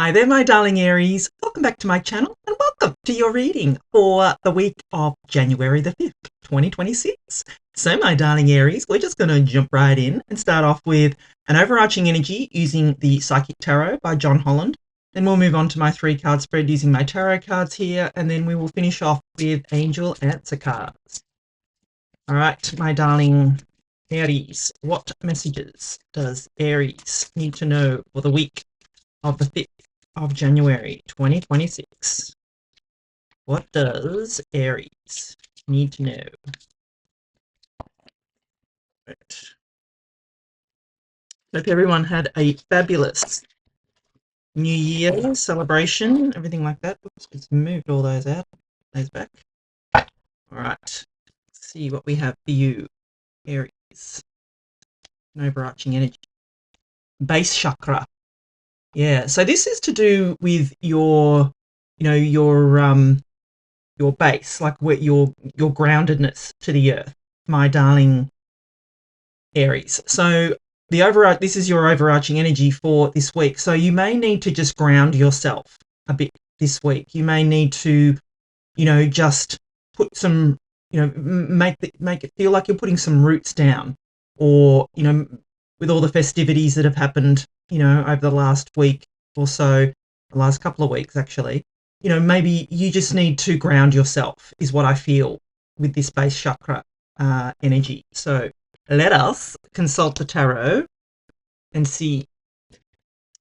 Hi there, my darling Aries. Welcome back to my channel and welcome to your reading for the week of January the 5th, 2026. So, my darling Aries, we're just going to jump right in and start off with an overarching energy using the Psychic Tarot by John Holland. Then we'll move on to my 3-card spread using my tarot cards here, and then we will finish off with angel answer cards. All right, my darling Aries, what messages does Aries need to know for the week of the 5th of January 2026? What does Aries need to know? Right. Hope everyone had a fabulous New Year celebration, everything like that. Oops, just moved all those out, those back. All right, let's see what we have for you, Aries. An overarching energy. Base chakra. Yeah, so this is to do with your, your base, like what your groundedness to the earth, my darling Aries. So this is your overarching energy for this week. So you may need to just ground yourself a bit this week. You may need to, just put some, make it feel like you're putting some roots down, or with all the festivities that have happened, over the last week or so, the last couple of weeks actually. Maybe you just need to ground yourself is what I feel with this base chakra energy. So let us consult the tarot and see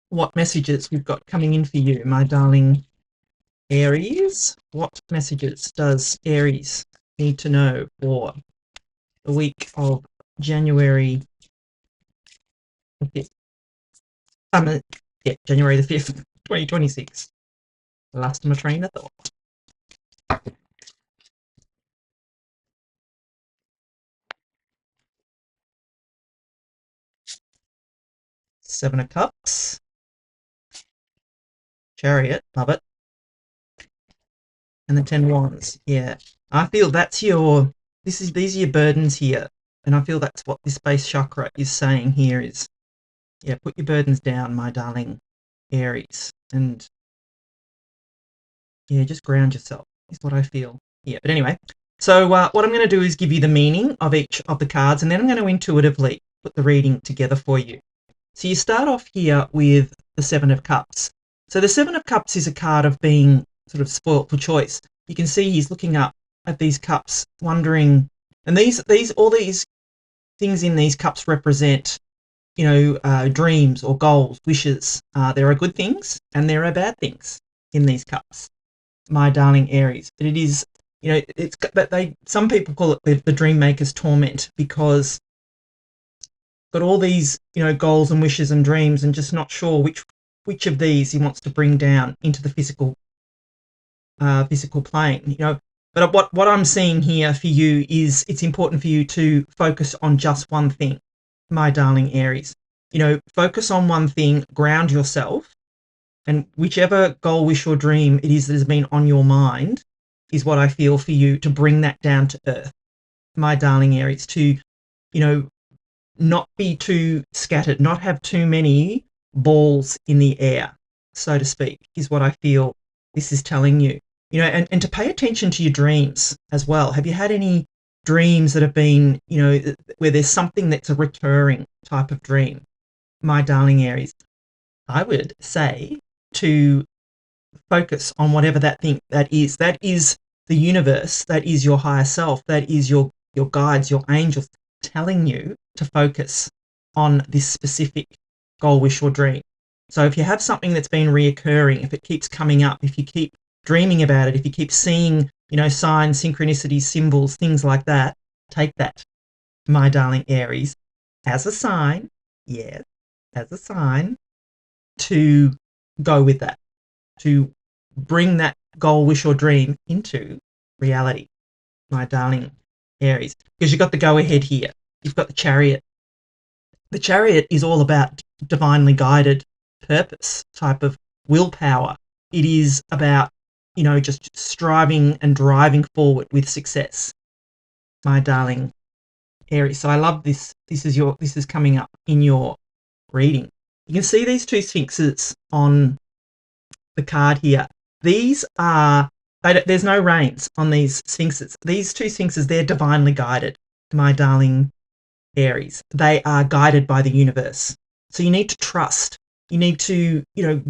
what messages we've got coming in for you, my darling Aries. What messages does Aries need to know for the week of January the 5th? January the 5th, 2026. Lost my train of thought. Seven of Cups. Chariot, love it. And the 10 Wands. Yeah. I feel that's these are your burdens here. And I feel that's what this base chakra is saying here is, yeah, put your burdens down, my darling Aries. And yeah, just ground yourself is what I feel. Yeah, but anyway. So what I'm going to do is give you the meaning of each of the cards, and then I'm going to intuitively put the reading together for you. So you start off here with the 7 of Cups. So the 7 of Cups is a card of being sort of spoilt for choice. You can see he's looking up at these cups, wondering, and all these things in these cups represent, dreams or goals, wishes. There are good things and there are bad things in these cups, my darling Aries. But it is, some people call it the dream maker's torment, because got all these, goals and wishes and dreams, and just not sure which of these he wants to bring down into the physical plane. But what I'm seeing here for you is it's important for you to focus on just one thing, my darling Aries. Focus on one thing, ground yourself, and whichever goal, wish, or dream it is that has been on your mind is what I feel for you to bring that down to earth, my darling Aries, to, not be too scattered, not have too many balls in the air, so to speak, is what I feel this is telling you. And to pay attention to your dreams as well. Have you had any dreams that have been, where there's something that's a recurring type of dream, my darling Aries? I would say to focus on whatever that thing that is. That is the universe. That is your higher self. That is your guides, your angels telling you to focus on this specific goal, wish, or dream. So if you have something that's been reoccurring, if it keeps coming up, if you keep dreaming about it, if you keep seeing, signs, synchronicities, symbols, things like that, take that, my darling Aries, as a sign, yes, as a sign to go with that, to bring that goal, wish, or dream into reality, my darling Aries, because you've got the go-ahead here. You've got the Chariot. The Chariot is all about divinely guided purpose, type of willpower. It is about, just striving and driving forward with success, my darling Aries. So I love this. This is coming up in your reading. You can see these two sphinxes on the card here. These are, there's no reins on these sphinxes. These two sphinxes, they're divinely guided, my darling Aries. They are guided by the universe. So you need to trust. You need to,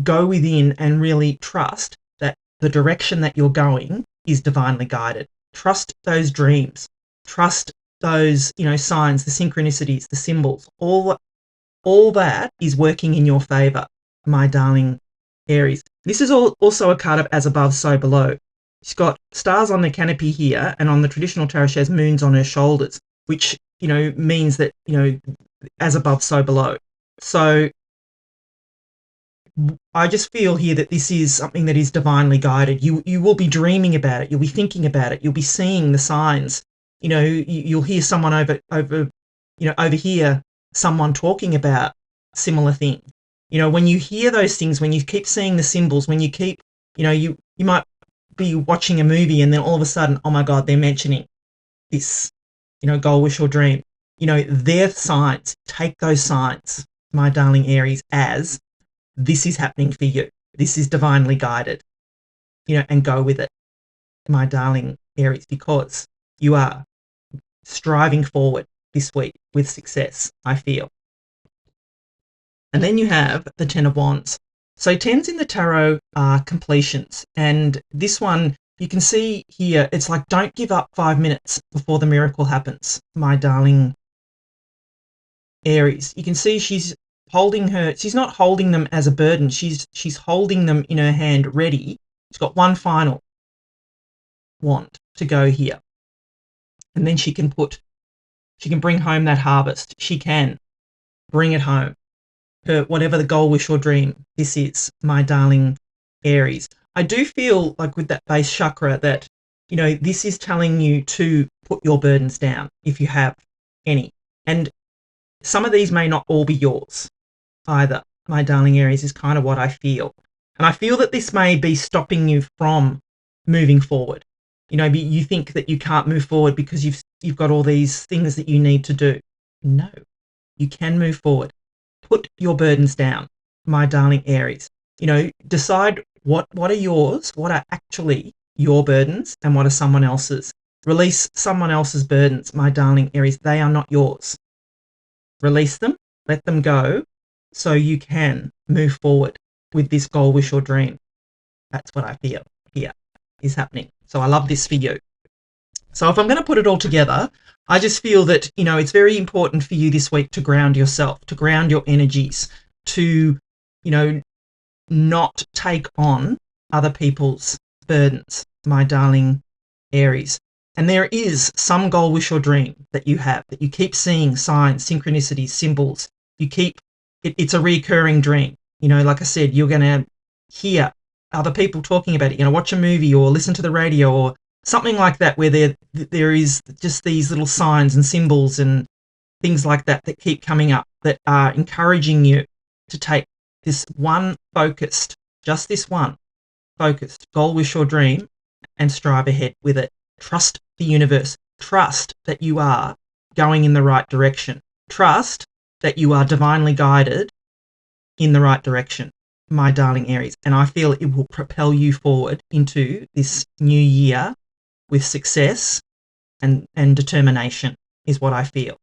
go within and really trust that the direction that you're going is divinely guided. Trust those dreams. Trust those, signs, the synchronicities, the symbols. All that is working in your favor, my darling Aries. This is also a card of as above, so below. She's got stars on the canopy here, and on the traditional tarot she has moons on her shoulders, which, means that, as above, so below. So I just feel here that this is something that is divinely guided. You will be dreaming about it. You'll be thinking about it. You'll be seeing the signs. You'll hear someone overhear someone talking about similar thing. When you hear those things, when you keep seeing the symbols, when you keep, you might be watching a movie and then all of a sudden, oh my God, they're mentioning this, goal, wish or dream. They're signs. Take those signs, my darling Aries, as this is happening for you. This is divinely guided, and go with it, my darling Aries, because you are striving forward this week with success, I feel. And then you have the Ten of Wands. So tens in the tarot are completions. And this one, you can see here, it's like, don't give up 5 minutes before the miracle happens, my darling Aries. You can see she's not holding them as a burden. She's holding them in her hand ready. She's got one final wand to go here. And then she can bring home that harvest. She can bring it home. Whatever the goal, wish or dream this is, my darling Aries. I do feel like with that base chakra that, this is telling you to put your burdens down if you have any. And some of these may not all be yours either, my darling Aries, is kind of what I feel. And I feel that this may be stopping you from moving forward. You think that you can't move forward because you've got all these things that you need to do. No, you can move forward. Put your burdens down, my darling Aries. Decide what are yours, what are actually your burdens, and what are someone else's. Release someone else's burdens, my darling Aries. They are not yours. Release them, let them go, so you can move forward with this goal, wish or dream. That's what I feel here is happening. So I love this for you. So if I'm going to put it all together, I just feel that, it's very important for you this week to ground yourself, to ground your energies, to, not take on other people's burdens, my darling Aries. And there is some goal, wish or dream that you have, that you keep seeing signs, synchronicities, symbols. You keep, it's a recurring dream. Like I said, you're going to hear other people talking about it, watch a movie or listen to the radio or something like that, where there is just these little signs and symbols and things like that keep coming up that are encouraging you to take this one focused, just this one focused goal, wish or dream and strive ahead with it. Trust the universe. Trust that you are going in the right direction. Trust that you are divinely guided in the right direction, my darling Aries. And I feel it will propel you forward into this new year with success and determination is what I feel,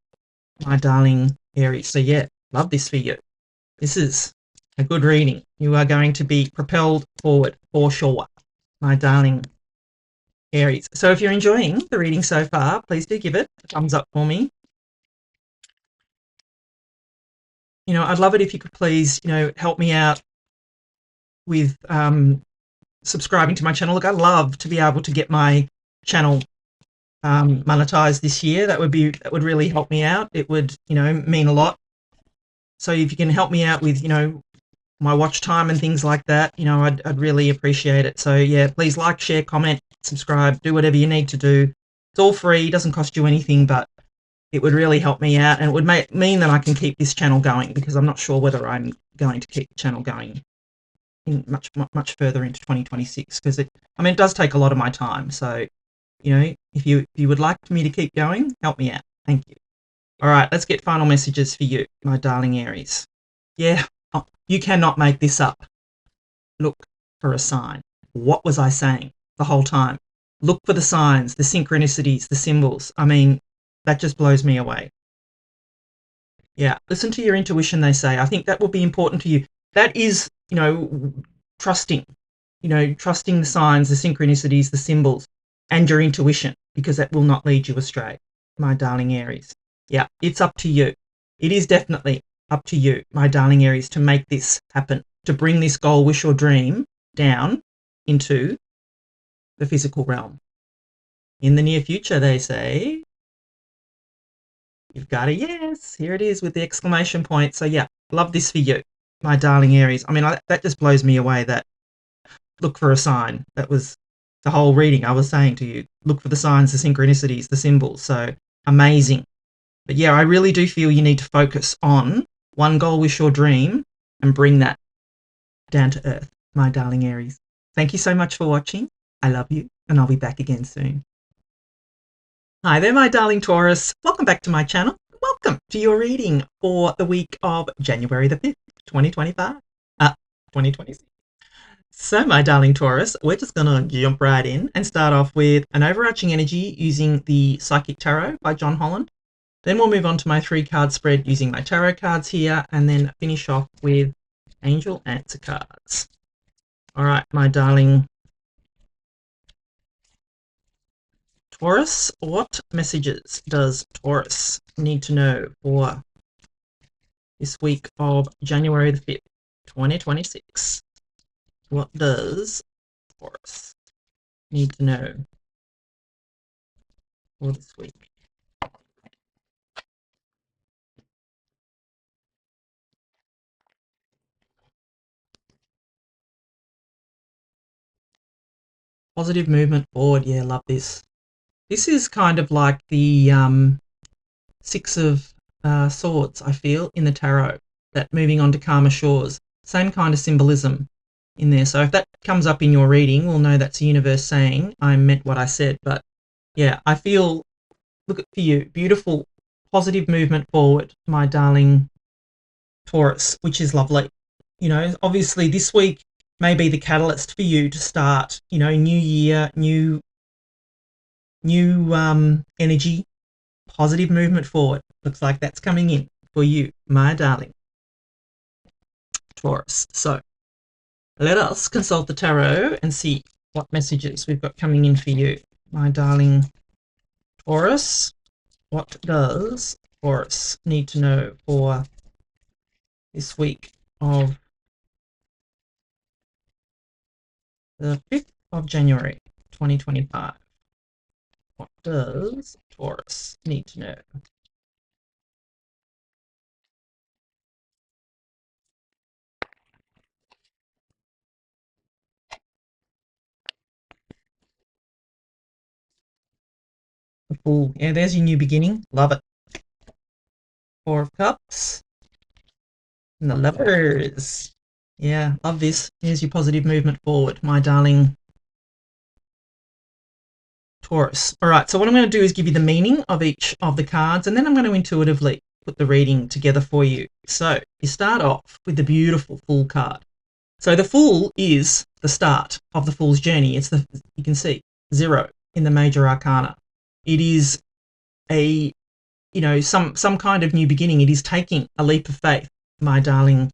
my darling Aries. So yeah, love this for you. This is a good reading. You are going to be propelled forward for sure, my darling Aries. So if you're enjoying the reading so far, please do give it a thumbs up for me. I'd love it if you could please, help me out with subscribing to my channel. Look, I'd love to be able to get my channel monetized this year. That would really help me out. It would, mean a lot. So if you can help me out with, my watch time and things like that, I'd really appreciate it. So yeah, please like, share, comment, subscribe, do whatever you need to do. It's all free, doesn't cost you anything, but it would really help me out, and it would mean that I can keep this channel going, because I'm not sure whether I'm going to keep the channel going in much further into 2026, because it does take a lot of my time. So, if you would like me to keep going, help me out. Thank you. All right, let's get final messages for you, my darling Aries. Yeah, you cannot make this up. Look, for a sign. What was I saying the whole time? Look for the signs, the synchronicities, the symbols. I mean, that just blows me away. Yeah, listen to your intuition, they say. I think that will be important to you. That is, trusting, trusting the signs, the synchronicities, the symbols, and your intuition, because that will not lead you astray, my darling Aries. Yeah, it's up to you. It is definitely up to you, my darling Aries, to make this happen, to bring this goal, wish, or dream down into the physical realm. In the near future, they say. You've got a yes. Here it is with the exclamation point. So yeah, love this for you, my darling Aries. I mean, that just blows me away, that look for a sign. That was the whole reading I was saying to you. Look for the signs, the synchronicities, the symbols. So amazing. But yeah, I really do feel you need to focus on one goal, wish, or dream and bring that down to earth, my darling Aries. Thank you so much for watching. I love you, and I'll be back again soon. Hi there, my darling Taurus. Welcome back to my channel. Welcome to your reading for the week of January the 5th, 2025. 2026. So, my darling Taurus, we're just going to jump right in and start off with an overarching energy using the Psychic Tarot by John Holland. Then we'll move on to my 3-card spread using my tarot cards here, and then finish off with angel answer cards. All right, my darling Taurus, what messages does Taurus need to know for this week of January the 5th, 2026? What does Taurus need to know for this week? Positive movement forward. Yeah, love this. This is kind of like the Six of Swords, I feel, in the tarot, that moving on to calmer shores. Same kind of symbolism in there. So if that comes up in your reading, we'll know that's the universe saying I meant what I said. But yeah, I feel, look at for you, beautiful, positive movement forward, my darling Taurus, which is lovely. Obviously this week may be the catalyst for you to start, new year, new energy, positive movement forward. Looks like that's coming in for you, my darling Taurus. So let us consult the tarot and see what messages we've got coming in for you, my darling Taurus. What does Taurus need to know for this week of the 5th of January, 2025? What does Taurus need to know? The Fool. Yeah, there's your new beginning. Love it. 4 of Cups. And the Lovers. Yeah, love this. Here's your positive movement forward, my darling Taurus. All right, so what I'm going to do is give you the meaning of each of the cards, and then I'm going to intuitively put the reading together for you. So you start off with the beautiful Fool card. So the Fool is the start of the Fool's journey. It's you can see 0 in the major arcana. It is a, some kind of new beginning. It is taking a leap of faith, my darling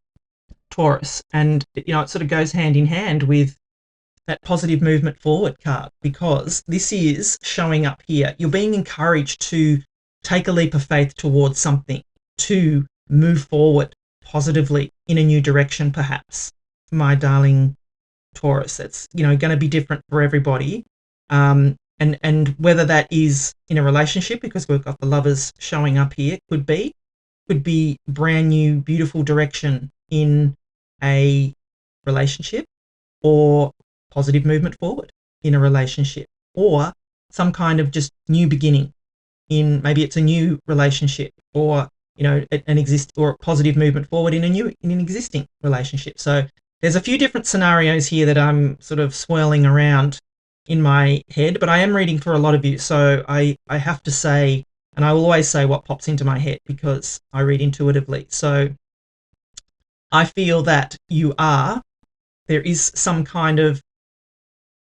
Taurus. And, it sort of goes hand in hand with that positive movement forward card, because this is showing up here. You're being encouraged to take a leap of faith towards something, to move forward positively in a new direction, perhaps, my darling Taurus. That's, going to be different for everybody. And whether that is in a relationship, because we've got the Lovers showing up here, could be brand new, beautiful direction in a relationship, or positive movement forward in a relationship, or some kind of just new beginning in, maybe it's a new relationship, or or positive movement forward in an existing relationship. So there's a few different scenarios here that I'm sort of swirling around in my head, but I am reading for a lot of you, so I have to say, and I will always say what pops into my head, because I read intuitively. So I feel that there is some kind of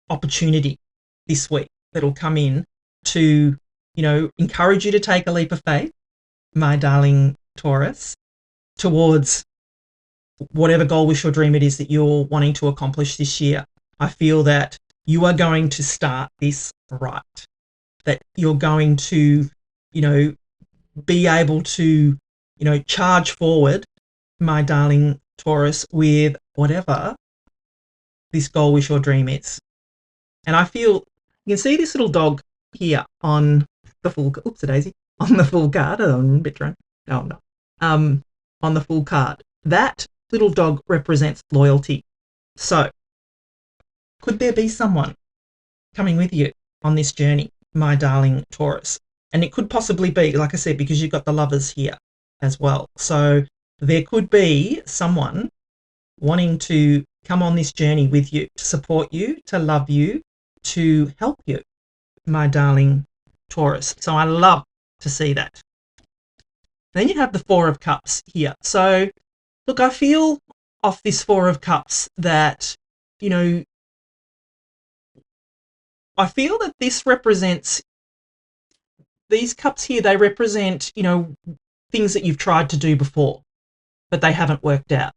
opportunity this week that'll come in to, encourage you to take a leap of faith, my darling Taurus, towards whatever goal, wish, or dream it is that you're wanting to accomplish this year. I feel that you are going to start this right, that you're going to, be able to, charge forward, my darling Taurus, with whatever this goal, wish, or dream is. And I feel, you can see this little dog here on the full, oops-a-daisy, on the full card. Oh, I'm a bit drunk. No, I'm not. On the full card. That little dog represents loyalty. So, could there be someone coming with you on this journey, my darling Taurus? And it could possibly be, like I said, because you've got the Lovers here as well. So there could be someone wanting to come on this journey with you, to support you, to love you, to help you, my darling Taurus. So I love to see that. Then you have the Four of Cups here. So, look, I feel off this Four of Cups that, I feel that this represents, these cups here, they represent, things that you've tried to do before, but they haven't worked out,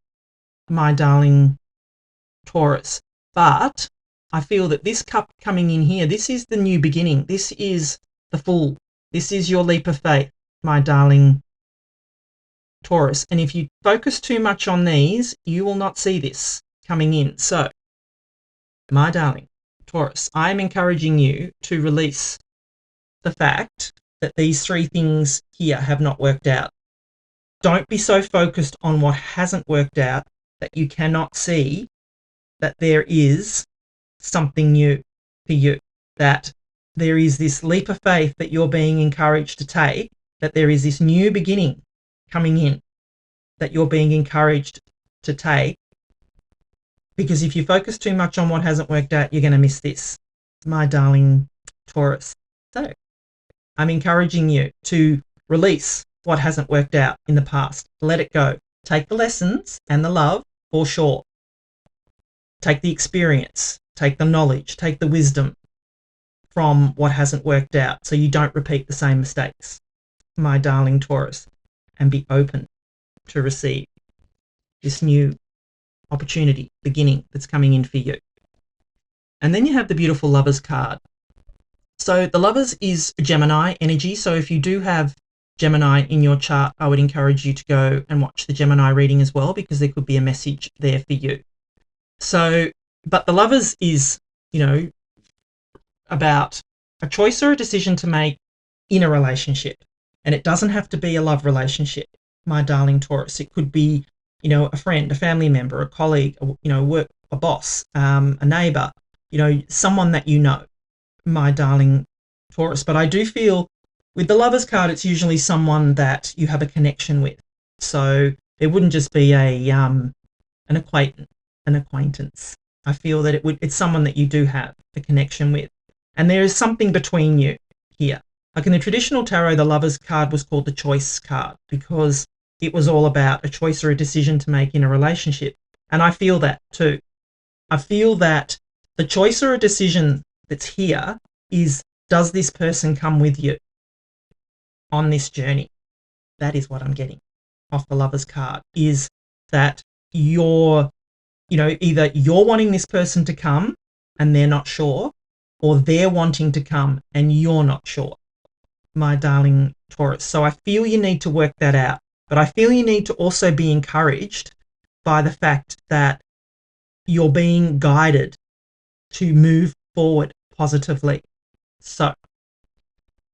my darling Taurus. But I feel that this cup coming in here, this is the new beginning. This is the Fool. This is your leap of faith, my darling Taurus. And if you focus too much on these, you will not see this coming in. So, my darling Taurus, I am encouraging you to release the fact that these three things here have not worked out. Don't be so focused on what hasn't worked out that you cannot see that there is something new for you, that there is this leap of faith that you're being encouraged to take, that there is this new beginning coming in that you're being encouraged to take. Because if you focus too much on what hasn't worked out, you're going to miss this, my darling Taurus. So I'm encouraging you to release what hasn't worked out in the past. Let it go. Take the lessons and the love for sure. Take the experience, take the knowledge, take the wisdom from what hasn't worked out so you don't repeat the same mistakes, my darling Taurus, and be open to receive this new opportunity, beginning that's coming in for you. And then you have the beautiful Lovers card. So the Lovers is Gemini energy. So if you do have Gemini in your chart, I would encourage you to go and watch the Gemini reading as well, because there could be a message there for you. So, but the Lovers is, about a choice or a decision to make in a relationship. And it doesn't have to be a love relationship, my darling Taurus. It could be, a friend, a family member, a colleague, a boss, a neighbor, someone that my darling Taurus. But I do feel with the Lovers card, it's usually someone that you have a connection with. So it wouldn't just be an acquaintance. I feel that it's someone that you do have a connection with. And there is something between you here. Like in the traditional tarot, the Lovers card was called the Choice card because it was all about a choice or a decision to make in a relationship. And I feel that too. I feel that the choice or a decision that's here is, does this person come with you on this journey? That is what I'm getting off the Lovers card, is that you're, either you're wanting this person to come and they're not sure, or they're wanting to come and you're not sure, my darling Taurus. So I feel you need to work that out. But I feel you need to also be encouraged by the fact that you're being guided to move forward positively. So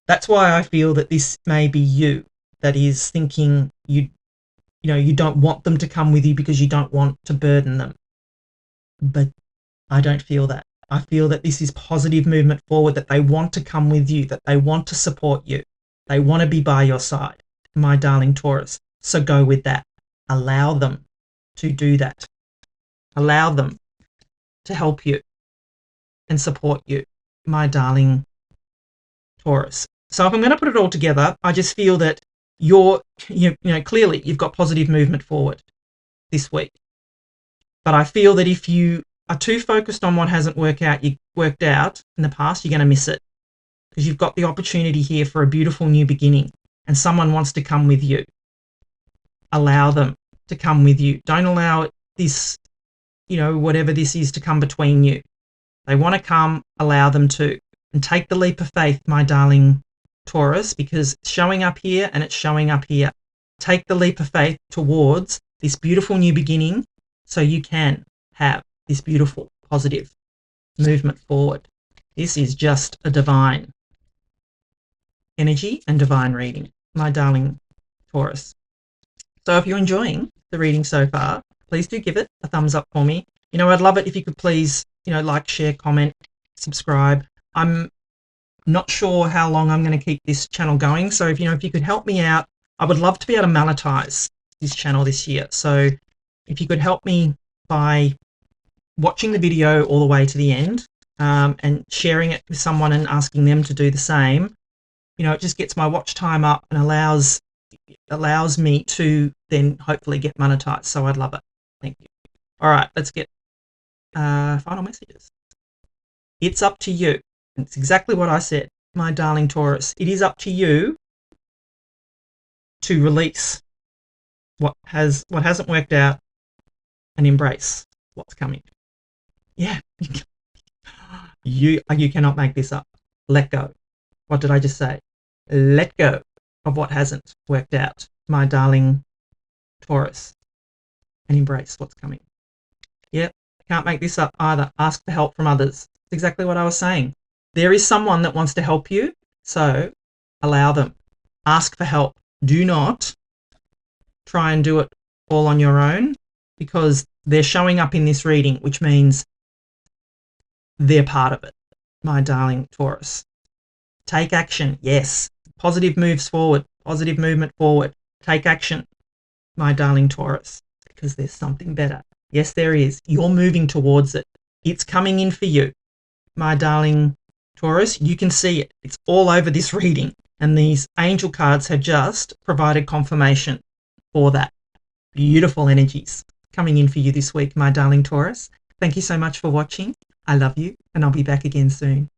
that's why I feel that this may be you that is thinking you don't want them to come with you because you don't want to burden them. But I don't feel that. I feel that this is positive movement forward, that they want to come with you, that they want to support you. They want to be by your side, my darling Taurus. So go with that. Allow them to do that. Allow them to help you and support you, my darling Taurus. So if I'm going to put it all together, I just feel that clearly you've got positive movement forward this week. But I feel that if you are too focused on what hasn't worked out in the past, you're going to miss it, because you've got the opportunity here for a beautiful new beginning, and someone wants to come with you. Allow them to come with you. Don't allow this, whatever this is, to come between you. They want to come, allow them to. And take the leap of faith, my darling Taurus, because it's showing up here and it's showing up here. Take the leap of faith towards this beautiful new beginning so you can have this beautiful, positive movement forward. This is just a divine energy and divine reading, my darling Taurus. So if you're enjoying the reading so far, please do give it a thumbs up for me. I'd love it if you could please, like, share, comment, subscribe. I'm not sure how long I'm going to keep this channel going. So if you could help me out, I would love to be able to monetize this channel this year. So if you could help me by watching the video all the way to the end, and sharing it with someone and asking them to do the same, it just gets my watch time up and allows me to then hopefully get monetized. So I'd love it. Thank you. All right, let's get final messages. It's up to you. It's exactly what I said, my darling Taurus. It is up to you to release what hasn't worked out and embrace what's coming. Yeah. You cannot make this up. Let go. What did I just say? Let go of what hasn't worked out, my darling Taurus, and embrace what's coming. Yep, can't make this up either. Ask for help from others. That's exactly what I was saying. There is someone that wants to help you, so allow them. Ask for help. Do not try and do it all on your own, because they're showing up in this reading, which means they're part of it, my darling Taurus. Take action. Yes. Positive moves forward. Positive movement forward. Take action, my darling Taurus, because there's something better. Yes, there is. You're moving towards it. It's coming in for you, my darling Taurus. You can see it. It's all over this reading. And these angel cards have just provided confirmation for that. Beautiful energies coming in for you this week, my darling Taurus. Thank you so much for watching. I love you, and I'll be back again soon.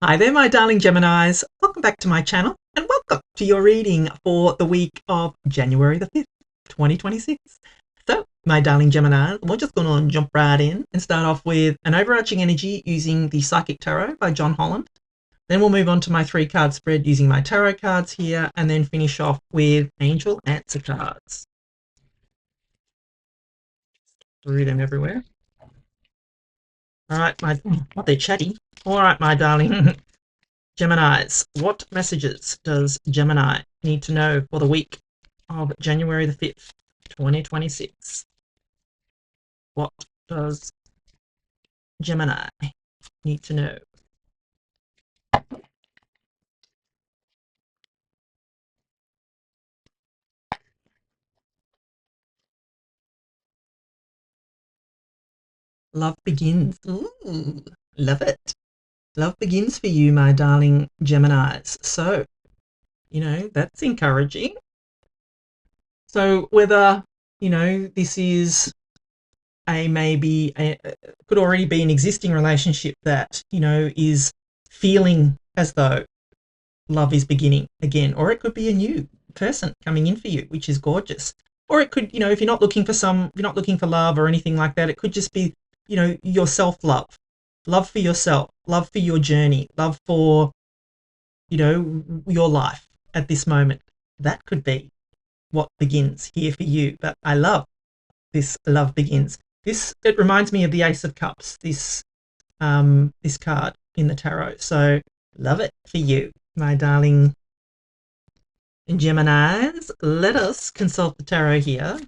Hi there, my darling Geminis. Welcome back to my channel, and welcome to your reading for the week of January the 5th, 2026. So, my darling Geminis, we're just going to jump right in and start off with an overarching energy using the Psychic Tarot by John Holland. Then we'll move on to my 3-card spread using my tarot cards here, and then finish off with angel answer cards. Threw them everywhere. All right, they're chatty. All right, my darling Geminis, what messages does Gemini need to know for the week of January the 5th, 2026? What does Gemini need to know? Love begins. Ooh, love it. Love begins for you, my darling Geminis. So, that's encouraging. So whether, this is could already be an existing relationship that, is feeling as though love is beginning again, or it could be a new person coming in for you, which is gorgeous. Or it could, if you're not looking for love or anything like that, it could just be, your self-love. Love for yourself, love for your journey, love for, your life at this moment. That could be what begins here for you. But I love this love begins. It reminds me of the Ace of Cups, this card in the tarot. So love it for you, my darling Geminis. Let us consult the tarot here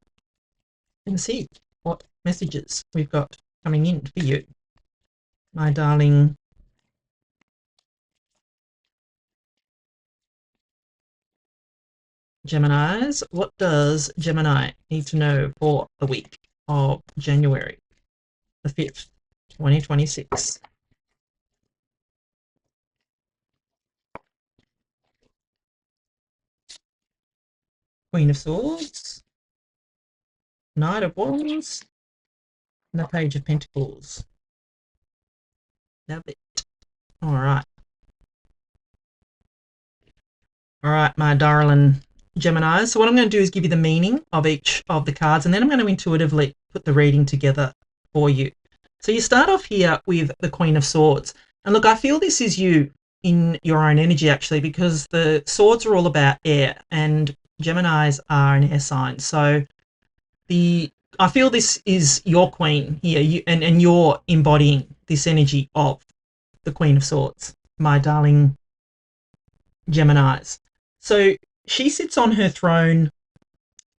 and see what messages we've got coming in for you, my darling Geminis. What does Gemini need to know for the week of January the 5th, 2026? Queen of Swords, Knight of Wands, and the Page of Pentacles. Love it. All right. All right, my darling Gemini. So what I'm going to do is give you the meaning of each of the cards, and then I'm going to intuitively put the reading together for you. So you start off here with the Queen of Swords. And look, I feel this is you in your own energy, actually, because the swords are all about air, and Geminis are an air sign. So I feel this is your queen here, and you're embodying this energy of the Queen of Swords, my darling Geminis. So she sits on her throne.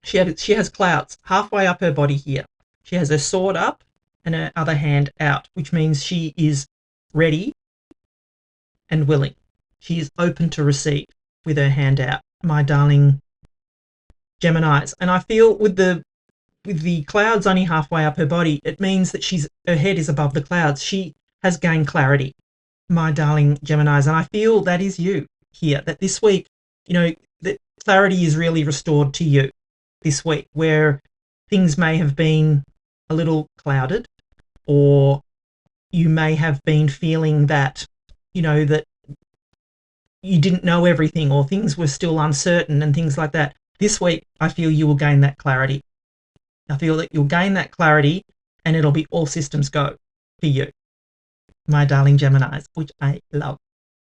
She has clouds halfway up her body here. She has her sword up and her other hand out, which means she is ready and willing. She is open to receive with her hand out, my darling Geminis. And I feel with the clouds only halfway up her body, it means that her head is above the clouds. She has gained clarity, my darling Geminis. And I feel that is you here, that this week, that clarity is really restored to you this week, where things may have been a little clouded, or you may have been feeling that, that you didn't know everything, or things were still uncertain and things like that. This week, I feel you will gain that clarity. I feel that you'll gain that clarity and it'll be all systems go for you, my darling Geminis, which I love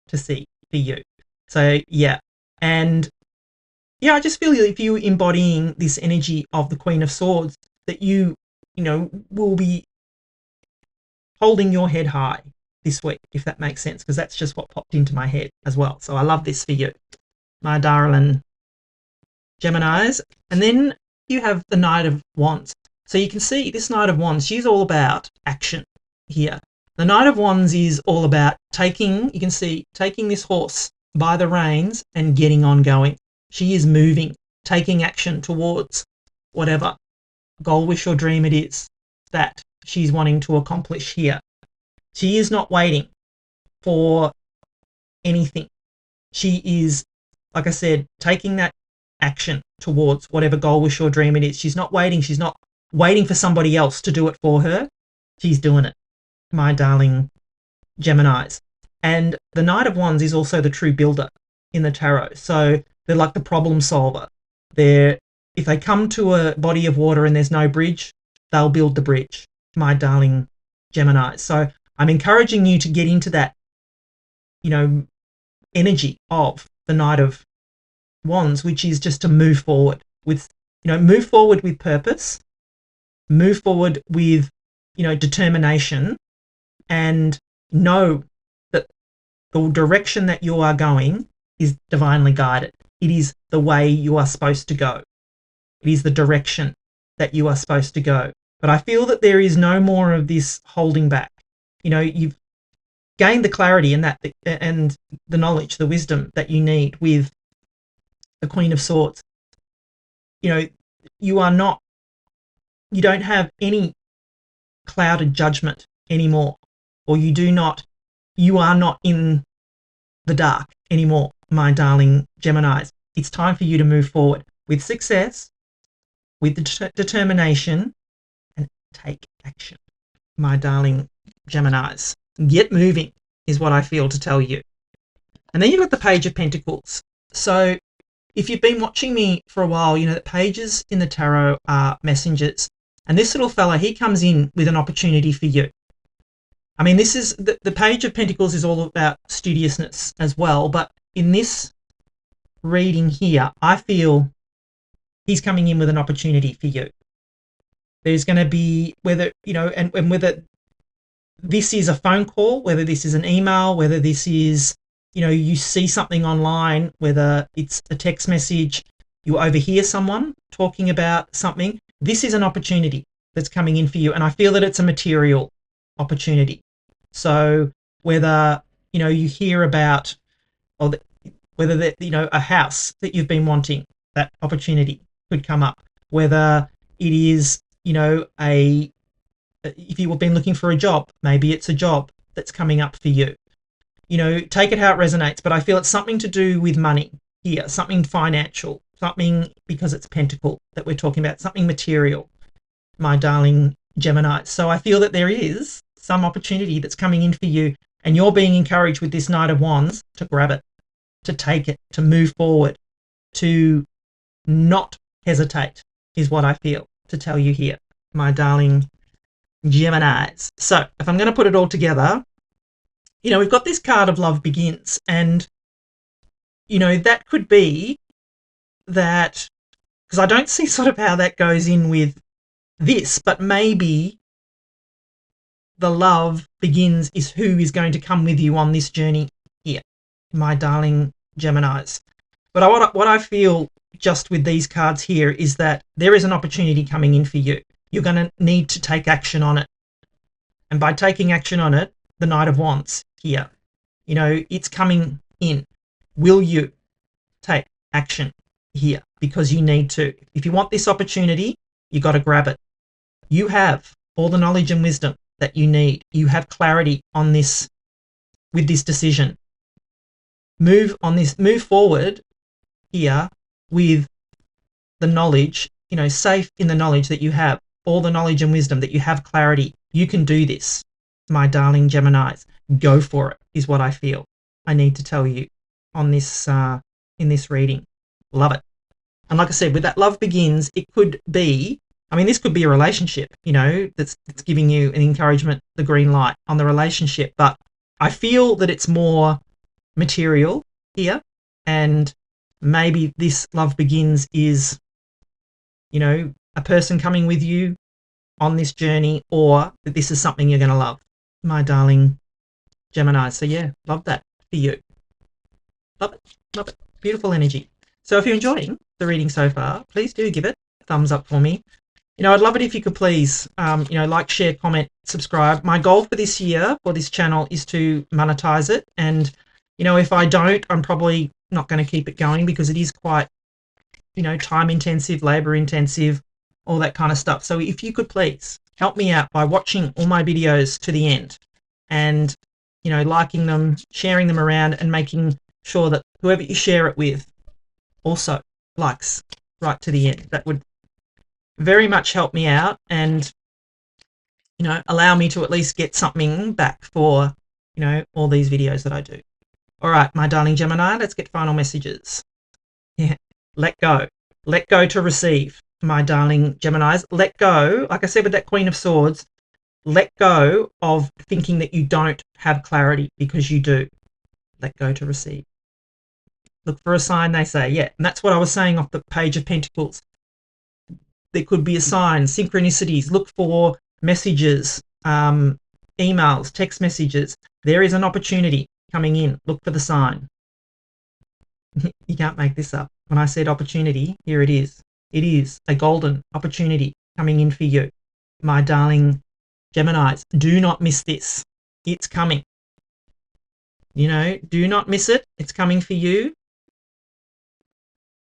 to see for you. So, yeah. And, yeah, I just feel if you embodying this energy of the Queen of Swords, that you will be holding your head high this week, if that makes sense, because that's just what popped into my head as well. So I love this for you, my darling Geminis. And then you have the Knight of Wands. So you can see this Knight of Wands, she's all about action here. The Knight of Wands is all about taking this horse by the reins and getting on going. She is moving, taking action towards whatever goal, wish, or dream it is that she's wanting to accomplish here. She is not waiting for anything. She is, like I said, taking that action towards whatever goal, wish, or dream it is. She's not waiting. She's not waiting for somebody else to do it for her. She's doing it, my darling Geminis. And the Knight of Wands is also the true builder in the tarot. So they're like the problem solver. If they come to a body of water and there's no bridge, they'll build the bridge, my darling Geminis. So I'm encouraging you to get into that, energy of the Knight of Wands, which is just to move forward with purpose, move forward with, determination, and know that the direction that you are going is divinely guided. It is the way you are supposed to go. It is the direction that you are supposed to go. But I feel that there is no more of this holding back. You've gained the clarity and the knowledge, the wisdom that you need with the Queen of Swords. You don't have any clouded judgment anymore, or you are not in the dark anymore, my darling Geminis. It's time for you to move forward with success, with determination, and take action, my darling Geminis. Get moving is what I feel to tell you. And then you've got the Page of Pentacles. So if you've been watching me for a while, that pages in the tarot are messengers. And this little fella, he comes in with an opportunity for you. I mean, this is the Page of Pentacles is all about studiousness as well. But in this reading here, I feel he's coming in with an opportunity for you. There's going to be whether this is a phone call, whether this is an email, whether this is, you see something online, whether it's a text message, you overhear someone talking about something. This is an opportunity that's coming in for you. And I feel that it's a material opportunity. So whether, you hear about, or whether a house that you've been wanting, that opportunity could come up. Whether it is, if you've been looking for a job, maybe it's a job that's coming up for you. Take it how it resonates, but I feel it's something to do with money here, something financial, something, because it's Pentacle that we're talking about, something material. my darling Gemini. So I feel that there is some opportunity that's coming in for you, and you're being encouraged with this Knight of Wands to grab it, to take it, to move forward, to not hesitate, is what I feel to tell you here, my darling Geminis. So if I'm going to put it all together, you know, we've got this card of Love Begins, and, you know, that could be that, because I don't see sort of how that goes in with this, but maybe the love begins is who is going to come with you on this journey here, my darling Geminis. But what I feel just with these cards here is that there is an opportunity coming in for you. You're going to need to take action on it. And by taking action on it, the Knight of Wands here, you know, it's coming in. Will you take action here? Because you need to. If you want this opportunity, you got to grab it. You have all the knowledge and wisdom that you need. You have clarity on this, with this decision. Move forward here with the knowledge, you know, safe in the knowledge that you have all the knowledge and wisdom, that you have clarity. You can do this, my darling Geminis. Go for it, is what I feel I need to tell you on this in this reading. Love it. And like I said, with that Love Begins, it could be, I mean, this could be a relationship, you know, that's giving you an encouragement, the green light on the relationship. But I feel that it's more material here, and maybe this Love Begins is, you know, a person coming with you on this journey, or that this is something you're going to love, my darling Gemini. So yeah, love that for you. Love it. Love it. Beautiful energy. So if you're enjoying the reading so far, please do give it a thumbs up for me. You know, I'd love it if you could please, you know, like, share, comment, subscribe. My goal for this year for this channel is to monetize it. And, you know, if I don't, I'm probably not going to keep it going, because it is quite, you know, time intensive, labor intensive, all that kind of stuff. So if you could please help me out by watching all my videos to the end, and, you know, liking them, sharing them around, and making sure that whoever you share it with also likes right to the end. That would very much help me out, and, you know, allow me to at least get something back for, you know, all these videos that I do. All right, my darling Gemini, let's get final messages. Yeah, let go. Let go to receive, my darling Geminis. Let go, like I said with that Queen of Swords, let go of thinking that you don't have clarity, because you do. Let go to receive. Look for a sign, they say. Yeah, and that's what I was saying off the Page of Pentacles. There could be a sign, synchronicities. Look for messages, emails, text messages. There is an opportunity coming in. Look for the sign. You can't make this up. When I said opportunity, here it is. It is a golden opportunity coming in for you, my darling Geminis. Do not miss this. It's coming. You know, do not miss it. It's coming for you.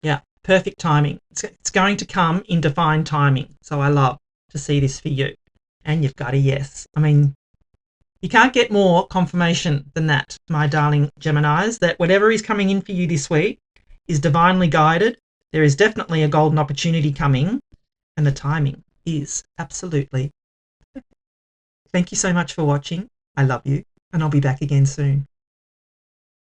Yeah, perfect timing. It's going to come in divine timing. So I love to see this for you. And you've got a yes. I mean, you can't get more confirmation than that, my darling Geminis, that whatever is coming in for you this week is divinely guided. There is definitely a golden opportunity coming, and the timing is absolutely perfect. Thank you so much for watching. I love you, and I'll be back again soon.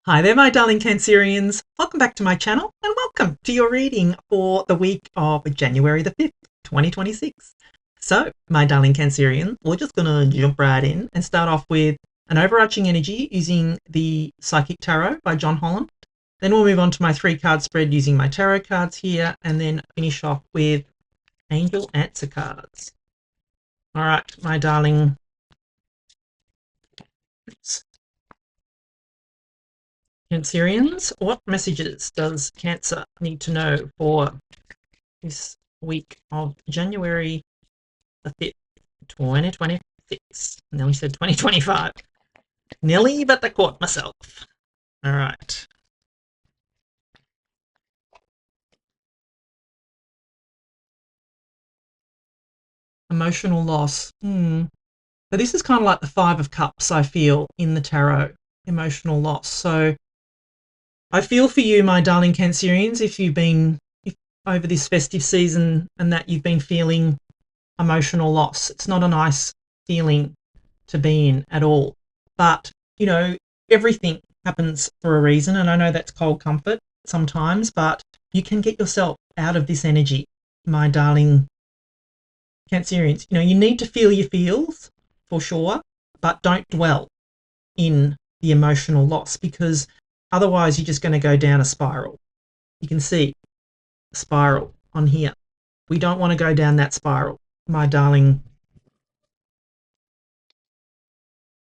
Hi there, my darling Cancerians. Welcome back to my channel, and welcome to your reading for the week of January the 5th, 2026. So, my darling Cancerian, we're just going to jump right in and start off with an overarching energy using the Psychic Tarot by John Holland. Then we'll move on to my 3-card spread using my tarot cards here, and then finish off with Angel Answer cards. All right, my darling. Cancerians, what messages does Cancer need to know for this week of January the 5th, 2026? Nearly said 2025. Nearly, but I caught myself. All right. Emotional loss. So this is kind of like the 5 of Cups, I feel, in the tarot. Emotional loss. So I feel for you, my darling Cancerians, if over this festive season and that you've been feeling emotional loss. It's not a nice feeling to be in at all. But, you know, everything happens for a reason. And I know that's cold comfort sometimes, but you can get yourself out of this energy, my darling Cancerians. You know, you need to feel your feels for sure, but don't dwell in the emotional loss, because otherwise you're just going to go down a spiral. You can see a spiral on here. We don't want to go down that spiral, my darling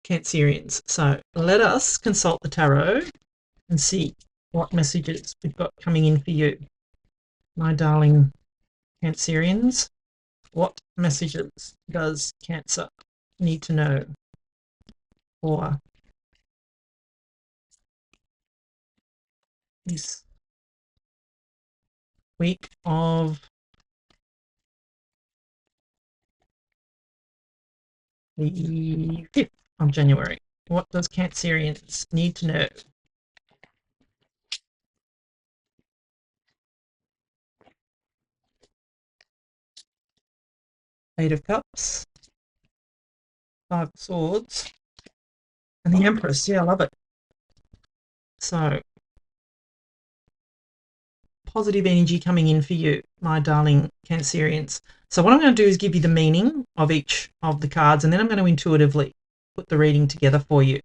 Cancerians. So let us consult the tarot and see what messages we've got coming in for you, my darling Cancerians. What messages does Cancer need to know for this week of the 5th of January? What does Cancerians need to know? Eight of Cups, Five of Swords, and the Empress. Yeah, I love it. So, positive energy coming in for you, my darling Cancerians. So what I'm going to do is give you the meaning of each of the cards, and then I'm going to intuitively put the reading together for you.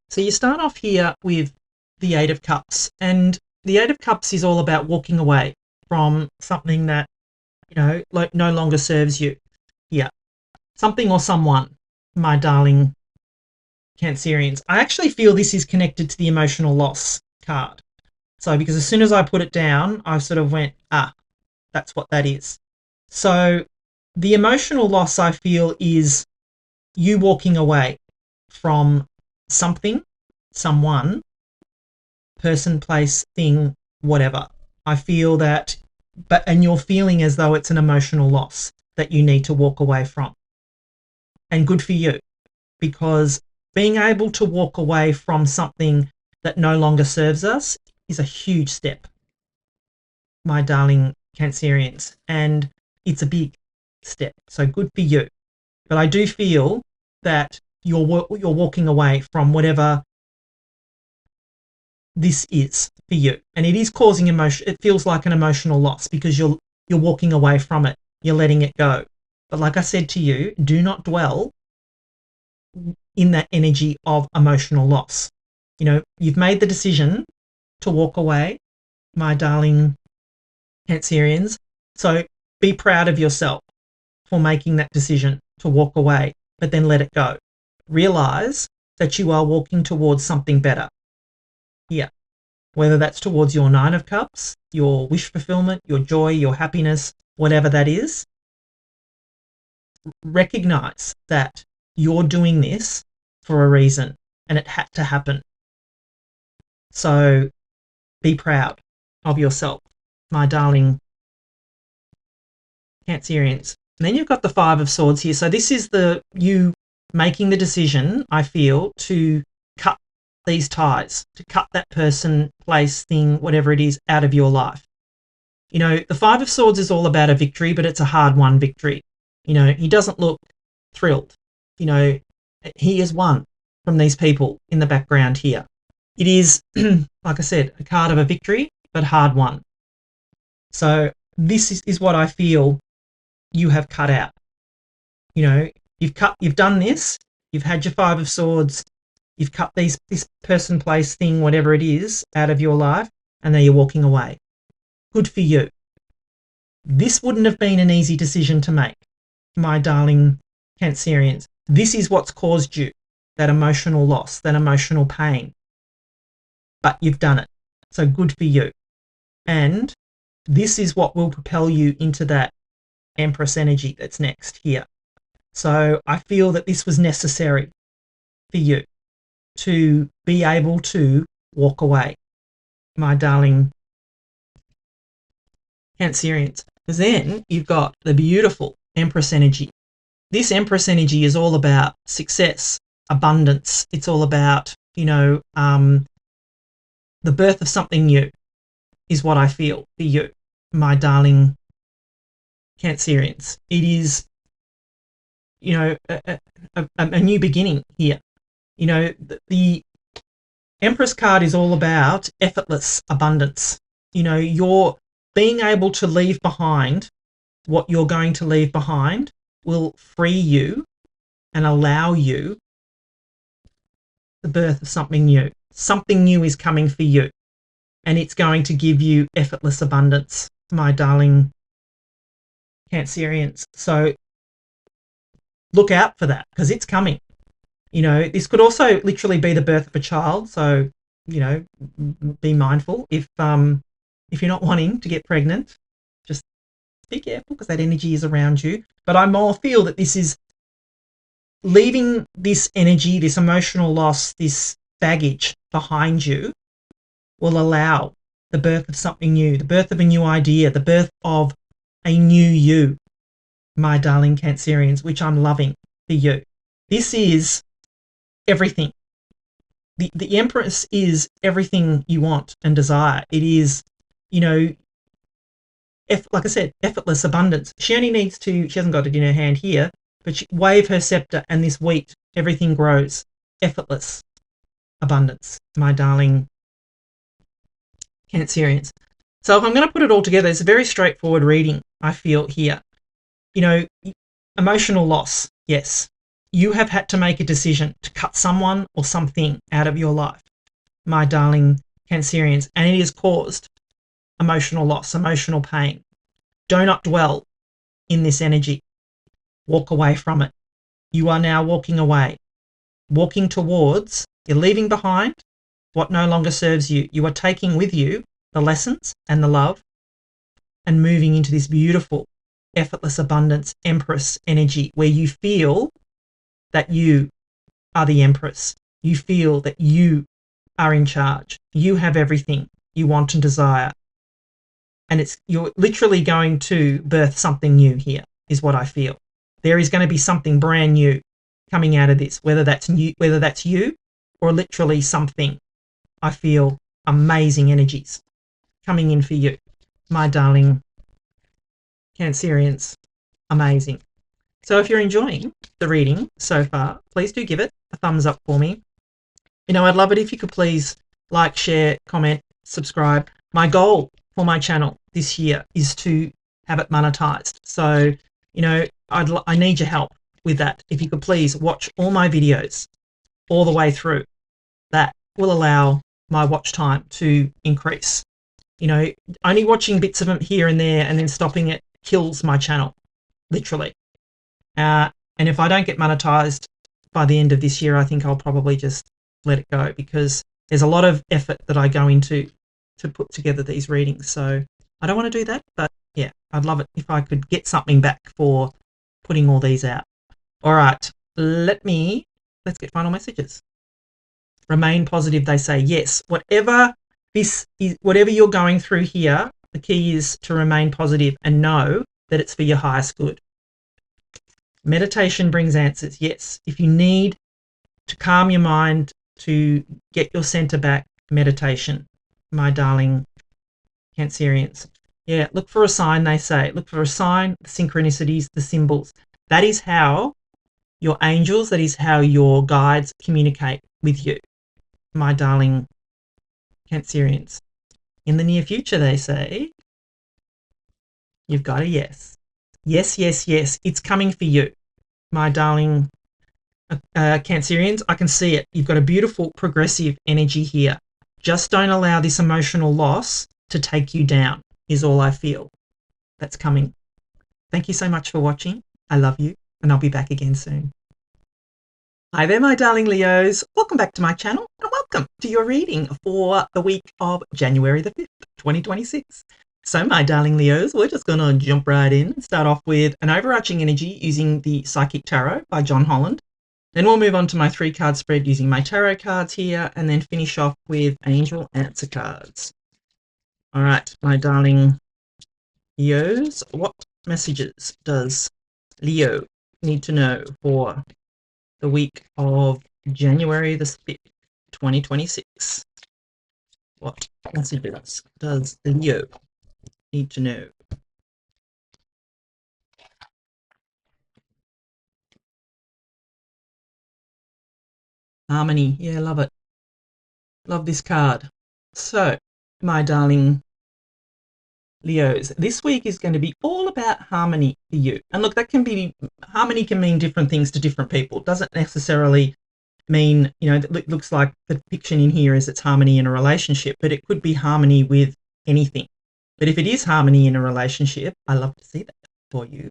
So you start off here with the Eight of Cups, and the Eight of Cups is all about walking away from something that, you know, like no longer serves you. Yeah, something or someone, my darling Cancerians. I actually feel this is connected to the emotional loss card. So because as soon as I put it down, I sort of went, that's what that is. So the emotional loss, I feel, is you walking away from something, someone, person, place, thing, whatever. I feel that, and you're feeling as though it's an emotional loss that you need to walk away from. And good for you, because being able to walk away from something that no longer serves us is a huge step, my darling Cancerians, and it's a big step. So good for you. But I do feel that you're walking away from whatever this is for you, and it is causing emotion. It feels like an emotional loss because you're walking away from it. You're letting it go. But like I said to you, do not dwell in that energy of emotional loss. You know, you've made the decision to walk away, my darling Cancerians. So be proud of yourself for making that decision to walk away, but then let it go. Realize that you are walking towards something better here, whether that's towards your Nine of Cups, your wish fulfillment, your joy, your happiness, whatever that is. Recognize that you're doing this for a reason and it had to happen. So be proud of yourself, my darling Cancerians. And then you've got the Five of Swords here. So this is you making the decision, I feel, to cut these ties, to cut that person, place, thing, whatever it is, out of your life. You know, the Five of Swords is all about a victory, but it's a hard-won victory. You know, he doesn't look thrilled. You know, he has won from these people in the background here. It is, like I said, a card of a victory, but hard won. So this is what I feel you have cut out. You know, you've done this, you've had your Five of Swords, you've cut this person, place, thing, whatever it is, out of your life, and now you're walking away. Good for you. This wouldn't have been an easy decision to make, my darling Cancerians. This is what's caused you that emotional loss, that emotional pain. But you've done it. So good for you. And this is what will propel you into that Empress energy that's next here. So I feel that this was necessary for you to be able to walk away, my darling Cancerians. Because then you've got the beautiful Empress energy. This Empress energy is all about success, abundance. It's all about, you know, the birth of something new is what I feel for you, my darling Cancerians. It is you know, a new beginning here. You know, the Empress card is all about effortless abundance. You know, you're being able to leave behind what you're going to leave behind will free you and allow you the birth of something new. Something new is coming for you, and it's going to give you effortless abundance, my darling Cancerians. So look out for that, because it's coming. You know, this could also literally be the birth of a child. So, you know, be mindful if you're not wanting to get pregnant, just be careful, because that energy is around you. But I more feel that this is leaving this energy, this emotional loss, this baggage behind you will allow the birth of something new, the birth of a new idea, the birth of a new you, my darling Cancerians, which I'm loving for you. This is everything. The Empress is everything you want and desire. It is, you know, like I said, effortless abundance. She only needs to, she hasn't got it in her hand here, but she wave her scepter and this wheat, everything grows. Effortless abundance, my darling Cancerians. So if I'm going to put it all together, it's a very straightforward reading, I feel here. You know, emotional loss, yes. You have had to make a decision to cut someone or something out of your life, my darling Cancerians, and it has caused emotional loss, emotional pain. Do not dwell in this energy. Walk away from it. You are now walking away, walking towards, you're leaving behind what no longer serves you. You are taking with you the lessons and the love and moving into this beautiful, effortless abundance, Empress energy, where you feel that you are the Empress. You feel that you are in charge. You have everything you want and desire. And you're literally going to birth something new here, is what I feel. There is going to be something brand new coming out of this, whether that's you or literally something. I feel amazing energies coming in for you, my darling Cancerians. Amazing. So if you're enjoying the reading so far, please do give it a thumbs up for me. You know, I'd love it if you could please like, share, comment, subscribe. My goal for my channel this year is to have it monetized. So, you know, I need your help with that. If you could please watch all my videos all the way through, that will allow my watch time to increase. You know, only watching bits of them here and there and then stopping it kills my channel, literally. And if I don't get monetized by the end of this year, I think I'll probably just let it go, because there's a lot of effort that I go into to put together these readings. So I don't want to do that, but yeah, I'd love it if I could get something back for putting all these out. All right, let's get final messages. Remain positive, they say. Yes, whatever you're going through here, the key is to remain positive and know that it's for your highest good. Meditation brings answers. Yes, if you need to calm your mind, to get your center back, meditation, my darling Cancerians. Yeah, look for a sign, they say. Look for a sign, the synchronicities, the symbols. That is how your angels, that is how your guides communicate with you, my darling Cancerians. In the near future, they say, you've got a yes. Yes, yes, yes. It's coming for you, my darling Cancerians. I can see it. You've got a beautiful progressive energy here. Just don't allow this emotional loss to take you down, is all I feel. That's coming. Thank you so much for watching. I love you, and I'll be back again soon. Hi there, my darling Leos. Welcome back to my channel, and welcome to your reading for the week of January the 5th, 2026. So, my darling Leos, we're just going to jump right in and start off with an overarching energy using the Psychic Tarot by John Holland. Then we'll move on to my 3-card spread using my tarot cards here, and then finish off with angel answer cards. All right, my darling Leos, what messages does Leo need to know for the week of January the 5th, 2026? What messages does Leo need to know? Harmony. Yeah, love it. Love this card. So, my darling Leos, this week is going to be all about harmony for you. And look, harmony can mean different things to different people. It doesn't necessarily mean, it looks like the depiction in here is it's harmony in a relationship, but it could be harmony with anything. But if it is harmony in a relationship, I love to see that for you.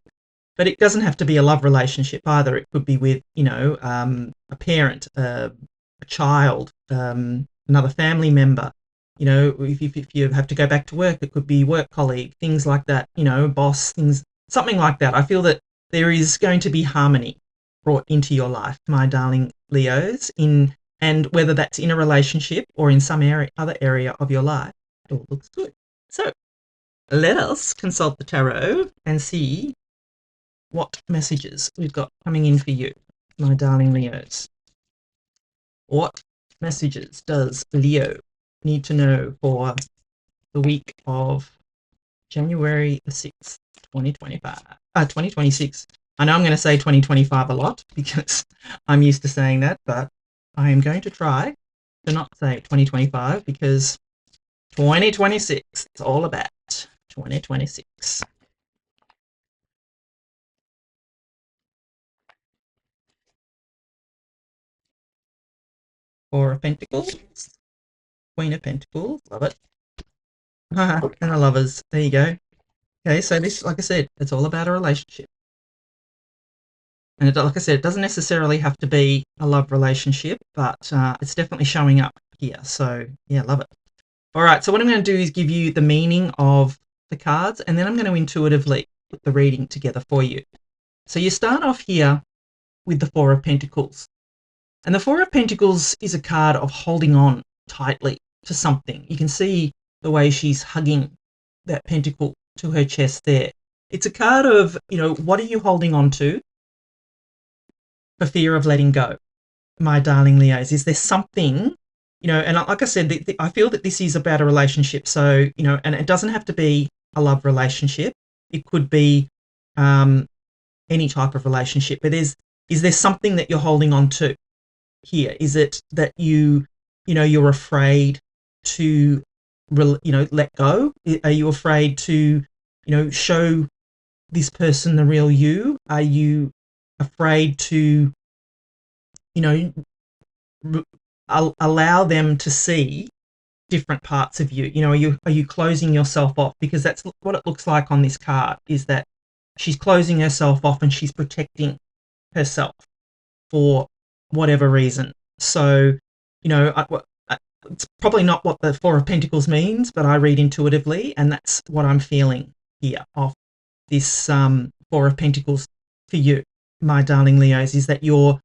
But it doesn't have to be a love relationship either. It could be with, a parent, a child, another family member. If you have to go back to work, it could be work colleague, things like that, boss, things, something like that. I feel that there is going to be harmony brought into your life, my darling Leos, and whether that's in a relationship or in some other area of your life, it all looks good. So let us consult the tarot and see what messages we've got coming in for you, my darling Leos. What messages does Leo need to know for the week of January the 6th, 2026. I know I'm going to say 2025 a lot because I'm used to saying that, but I am going to try to not say 2025 because 2026, it's all about 2026. Four of Pentacles, Queen of Pentacles, love it. And the Lovers, there you go. Okay, so this, like I said, it's all about a relationship. And like I said, it doesn't necessarily have to be a love relationship, but it's definitely showing up here. So, yeah, love it. All right, so what I'm going to do is give you the meaning of the cards, and then I'm going to intuitively put the reading together for you. So you start off here with the Four of Pentacles. And the Four of Pentacles is a card of holding on tightly to something. You can see the way she's hugging that pentacle to her chest there. It's a card of, what are you holding on to for fear of letting go, my darling Leos? Is there something, and like I said, I feel that this is about a relationship. So, and it doesn't have to be a love relationship. It could be any type of relationship. But is there something that you're holding on to here? Is it that you're afraid to, let go? Are you afraid to, show this person the real you? Are you afraid to, allow them to see different parts of you? Are you closing yourself off? Because that's what it looks like on this card, is that she's closing herself off and she's protecting herself for whatever reason. So, it's probably not what the Four of Pentacles means, but I read intuitively, and that's what I'm feeling here of this Four of Pentacles for you, my darling Leos, is that you're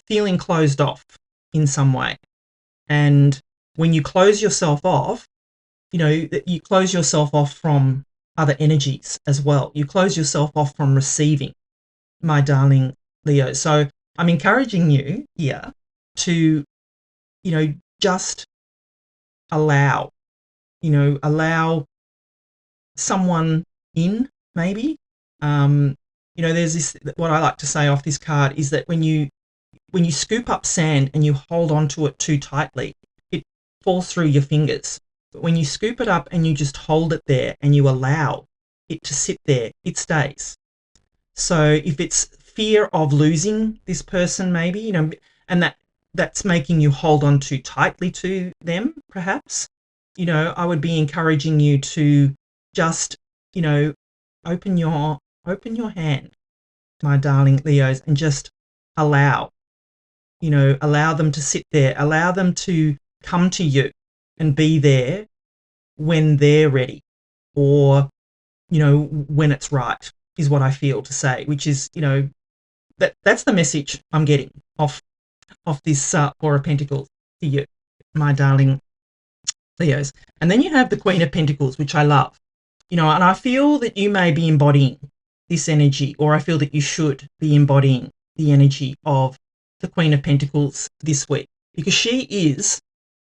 feeling closed off in some way. And when you close yourself off, you close yourself off from other energies as well. You close yourself off from receiving, my darling Leo. So I'm encouraging you here to, just allow someone in, maybe. There's this, what I like to say off this card is that when you scoop up sand and you hold on to it too tightly, it falls through your fingers. But when you scoop it up and you just hold it there and you allow it to sit there, it stays. So if it's fear of losing this person, maybe, and that's making you hold on too tightly to them, perhaps, I would be encouraging you to just, open your hand, my darling Leos, and just allow them to sit there, allow them to come to you and be there when they're ready, or, when it's right, is what I feel to say, which is, that's the message I'm getting off this Four of Pentacles for you, my darling Leos. And then you have the Queen of Pentacles, which I love, and I feel that you may be embodying this energy, or I feel that you should be embodying the energy of the Queen of Pentacles this week, because she is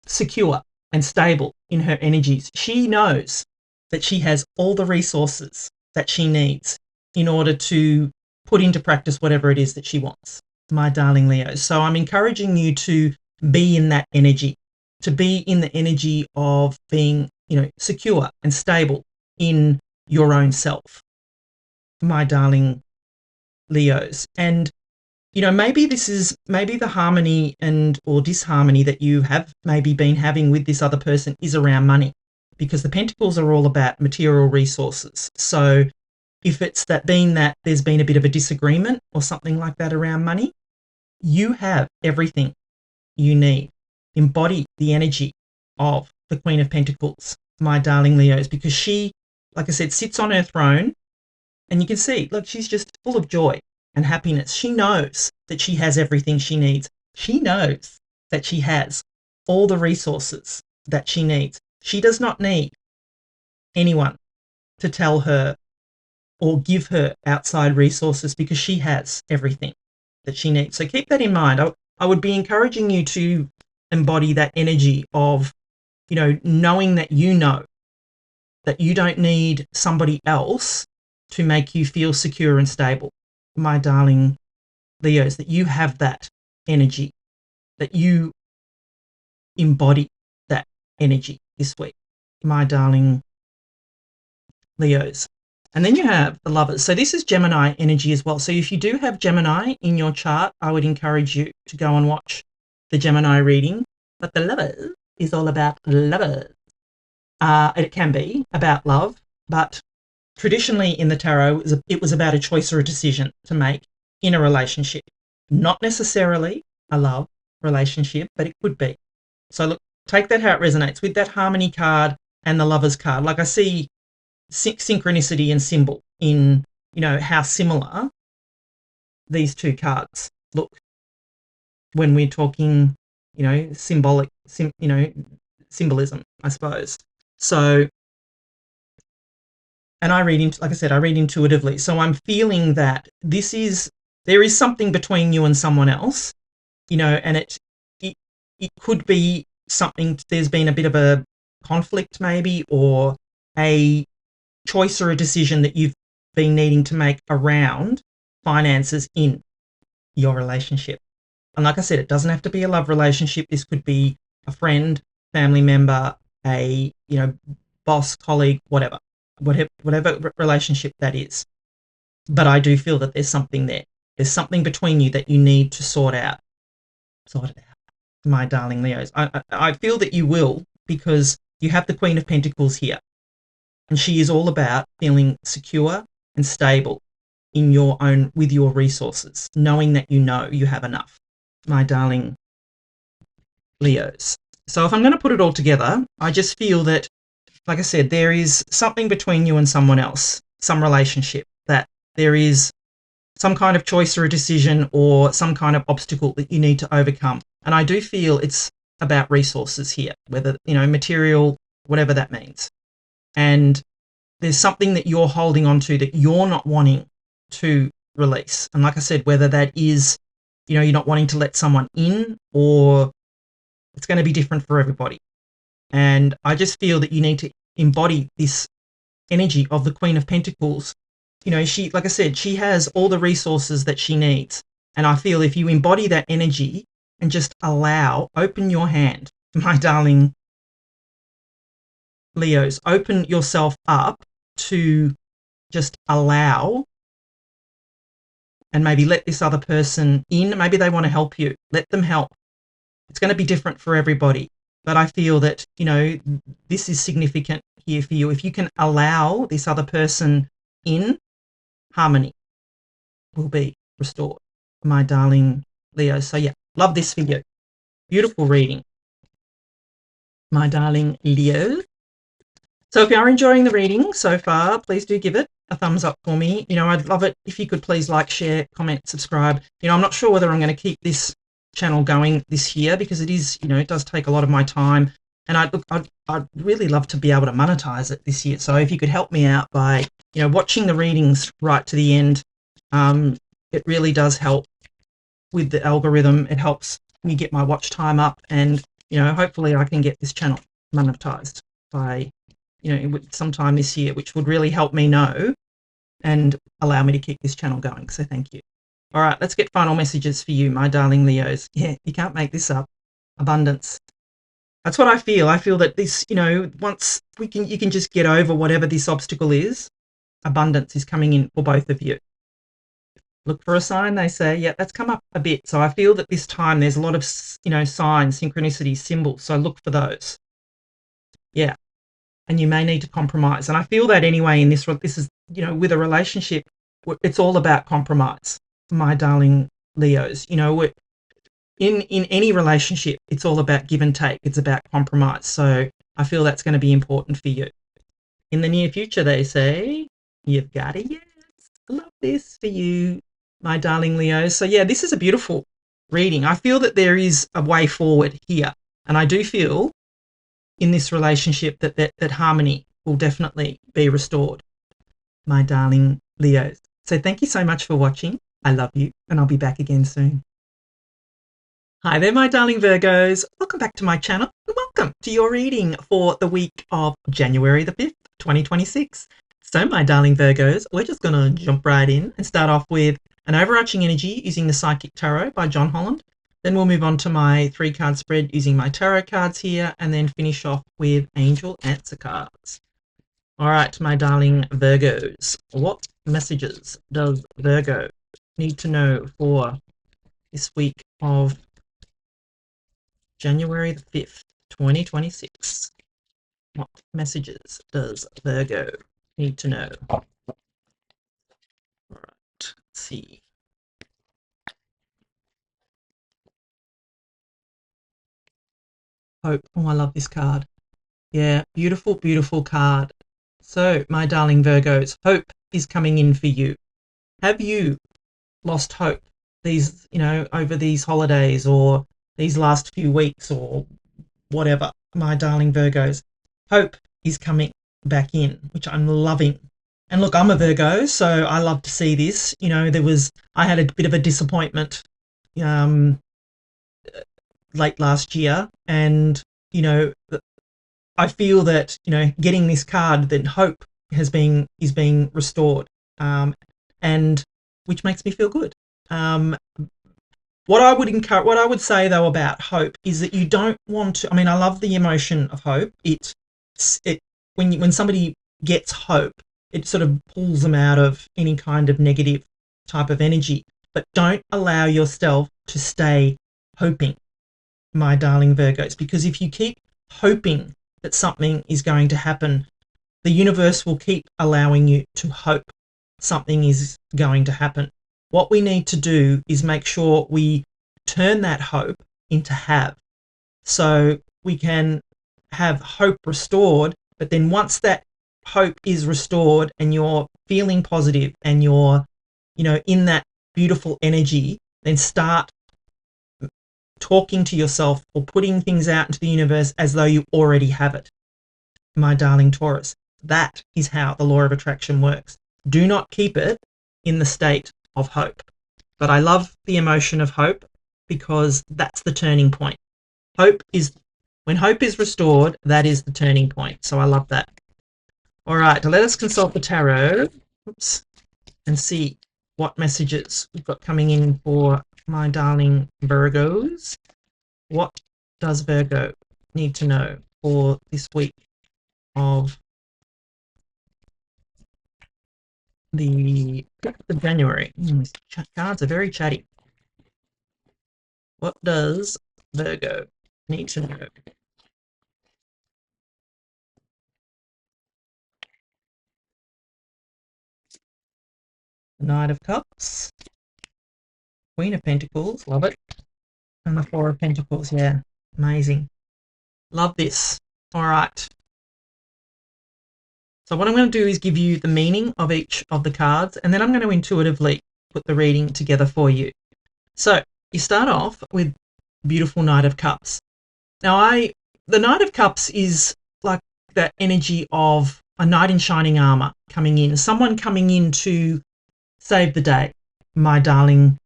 secure and stable in her energies. She knows that she has all the resources that she needs in order to put into practice whatever it is that she wants. my darling Leos. So I'm encouraging you to be in that energy, to be in the energy of being, secure and stable in your own self, my darling Leos. And, maybe the harmony or disharmony that you have maybe been having with this other person is around money, because the Pentacles are all about material resources. So if it's that there's been a bit of a disagreement or something like that around money, you have everything you need. Embody the energy of the Queen of Pentacles, my darling Leos, because she, like I said, sits on her throne, and you can see, look, she's just full of joy and happiness. She knows that she has everything she needs. She knows that she has all the resources that she needs. She does not need anyone to tell her or give her outside resources, because she has everything that she needs. So keep that in mind. I would be encouraging you to embody that energy of, knowing that you know that you don't need somebody else to make you feel secure and stable, my darling Leos, that you have that energy, that you embody that energy this week, my darling Leos. And then you have the Lovers. So this is Gemini energy as well. So if you do have Gemini in your chart, I would encourage you to go and watch the Gemini reading. But the Lovers is all about lovers. It can be about love, but traditionally in the tarot, it was about a choice or a decision to make in a relationship. Not necessarily a love relationship, but it could be. So look, take that how it resonates with that Harmony card and the Lovers card. Like I see synchronicity and symbol in, how similar these two cards look when we're talking, symbolism, I suppose. So, and I read intuitively. So I'm feeling that there is something between you and someone else, and it could be something, there's been a bit of a conflict maybe, or a choice or a decision that you've been needing to make around finances in your relationship. And like I said, it doesn't have to be a love relationship. This could be a friend, family member, a, boss, colleague, whatever relationship that is. But I do feel that there's something there. There's something between you that you need to sort it out, my darling Leos. I feel that you will, because you have the Queen of Pentacles here, and she is all about feeling secure and stable in with your resources, knowing that you have enough, my darling Leos. So if I'm going to put it all together, I just feel that, like I said, there is something between you and someone else, some relationship, that there is some kind of choice or a decision or some kind of obstacle that you need to overcome. And I do feel it's about resources here, whether, material, whatever that means. And there's something that you're holding on to that you're not wanting to release. And like I said, whether that is, you're not wanting to let someone in, or it's going to be different for everybody. And I just feel that you need to embody this energy of the Queen of Pentacles. She, like I said, she has all the resources that she needs. And I feel if you embody that energy and just open your hand, my darling Leos, open yourself up to just allow, and maybe let this other person in. Maybe they want to help you. Let them help. It's going to be different for everybody. But I feel that, this is significant here for you. If you can allow this other person in, harmony will be restored, my darling Leo. So yeah, love this for you. Beautiful reading, my darling Leo. So if you are enjoying the reading so far, please do give it a thumbs up for me. I'd love it if you could please like, share, comment, subscribe. I'm not sure whether I'm going to keep this channel going this year, because it is, it does take a lot of my time, and I'd really love to be able to monetize it this year. So if you could help me out by, watching the readings right to the end, it really does help with the algorithm. It helps me get my watch time up, and, hopefully I can get this channel monetized by, sometime this year, which would really help me know and allow me to keep this channel going. So thank you. All right, let's get final messages for you, my darling Leos. Yeah, you can't make this up. Abundance. That's what I feel. I feel that this, once you can just get over whatever this obstacle is, abundance is coming in for both of you. Look for a sign, they say. Yeah, that's come up a bit. So I feel that this time there's a lot of, signs, synchronicities, symbols. So look for those. Yeah. And you may need to compromise. And I feel that anyway in this is, with a relationship, it's all about compromise, my darling Leos. In any relationship, it's all about give and take. It's about compromise. So I feel that's going to be important for you. In the near future, they say, you've got it. Yes, I love this for you, my darling Leo. So yeah, this is a beautiful reading. I feel that there is a way forward here. And I do feel in this relationship that harmony will definitely be restored, my darling Leos. So thank you so much for watching. I love you, and I'll be back again soon. Hi there, my darling Virgos. Welcome back to my channel. Welcome to your reading for the week of January the 5th, 2026. So, my darling Virgos, we're just going to jump right in and start off with an overarching energy using the Psychic Tarot by John Holland. Then we'll move on to my 3-card spread using my tarot cards here, and then finish off with angel answer cards. All right, my darling Virgos, what messages does Virgo need to know for this week of January the 5th, 2026? What messages does Virgo need to know? All right, let's see. Hope. Oh, I love this card. Yeah, beautiful, beautiful card. So, my darling Virgos, hope is coming in for you. Have you lost hope these, over these holidays or these last few weeks or whatever, my darling Virgos? Hope is coming back in, which I'm loving. And look, I'm a Virgo, so I love to see this. I had a bit of a disappointment late last year, and I feel that getting this card, that hope is being restored, and which makes me feel good. What I would say though about hope is that you don't want to. I mean, I love the emotion of hope. When somebody gets hope, it sort of pulls them out of any kind of negative type of energy. But don't allow yourself to stay hoping, my darling Virgos, because if you keep hoping that something is going to happen, the universe will keep allowing you to hope something is going to happen. What we need to do is make sure we turn that hope into have, so we can have hope restored. But then once that hope is restored and you're feeling positive and you're in that beautiful energy, then start talking to yourself or putting things out into the universe as though you already have it, my darling Taurus. That is how the law of attraction works. Do not keep it in the state of hope. But I love the emotion of hope, because that's the turning point. When hope is restored, that is the turning point. So I love that. All right, let us consult the tarot. And see what messages we've got coming in for my darling Virgos. What does Virgo need to know for this week of the 5th of January? These cards are very chatty. What does Virgo need to know? Knight of Cups, Queen of Pentacles, love it, and the Four of Pentacles. Yeah, amazing. Love this. All right. So what I'm going to do is give you the meaning of each of the cards, and then I'm going to intuitively put the reading together for you. So you start off with beautiful Knight of Cups. Now, the Knight of Cups is like that energy of a knight in shining armor coming in, someone coming in to save the day, my darling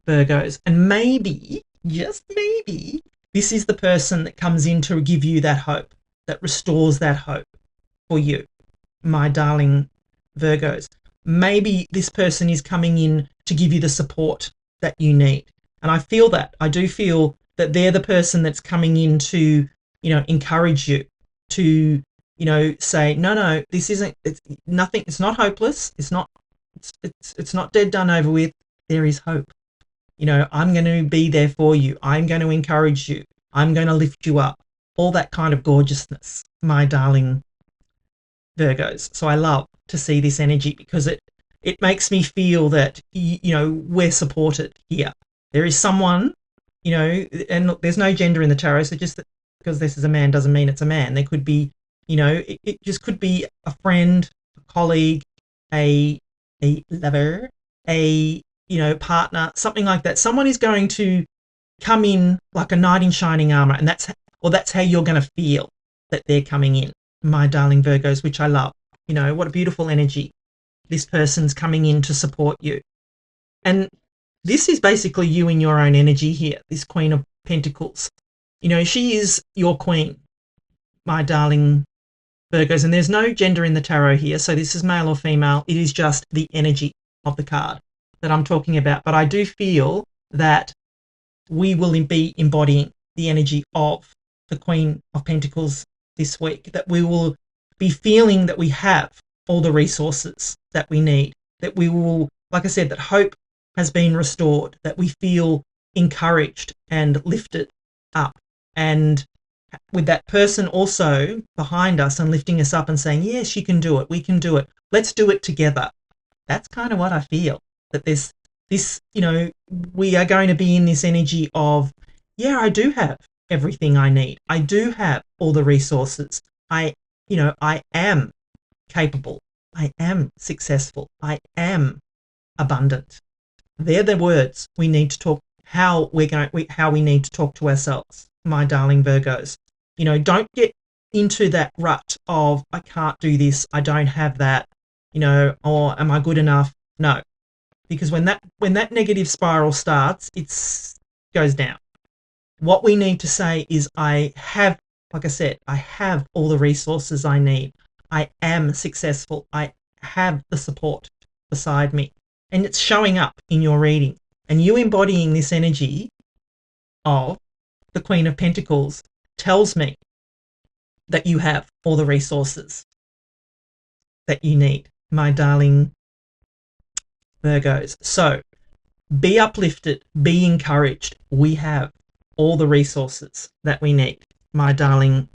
Virgos. And maybe, just maybe, this is the person that comes in to give you that hope, that restores that hope for you, my darling Virgos. Maybe this person is coming in to give you the support that you need. And I feel that. I do feel that they're the person that's coming in to, encourage you, to, say, no, this isn't, it's nothing, it's not hopeless. It's not dead, done, over with. There is hope. I'm going to be there for you. I'm going to encourage you. I'm going to lift you up. All that kind of gorgeousness, my darling Virgos. So I love to see this energy because it makes me feel that, we're supported here. There is someone, and look, there's no gender in the tarot, so just because this is a man doesn't mean it's a man. There could be, it just could be a friend, a colleague, a lover, a, partner, something like that. Someone is going to come in like a knight in shining armor, and that's how you're going to feel that they're coming in, my darling Virgos, which I love. What a beautiful energy. This person's coming in to support you. And this is basically you in your own energy here, this Queen of Pentacles. She is your queen, my darling Virgos, and there's no gender in the tarot here, so this is male or female. It is just the energy of the card that I'm talking about. But I do feel that we will be embodying the energy of the Queen of Pentacles this week, that we will be feeling that we have all the resources that we need, that we will, like I said, that hope has been restored, that we feel encouraged and lifted up. And with that person also behind us and lifting us up and saying, yes, you can do it, we can do it, let's do it together. That's kind of what I feel, that there's this, we are going to be in this energy of, yeah, I do have everything I need. I do have all the resources. I am capable. I am successful. I am abundant. They're the words we need to talk, how we need to talk to ourselves, my darling Virgos. Don't get into that rut of, I can't do this, I don't have that, or am I good enough? No. Because when that negative spiral starts, it goes down. What we need to say is, I have, like I said, I have all the resources I need. I am successful. I have the support beside me. And it's showing up in your reading. And you embodying this energy of the Queen of Pentacles tells me that you have all the resources that you need, my darling Virgos. So be uplifted, be encouraged. We have all the resources that we need, my darling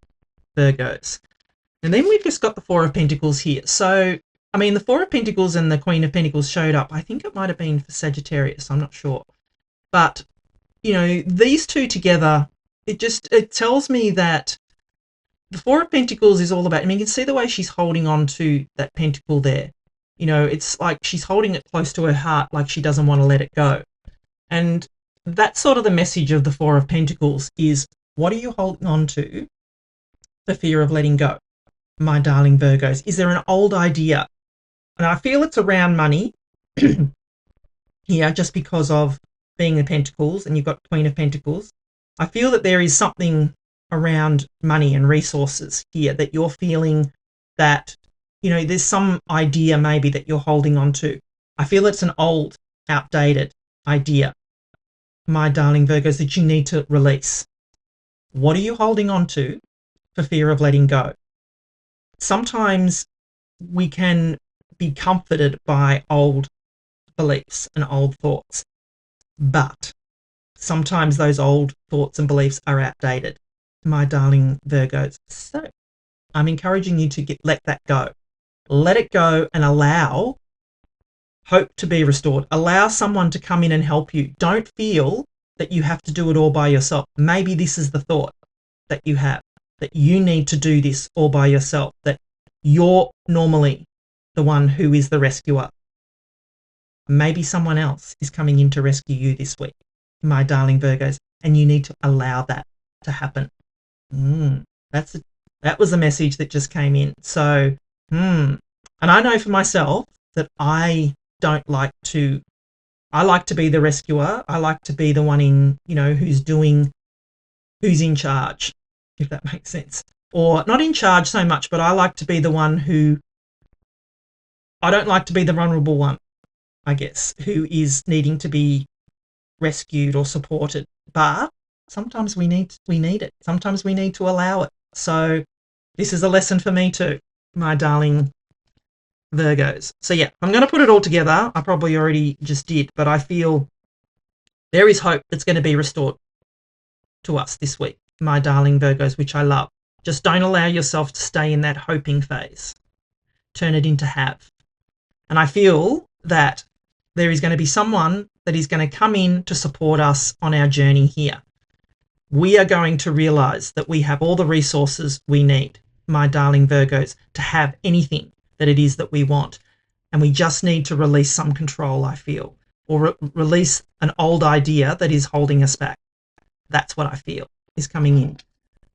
Virgos. And then we've just got the Four of Pentacles here. So, the Four of Pentacles and the Queen of Pentacles showed up. I think it might have been for Sagittarius. I'm not sure. But, these two together, it tells me that the Four of Pentacles is all about, you can see the way she's holding on to that pentacle there. It's like she's holding it close to her heart, like she doesn't want to let it go. And that's sort of the message of the Four of Pentacles is, what are you holding on to for fear of letting go, my darling Virgos? Is there an old idea? And I feel it's around money here, just because of being the Pentacles, and you've got Queen of Pentacles. I feel that there is something around money and resources here that you're feeling that, there's some idea maybe that you're holding on to. I feel it's an old, outdated idea, my darling Virgos, that you need to release. What are you holding on to for fear of letting go? Sometimes we can be comforted by old beliefs and old thoughts, but sometimes those old thoughts and beliefs are outdated, my darling Virgos. So I'm encouraging you to let that go. Let it go and allow hope to be restored. Allow someone to come in and help you. Don't feel that you have to do it all by yourself. Maybe this is the thought that you have, that you need to do this all by yourself, that you're normally the one who is the rescuer. Maybe someone else is coming in to rescue you this week, my darling Virgos, and you need to allow that to happen. That was the message that just came in. So, and I know for myself that I like to be the rescuer. I like to be the one in, who's in charge, if that makes sense. Or not in charge so much, but I like to be the one I don't like to be the vulnerable one. I guess, who is needing to be rescued or supported. But sometimes we need it. Sometimes we need to allow it. So this is a lesson for me too, my darling Virgos. So yeah, I'm going to put it all together. I probably already just did, but I feel there is hope that's going to be restored to us this week, my darling Virgos, which I love. Just don't allow yourself to stay in that hoping phase. Turn it into have. And I feel that there is going to be someone that is going to come in to support us on our journey here. We are going to realize that we have all the resources we need, my darling Virgos, to have anything that it is that we want. And we just need to release some control, I feel, or release an old idea that is holding us back. That's what I feel is coming in.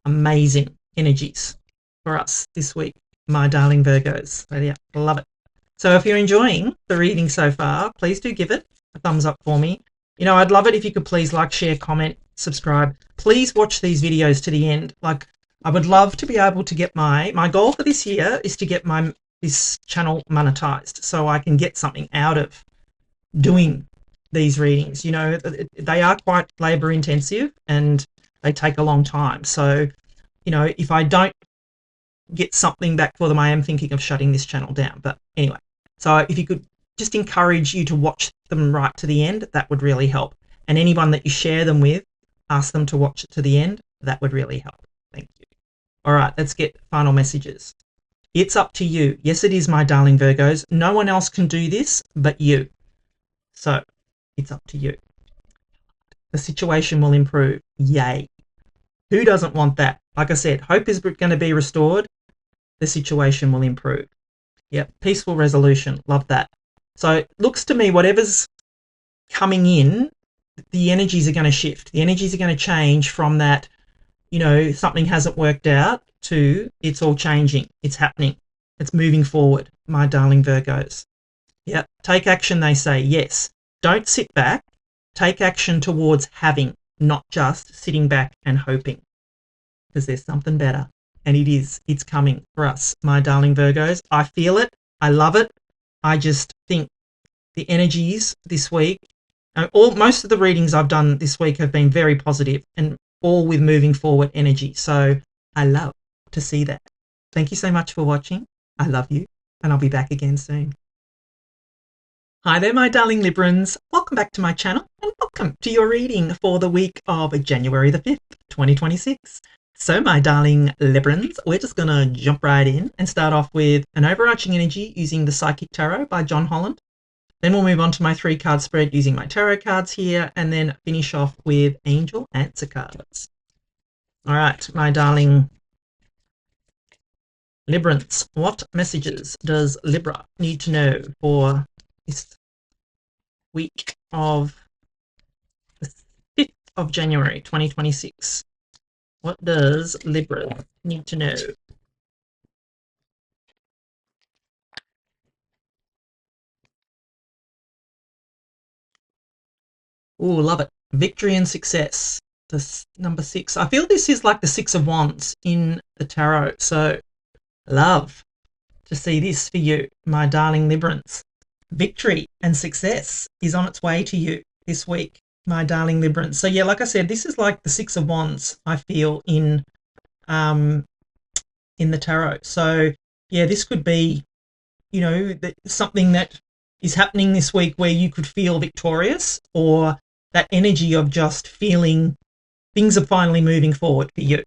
Amazing energies for us this week, my darling Virgos. So yeah, love it. So if you're enjoying the reading so far, please do give it a thumbs up for me. You know, I'd love it if you could please like, share, comment, subscribe. Please watch these videos to the end. Like, I would love to be able to get my goal for this year is to get this channel monetized so I can get something out of doing these readings. You know, they are quite labor intensive and they take a long time. So, you know, if I don't get something back for them, I am thinking of shutting this channel down. But anyway, so if you could just encourage you to watch them right to the end, that would really help. And anyone that you share them with, ask them to watch it to the end. That would really help. Thank you. All right, let's get final messages. It's up to you. Yes, it is, my darling Virgos. No one else can do this but you. So it's up to you. The situation will improve. Yay. Who doesn't want that? Like I said, hope is going to be restored. The situation will improve. Yep, peaceful resolution. Love that. So it looks to me whatever's coming in, the energies are going to shift. The energies are going to change from that, you know, something hasn't worked out to it's all changing. It's happening. It's moving forward, my darling Virgos. Yep, take action, they say. Yes. Don't sit back. Take action towards having, not just sitting back and hoping. Because there's something better. And it's coming for us, my darling Virgos. I feel it. I love it. I just think the energies this week, most of the readings I've done this week have been very positive and all with moving forward energy. So I love to see that. Thank you so much for watching. I love you, and I'll be back again soon. Hi there, my darling Librans. Welcome back to my channel, and welcome to your reading for the week of January the 5th, 2026. So, my darling Librans, we're just going to jump right in and start off with an overarching energy using the Psychic Tarot by John Holland. Then we'll move on to my 3-card spread using my tarot cards here, and then finish off with angel answer cards. All right, my darling Librans, what messages does Libra need to know for this week of the 5th of January, 2026? What does Libra need to know? Ooh, love it. Victory and success. This number 6. I feel this is like the 6 of Wands in the tarot. So, love to see this for you, my darling Librans. Victory and success is on its way to you this week, my darling Librans. So yeah, like I said, this is like the 6 of Wands, I feel, in the tarot. So yeah, this could be, you know, something that is happening this week where you could feel victorious, or that energy of just feeling things are finally moving forward for you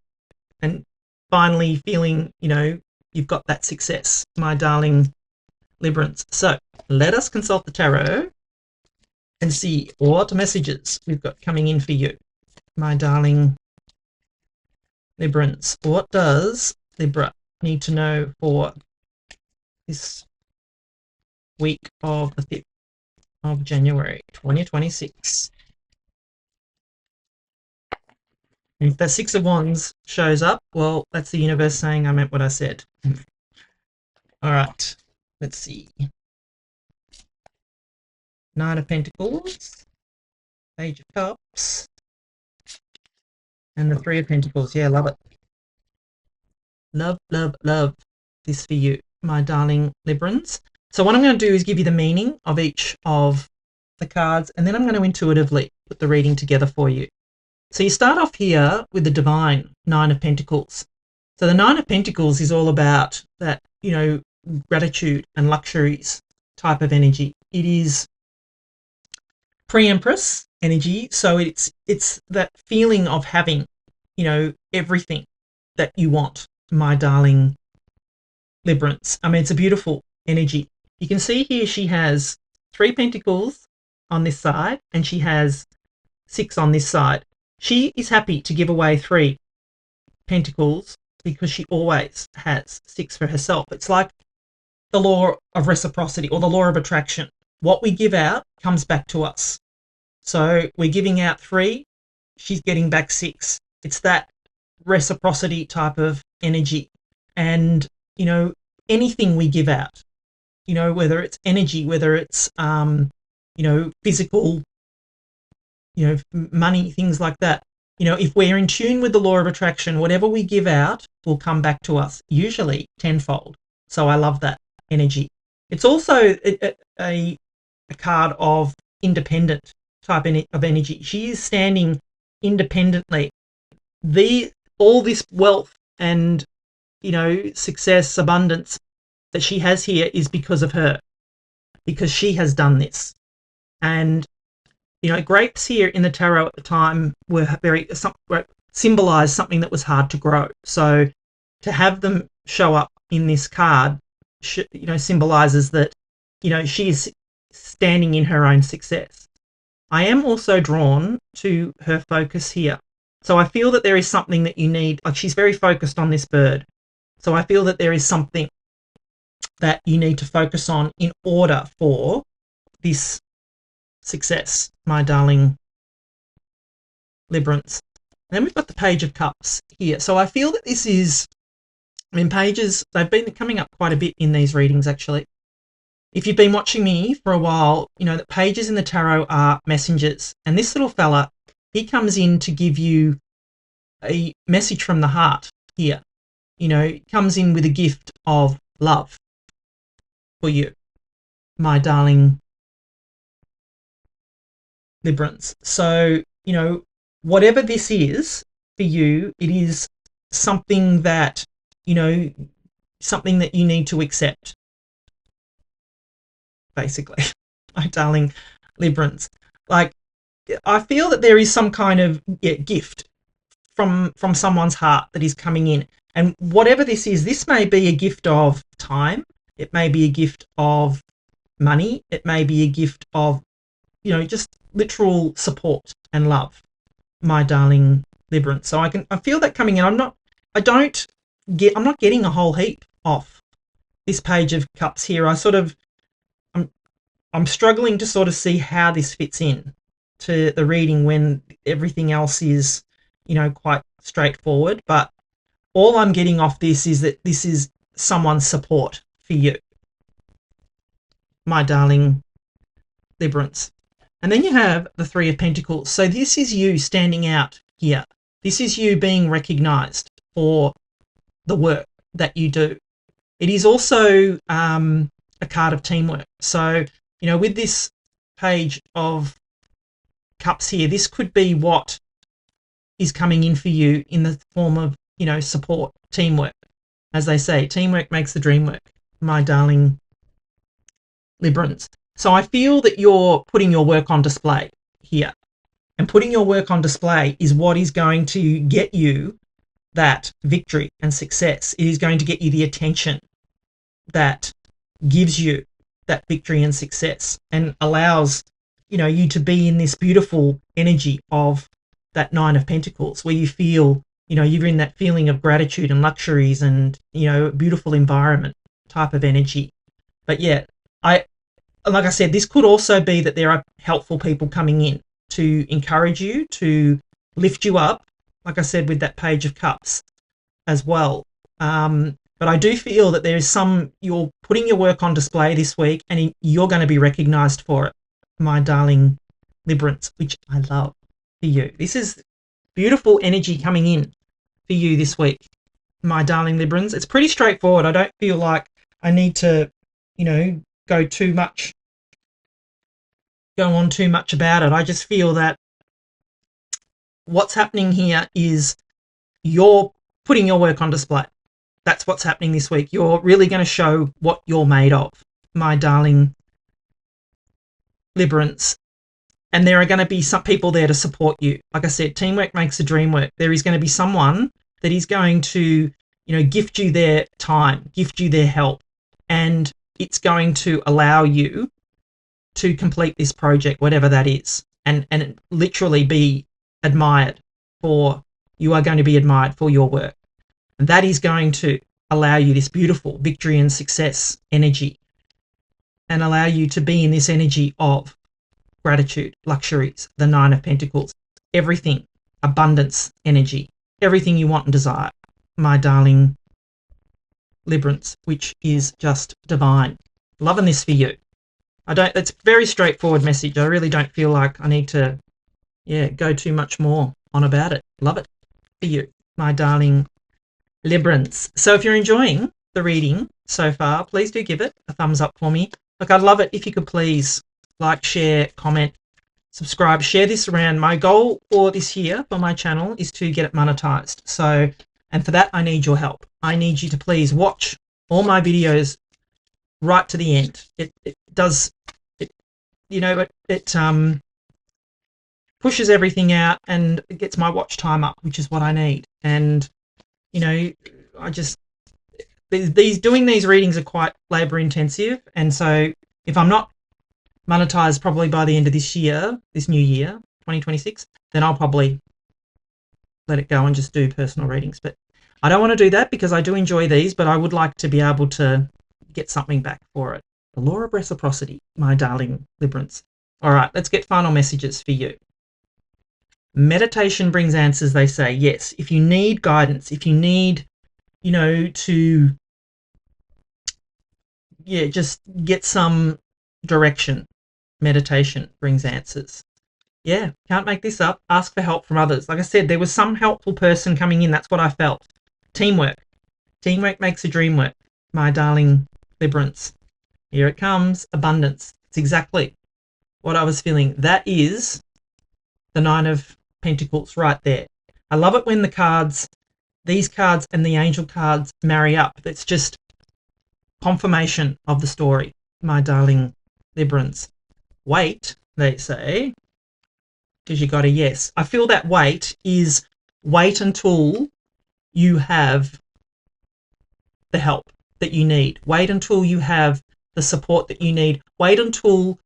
and finally feeling, you know, you've got that success, my darling Librans. So let us consult the tarot and see what messages we've got coming in for you, my darling Librans. What does Libra need to know for this week of the 5th of January, 2026? If the 6 of Wands shows up, well, that's the universe saying I meant what I said. All right, let's see. Nine of Pentacles, Page of Cups, and the 3 of Pentacles. Yeah, love it. Love, love, love this for you, my darling Librans. So what I'm going to do is give you the meaning of each of the cards, and then I'm going to intuitively put the reading together for you. So you start off here with the divine Nine of Pentacles. So the Nine of Pentacles is all about that, gratitude and luxuries type of energy. It is pre-empress energy, so it's that feeling of having, everything that you want, my darling Librans. I mean, it's a beautiful energy. You can see here she has 3 pentacles on this side and she has 6 on this side. She is happy to give away 3 pentacles because she always has 6 for herself. It's like the law of reciprocity or the law of attraction. What we give out comes back to us. So we're giving out 3, she's getting back 6. It's that reciprocity type of energy. And, anything we give out, whether it's energy, whether it's, physical, money, things like that. If we're in tune with the law of attraction, whatever we give out will come back to us, usually tenfold. So I love that energy. It's also a card of independent type of energy. She is standing independently. All this wealth and, success, abundance that she has here is because of her, because she has done this. And, grapes here in the tarot at the time were symbolized something that was hard to grow. So to have them show up in this card, symbolizes that, she is standing in her own success. I am also drawn to her focus here. So I feel that there is something that you need, like she's very focused on this bird. So I feel that there is something that you need to focus on in order for this success, my darling Librans. And then we've got the Page of Cups here. So I feel that this is, pages, they've been coming up quite a bit in these readings, actually. If you've been watching me for a while, that pages in the tarot are messengers. And this little fella, he comes in to give you a message from the heart here. He comes in with a gift of love for you, my darling Librans. So, whatever this is for you, it is something that, something that you need to accept, basically, my darling Librans. Like, I feel that there is some kind of gift from someone's heart that is coming in. And whatever this is, this may be a gift of time. It may be a gift of money. It may be a gift of, just literal support and love, my darling Librans. So I feel that coming in. I'm not getting a whole heap off this Page of Cups here. I'm struggling to sort of see how this fits in to the reading when everything else is, quite straightforward. But all I'm getting off this is that this is someone's support for you, my darling Librans. And then you have the Three of Pentacles. So this is you standing out here. This is you being recognized for the work that you do. It is also a card of teamwork. So, with this Page of Cups here, this could be what is coming in for you in the form of, support, teamwork. As they say, teamwork makes the dream work, my darling Librans. So I feel that you're putting your work on display here. And putting your work on display is what is going to get you that victory and success. It is going to get you the attention that gives you that victory and success and allows, you to be in this beautiful energy of that Nine of Pentacles where you feel, you're in that feeling of gratitude and luxuries and, beautiful environment type of energy. But yeah, like I said, this could also be that there are helpful people coming in to encourage you, to lift you up, like I said, with that Page of Cups as well. But I do feel that there is you're putting your work on display this week and you're going to be recognized for it, my darling Librans, which I love for you. This is beautiful energy coming in for you this week, my darling Librans. It's pretty straightforward. I don't feel like I need to, go on too much about it. I just feel that what's happening here is you're putting your work on display. That's what's happening this week. You're really going to show what you're made of, my darling Librans. And there are going to be some people there to support you. Like I said, teamwork makes the dream work. There is going to be someone that is going to, gift you their time, gift you their help, and it's going to allow you to complete this project, whatever that is, and literally be admired for, you are going to be admired for your work. And that is going to allow you this beautiful victory and success energy, and allow you to be in this energy of gratitude, luxuries, the Nine of Pentacles, everything, abundance energy, everything you want and desire, my darling Librans, which is just divine. Loving this for you. It's a very straightforward message. I really don't feel like I need to, go too much more on about it. Love it for you, my darling Librans. So if you're enjoying the reading so far, please do give it a thumbs up for me. Look, I'd love it if you could please like, share, comment, subscribe, share this around. My goal for this year for my channel is to get it monetized. So, and for that, I need your help. I need you to please watch all my videos right to the end. It pushes everything out, and it gets my watch time up, which is what I need. And, doing these readings are quite labor intensive. And so if I'm not monetized probably by the end of this year, this new year, 2026, then I'll probably let it go and just do personal readings. But I don't want to do that because I do enjoy these, but I would like to be able to get something back for it. The law of reciprocity, my darling Librans. All right, let's get final messages for you. Meditation brings answers, they say. Yes, if you need guidance, if you need, to, just get some direction, meditation brings answers. Yeah, can't make this up. Ask for help from others. Like I said, there was some helpful person coming in. That's what I felt. Teamwork. Teamwork makes the dream work, my darling Librans. Here it comes. Abundance. It's exactly what I was feeling. That is the Nine of Pentacles right there. I love it when these cards and the angel cards marry up. It's just confirmation of the story, my darling Librans. Wait, they say, because you got a yes. I feel that wait until you have the help that you need. Wait until you have the support that you need. Wait until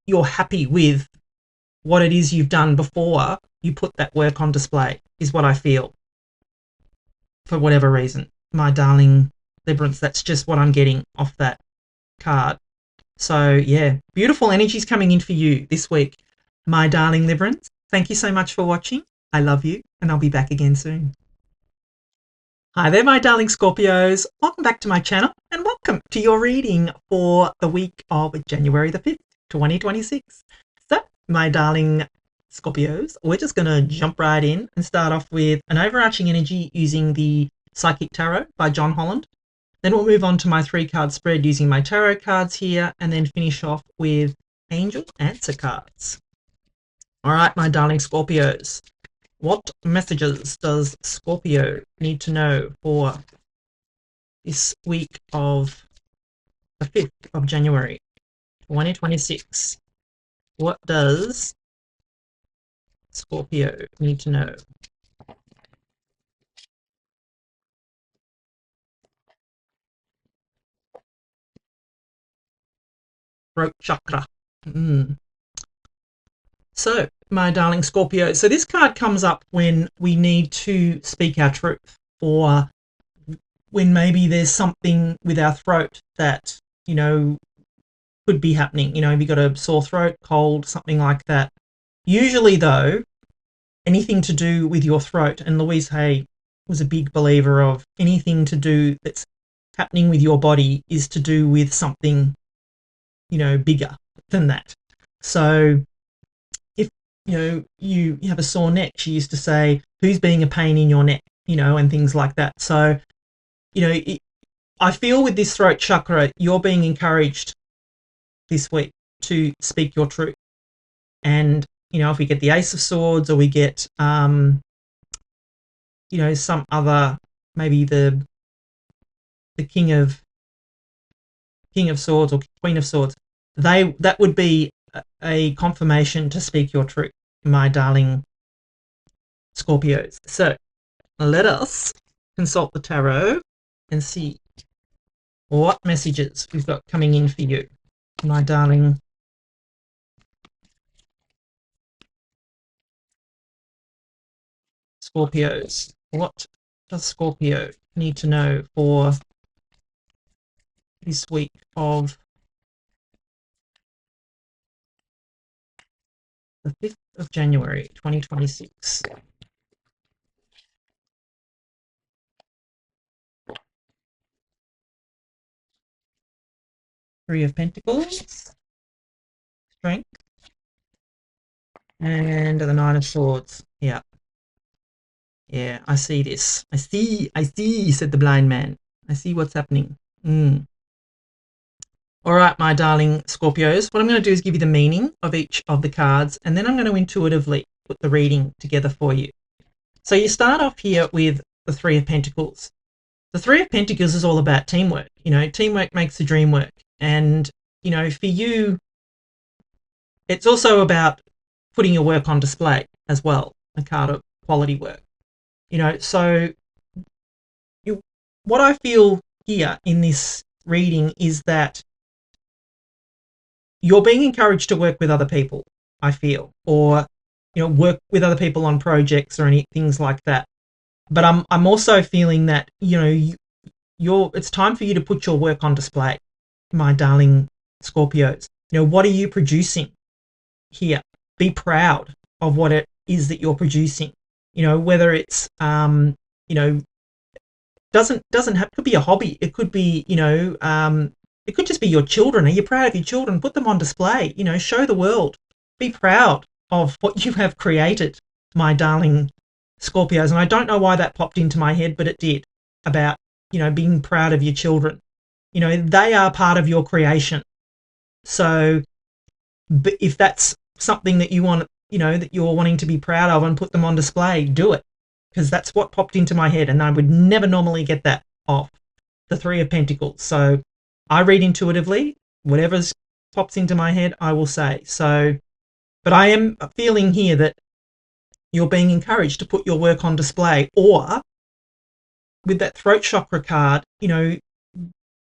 you're happy with what it is you've done before you put that work on display, is what I feel. For whatever reason, my darling Librans, that's just what I'm getting off that card. So, yeah, beautiful energies coming in for you this week, my darling Librans. Thank you so much for watching. I love you, and I'll be back again soon. Hi there, my darling Scorpios. Welcome back to my channel, and welcome to your reading for the week of January the 5th, 2026. So, my darling Scorpios, we're just going to jump right in and start off with an overarching energy using the Psychic Tarot by John Holland. Then we'll move on to my 3-card spread using my tarot cards here, and then finish off with angel answer cards. All right, my darling Scorpios, what messages does Scorpio need to know for this week of the 5th of January, 2026? What does Scorpio need to know? Throat chakra. So, my darling Scorpio, so this card comes up when we need to speak our truth, or when maybe there's something with our throat that, could be happening. If you've got a sore throat, cold, something like that. Usually, though, anything to do with your throat, and Louise Hay was a big believer of anything to do that's happening with your body is to do with something, bigger than that. So if, you have a sore neck, she used to say, who's being a pain in your neck, and things like that. So, I feel with this throat chakra, you're being encouraged this week to speak your truth. And, you know, if we get the Ace of Swords, or we get, you know, some other, maybe the King of Swords or Queen of Swords, that would be a confirmation to speak your truth, my darling Scorpios. So let us consult the tarot and see what messages we've got coming in for you, my darling Scorpios. What does Scorpio need to know for this week of the 5th of January 2026? Three of Pentacles, Strength, and the Nine of Swords. Yeah. Yeah, I see this. I see, said the blind man. I see what's happening. All right, my darling Scorpios, what I'm going to do is give you the meaning of each of the cards, and then I'm going to intuitively put the reading together for you. So you start off here with the Three of Pentacles. The Three of Pentacles is all about teamwork. You know, teamwork makes the dream work. And, you know, for you, it's also about putting your work on display as well, a card of quality work. You know, so what I feel here in this reading is that you're being encouraged to work with other people, I feel, or, you know, work with other people on projects or any things like that. But I'm also feeling that, you know, it's time for you to put your work on display, my darling Scorpios. You know, what are you producing here? Be proud of what it is that you're producing. You know, whether it's, you know, could be a hobby. It could be, you know, it could just be your children. Are you proud of your children? Put them on display. You know, show the world. Be proud of what you have created, my darling Scorpios. And I don't know why that popped into my head, but it did, about, you know, being proud of your children. You know, they are part of your creation. So if that's something that you want, you know, that you're wanting to be proud of and put them on display, do it. Because that's what popped into my head, and I would never normally get that off the Three of Pentacles. So I read intuitively. Whatever pops into my head, I will say. So, but I am feeling here that you're being encouraged to put your work on display, or with that throat chakra card, you know,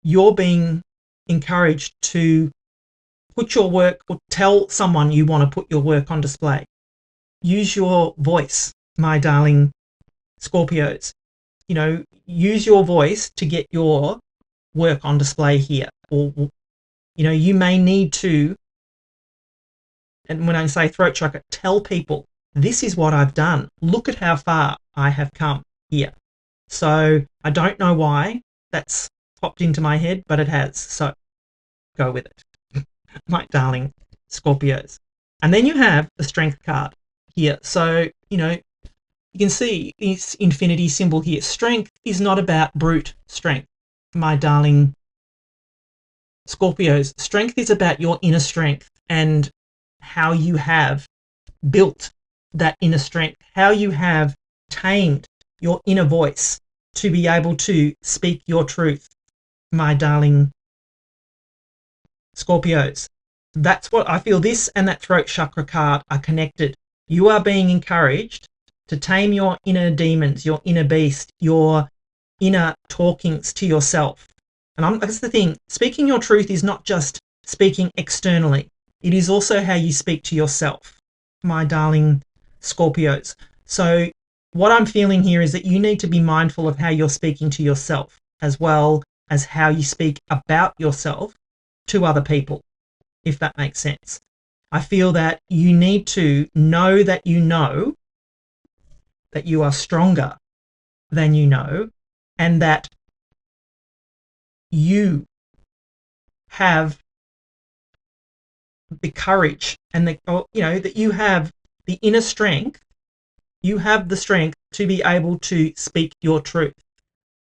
you're being encouraged to put your work, or tell someone you want to put your work on display. Use your voice, my darling Scorpios. You know, use your voice to get your work on display here. Or, you know, you may need to, and when I say throat chakra, tell people, this is what I've done. Look at how far I have come here. So I don't know why that's popped into my head, but it has. So go with it, my darling Scorpios. And then you have the Strength card here. So, you know, you can see this infinity symbol here. Strength is not about brute strength, my darling Scorpios. Strength is about your inner strength and how you have built that inner strength, how you have tamed your inner voice to be able to speak your truth, my darling Scorpios. That's what I feel. This and that throat chakra card are connected. You are being encouraged to tame your inner demons, your inner beast, your inner talkings to yourself. And that's the thing. Speaking your truth is not just speaking externally. It is also how you speak to yourself, my darling Scorpios. So what I'm feeling here is that you need to be mindful of how you're speaking to yourself, as well as how you speak about yourself to other people, if that makes sense. I feel that you need to know that you are stronger than you know, and that you have the courage and that you have the inner strength. You have the strength to be able to speak your truth,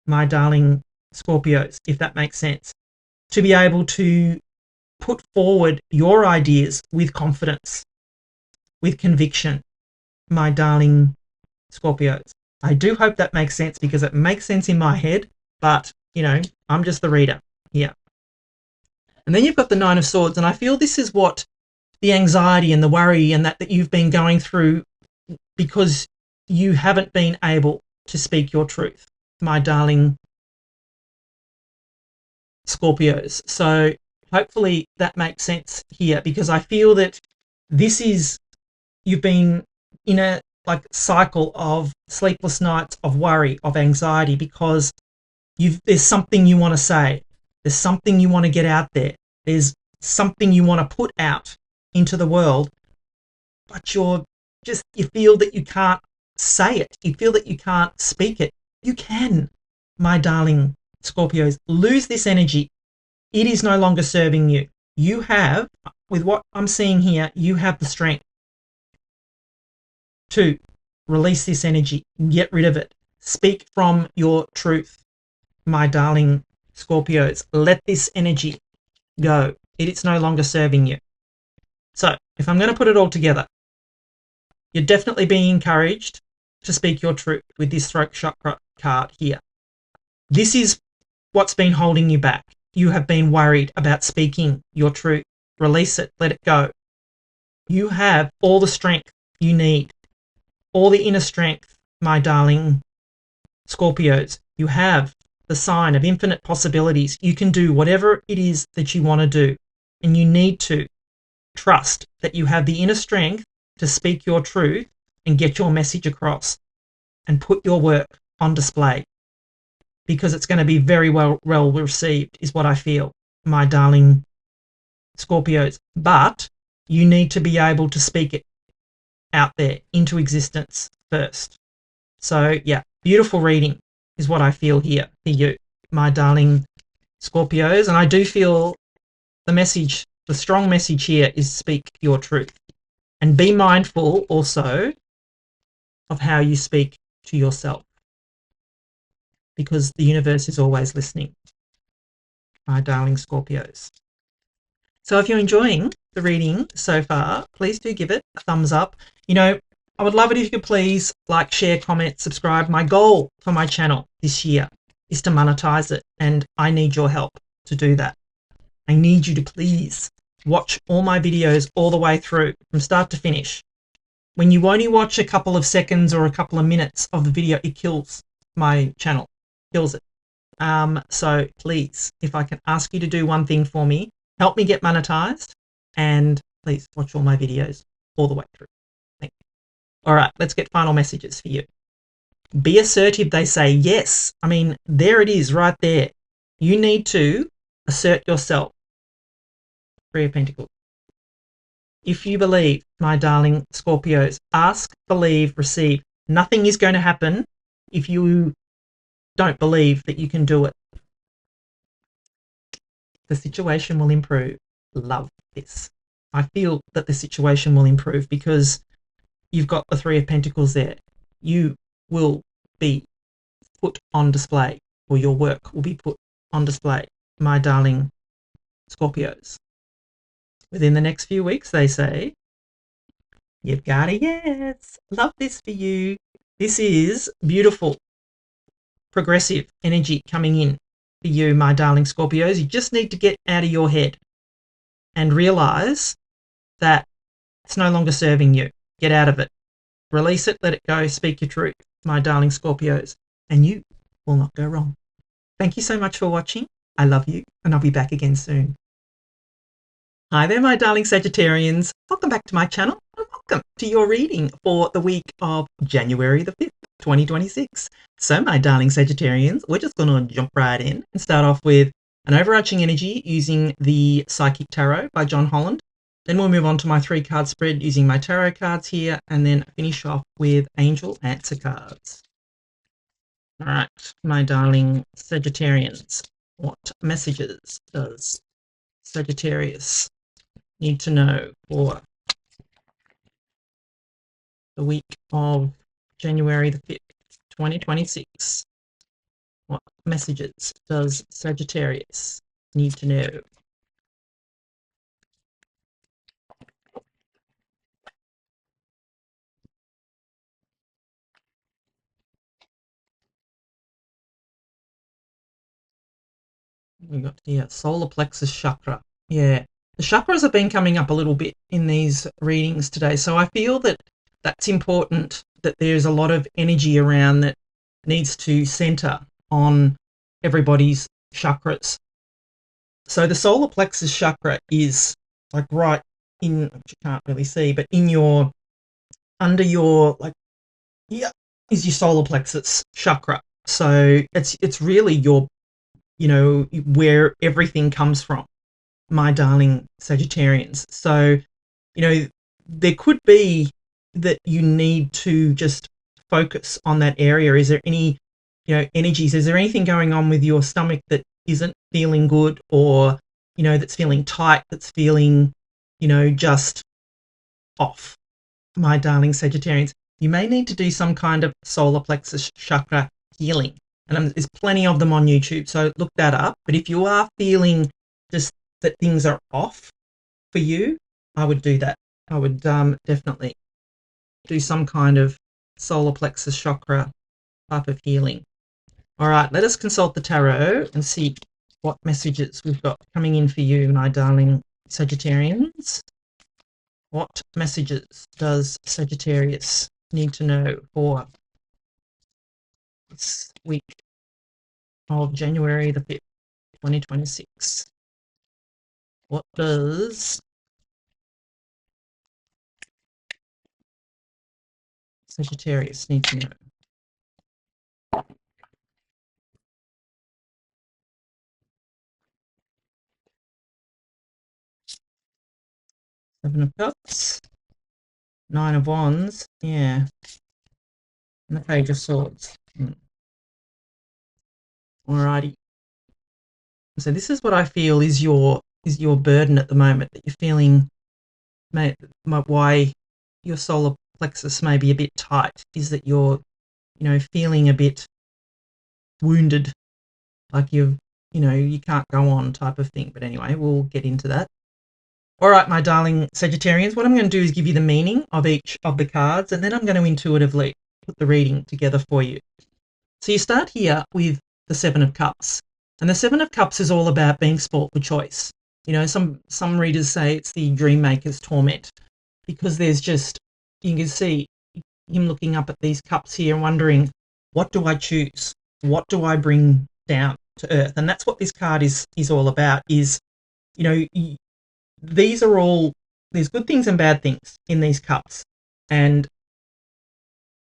my darling Scorpios, if that makes sense. To be able to put forward your ideas with confidence, with conviction, my darling Scorpios. I do hope that makes sense, because it makes sense in my head, but, you know, I'm just the reader here. And then you've got the Nine of Swords, and I feel this is what the anxiety and the worry and that you've been going through, because you haven't been able to speak your truth, my darling Scorpios. So hopefully that makes sense here, because I feel that this is, you've been in a cycle of sleepless nights, of worry, of anxiety, because there's something you want to say, there's something you want to get out there, there's something you want to put out into the world, but you feel that you can't say it, you feel that you can't speak it. You can, my darling Scorpios. Lose this energy. It is no longer serving you. You have, with what I'm seeing here, you have the strength to release this energy, get rid of it, speak from your truth, my darling Scorpios. Let this energy go. It's no longer serving you. So if I'm going to put it all together, you're definitely being encouraged to speak your truth with this throat chakra card here. This is what's been holding you back. You have been worried about speaking your truth. Release it. Let it go. You have all the strength you need, all the inner strength, my darling Scorpios. You have the sign of infinite possibilities. You can do whatever it is that you want to do, and you need to trust that you have the inner strength to speak your truth and get your message across and put your work on display, because it's going to be very well received, is what I feel, my darling Scorpios. But you need to be able to speak it out there into existence first. So yeah, beautiful reading is what I feel here for you, my darling Scorpios. And I do feel the message, the strong message here is speak your truth, and be mindful also of how you speak to yourself, because the universe is always listening, my darling Scorpios. So if you're enjoying the reading so far, please do give it a thumbs up. You know, I would love it if you could please like, share, comment, subscribe. My goal for my channel this year is to monetize it, and I need your help to do that. I need you to please watch all my videos all the way through from start to finish. When you only watch a couple of seconds or a couple of minutes of the video, it kills my channel, kills it. So please, if I can ask you to do one thing for me, help me get monetized, and please watch all my videos all the way through. Thank you. All right, let's get final messages for you. Be assertive, they say. Yes, I mean, there it is right there. You need to assert yourself. Three of Pentacles. If you believe, my darling Scorpios, ask, believe, receive. Nothing is going to happen if you don't believe that you can do it. The situation will improve. Love this. I feel that the situation will improve because you've got the Three of Pentacles there. You will be put on display, or your work will be put on display, my darling Scorpios. Within the next few weeks, they say, you've got a yes. Love this for you. This is beautiful, progressive energy coming in for you, my darling Scorpios. You just need to get out of your head and realize that it's no longer serving you. Get out of it. Release it, let it go, speak your truth, my darling Scorpios, and you will not go wrong. Thank you so much for watching. I love you, and I'll be back again soon. Hi there, my darling Sagittarians. Welcome back to my channel, and welcome to your reading for the week of January the 5th, 2026. So, my darling Sagittarians, we're just going to jump right in and start off with an overarching energy using the Psychic Tarot by John Holland. Then we'll move on to my 3-card spread using my tarot cards here, and then finish off with angel answer cards. All right, my darling Sagittarians, what messages does Sagittarius need to know for the week of January the 5th, 2026? What messages does Sagittarius need to know? We got here solar plexus chakra. Yeah, the chakras have been coming up a little bit in these readings today, so I feel that that's important, that there's a lot of energy around that needs to center on everybody's chakras. So the solar plexus chakra is like right in, which you can't really see, but in your, under your, like, yeah, is your solar plexus chakra. So it's really your, you know, where everything comes from, my darling Sagittarians. So, you know, there could be that you need to just focus on that area. Is there any, you know, energies? Is there anything going on with your stomach that isn't feeling good, or, you know, that's feeling tight, that's feeling, you know, just off, my darling Sagittarians? You may need to do some kind of solar plexus chakra healing. And there's plenty of them on YouTube, so look that up. But if you are feeling just that things are off for you, I would do that. I would definitely do some kind of solar plexus chakra type of healing. All right, let us consult the tarot and see what messages we've got coming in for you, my darling Sagittarians. What messages does Sagittarius need to know for this week of January the 5th, 2026? What does Sagittarius need to know? Seven of Cups, Nine of Wands, yeah, and the Page of Swords. Alrighty. So this is what I feel is your burden at the moment, that you're feeling, why your solar plexus may be a bit tight, is that you're, you know, feeling a bit wounded, like you know, you can't go on type of thing. But anyway, we'll get into that. All right, my darling Sagittarians, what I'm going to do is give you the meaning of each of the cards, and then I'm going to intuitively put the reading together for you. So you start here with the Seven of Cups. And the Seven of Cups is all about being spoilt for choice. You know, some readers say it's the dream maker's torment, because there's just, you can see him looking up at these cups here and wondering, what do I choose? What do I bring down to earth? And that's what this card is all about, is, you know, these are all, there's good things and bad things in these cups. And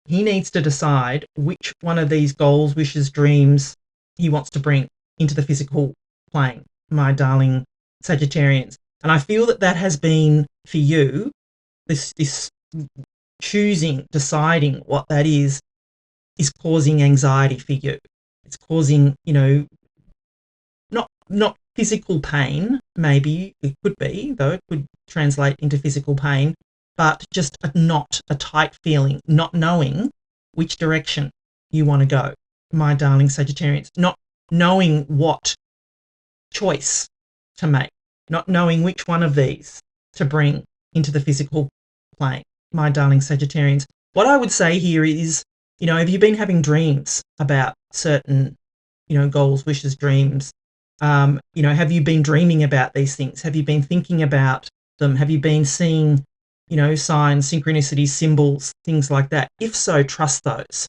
he needs to decide which one of these goals, wishes, dreams he wants to bring into the physical plane, my darling Sagittarians. And I feel that that has been, for you, this choosing, deciding what that is causing anxiety for you. It's causing, you know, not physical pain, maybe it could be, though it could translate into physical pain, but just not a tight feeling, not knowing which direction you want to go, my darling Sagittarians, not knowing what choice to make, not knowing which one of these to bring into the physical plane, my darling Sagittarians. What I would say here is, you know, have you been having dreams about certain, you know, goals, wishes, dreams? You know, have you been dreaming about these things? Have you been thinking about them? Have you been seeing, you know, signs, synchronicities, symbols, things like that? If so, trust those.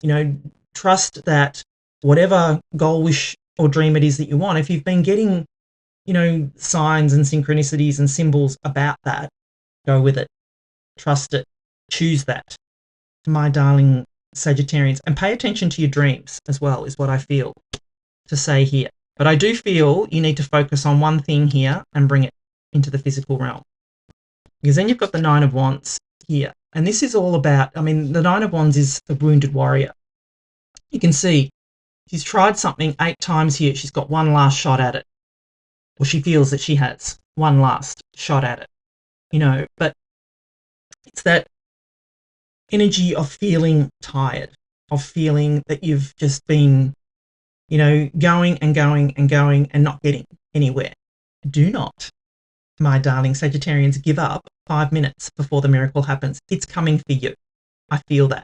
You know, trust that whatever goal, wish, or dream it is that you want, if you've been getting, you know, signs and synchronicities and symbols about that, go with it. Trust it. Choose that, my darling Sagittarians. And pay attention to your dreams as well, is what I feel to say here. But I do feel you need to focus on one thing here and bring it into the physical realm. Because then you've got the Nine of Wands here. And this is all about, I mean, the Nine of Wands is the wounded warrior. You can see she's tried something 8 times here. She's got one last shot at it. Or she feels that she has one last shot at it, you know. But it's that energy of feeling tired, of feeling that you've just been you know, going and going and going and not getting anywhere. Do not, my darling Sagittarians, give up 5 minutes before the miracle happens. It's coming for you. I feel that.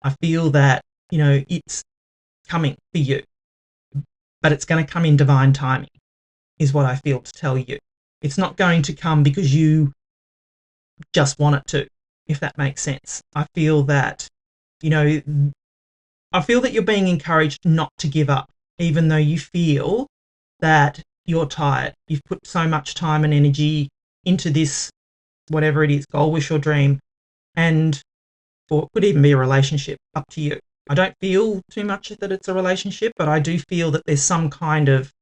I feel that, you know, it's coming for you, but it's going to come in divine timing, is what I feel to tell you. It's not going to come because you just want it to, if that makes sense. I feel that, you know, I feel that you're being encouraged not to give up, even though you feel that you're tired. You've put so much time and energy into this, whatever it is, goal, wish or dream, and or it could even be a relationship, up to you. I don't feel too much that it's a relationship, but I do feel that there's some kind of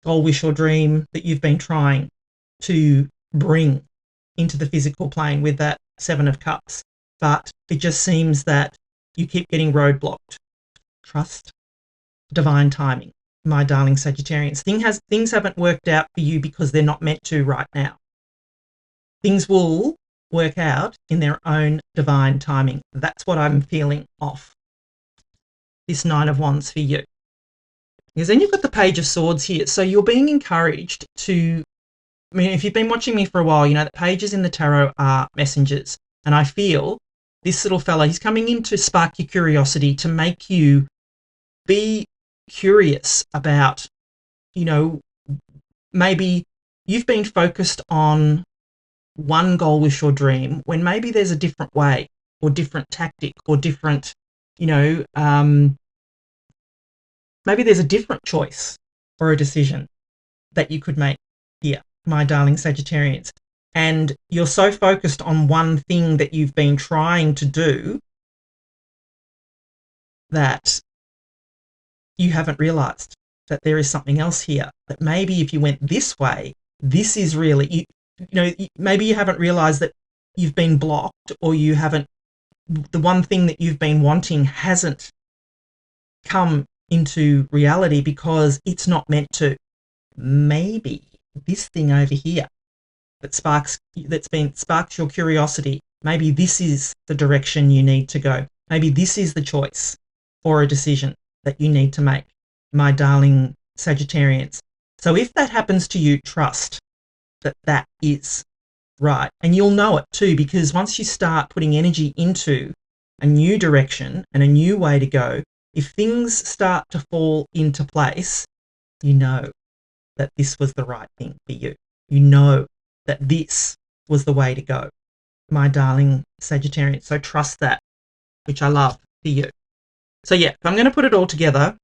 goal, wish or dream that you've been trying to bring into the physical plane with that Seven of Cups. But it just seems that you keep getting roadblocked. Trust divine timing, my darling Sagittarians. Things haven't worked out for you because they're not meant to right now. Things will work out in their own divine timing. That's what I'm feeling off this Nine of Wands for you. Because then you've got the Page of Swords here. So you're being encouraged to, I mean, if you've been watching me for a while, you know that pages in the tarot are messengers. And I feel this little fella, he's coming in to spark your curiosity, to make you be curious about, you know, maybe you've been focused on one goal, wish or dream, when maybe there's a different way or different tactic or different, you know, maybe there's a different choice or a decision that you could make here, my darling Sagittarians. And you're so focused on one thing that you've been trying to do that you haven't realized that there is something else here, that maybe if you went this way, this is really, you know, maybe you haven't realized that you've been blocked, or you haven't, the one thing that you've been wanting hasn't come into reality because it's not meant to. Maybe this thing over here that sparks your curiosity, maybe this is the direction you need to go. Maybe this is the choice or a decision that you need to make, my darling Sagittarians. So if that happens to you, trust that that is right. And you'll know it too, because once you start putting energy into a new direction and a new way to go, if things start to fall into place, you know that this was the right thing for you. You know that this was the way to go, my darling Sagittarians. So trust that, which I love for you. So yeah, if I'm going to put it all together,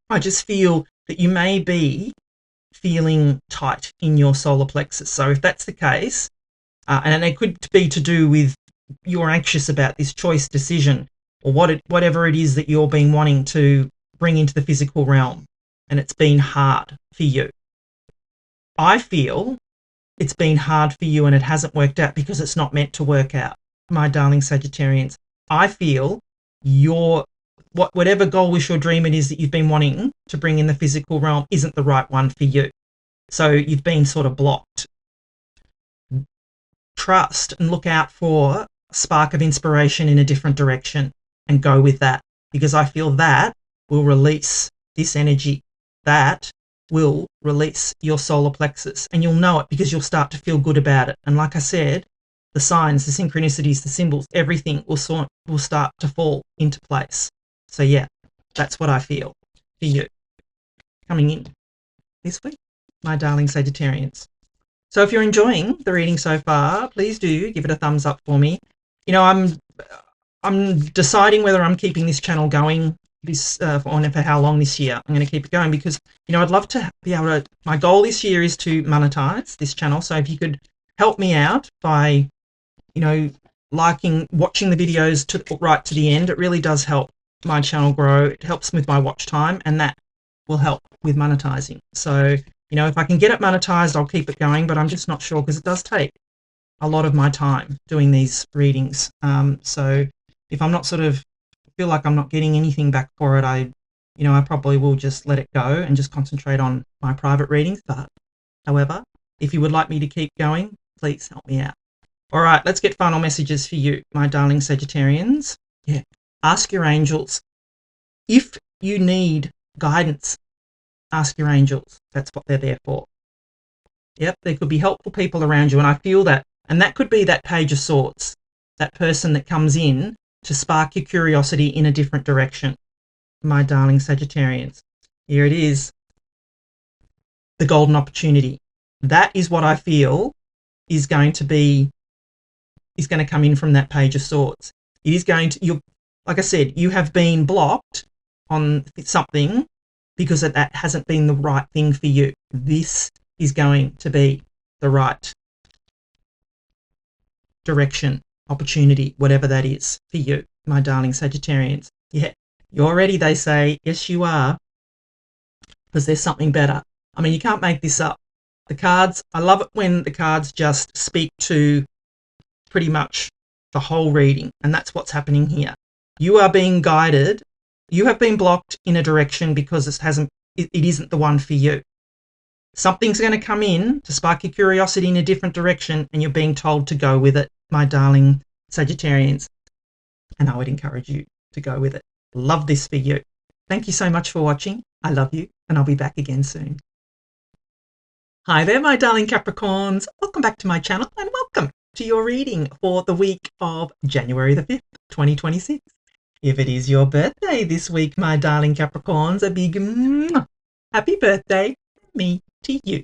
I just feel that you may be feeling tight in your solar plexus. So if that's the case, and it could be to do with you're anxious about this choice, decision, or whatever it is that you're been wanting to bring into the physical realm, and it's been hard for you. I feel it's been hard for you and it hasn't worked out because it's not meant to work out, my darling Sagittarians. I feel whatever goal, wish or dream it is that you've been wanting to bring in the physical realm isn't the right one for you. So you've been sort of blocked. Trust and look out for a spark of inspiration in a different direction and go with that, because I feel that will release this energy. That will release your solar plexus, and you'll know it because you'll start to feel good about it. And like I said, the signs, the synchronicities, the symbols, everything will start to fall into place. So yeah, that's what I feel for you coming in this week, my darling Sagittarians. So if you're enjoying the reading so far, please do give it a thumbs up for me. You know, I'm deciding whether I'm keeping this channel going for how long this year. I'm going to keep it going because, you know, I'd love to be able to, my goal this year is to monetize this channel. So if you could help me out by, you know, watching the videos right to the end, it really does help my channel grow. It helps with my watch time, and that will help with monetizing. So, you know, if I can get it monetized, I'll keep it going, but I'm just not sure because it does take a lot of my time doing these readings. So if I'm not feel like I'm not getting anything back for it, I probably will just let it go and just concentrate on my private readings. But however, if you would like me to keep going, please help me out. All right, let's get final messages for you, my darling Sagittarians. Yeah, ask your angels. If you need guidance. Ask your angels. That's what they're there for. Yep, there could be helpful people around you, and I feel that. And that could be that Page of Swords, that person that comes in to spark your curiosity in a different direction. My darling Sagittarians, here it is. The golden opportunity. That is what I feel is going to come in from that Page of Swords. It is going to, like I said, you have been blocked on something because that hasn't been the right thing for you. This is going to be the right direction, opportunity, whatever that is for you, my darling Sagittarians. Yeah, you're ready, they say. Yes, you are, because there's something better. I mean, you can't make this up. The cards, I love it when the cards just speak to pretty much the whole reading, and that's what's happening here. You are being guided. You have been blocked in a direction because it isn't the one for you. Something's going to come in to spark your curiosity in a different direction, and you're being told to go with it, my darling Sagittarians. And I would encourage you to go with it. Love this for you. Thank you so much for watching. I love you, and I'll be back again soon. Hi there, my darling Capricorns. Welcome back to my channel, and welcome to your reading for the week of January the 5th, 2026. If it is your birthday this week, my darling Capricorns, a big happy birthday from me to you.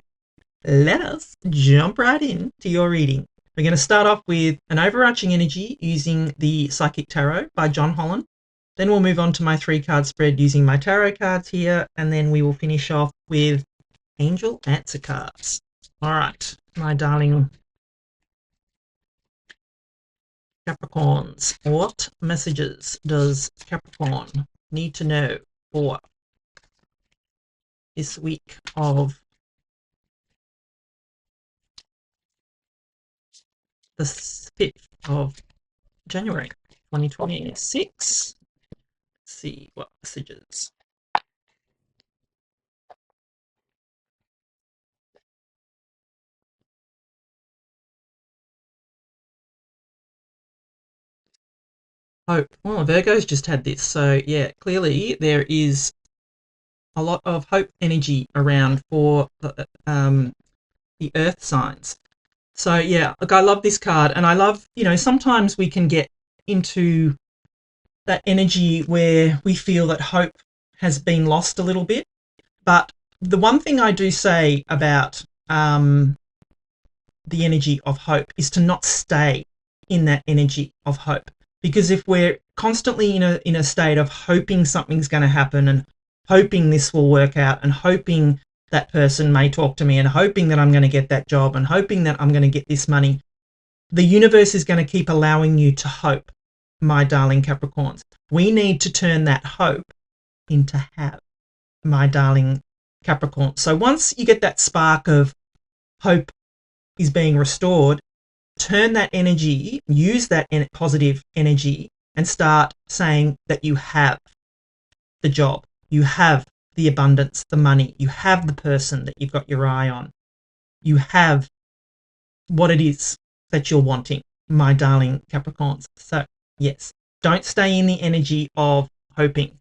Let us jump right in to your reading. We're going to start off with an overarching energy using the Psychic Tarot by John Holland. Then we'll move on to my 3-card spread using my tarot cards here, and then we will finish off with angel answer cards. All right, my darling Capricorns, what messages does Capricorn need to know for this week of the 5th of January 2026? Let's see what messages. Hope. Well, Virgo's just had this. So, yeah, clearly there is a lot of hope energy around for the earth signs. So, yeah, look, I love this card. And I love, sometimes we can get into that energy where we feel that hope has been lost a little bit. But the one thing I do say about the energy of hope is to not stay in that energy of hope. Because if we're constantly in a state of hoping something's going to happen and hoping this will work out and hoping that person may talk to me and hoping that I'm going to get that job and hoping that I'm going to get this money, the universe is going to keep allowing you to hope, my darling Capricorns. We need to turn that hope into have, my darling Capricorn. So once you get that spark of hope is being restored, turn that energy, use that positive energy, and start saying that you have the job, you have the abundance, the money, you have the person that you've got your eye on, you have what it is that you're wanting, my darling Capricorns. So, yes, don't stay in the energy of hoping.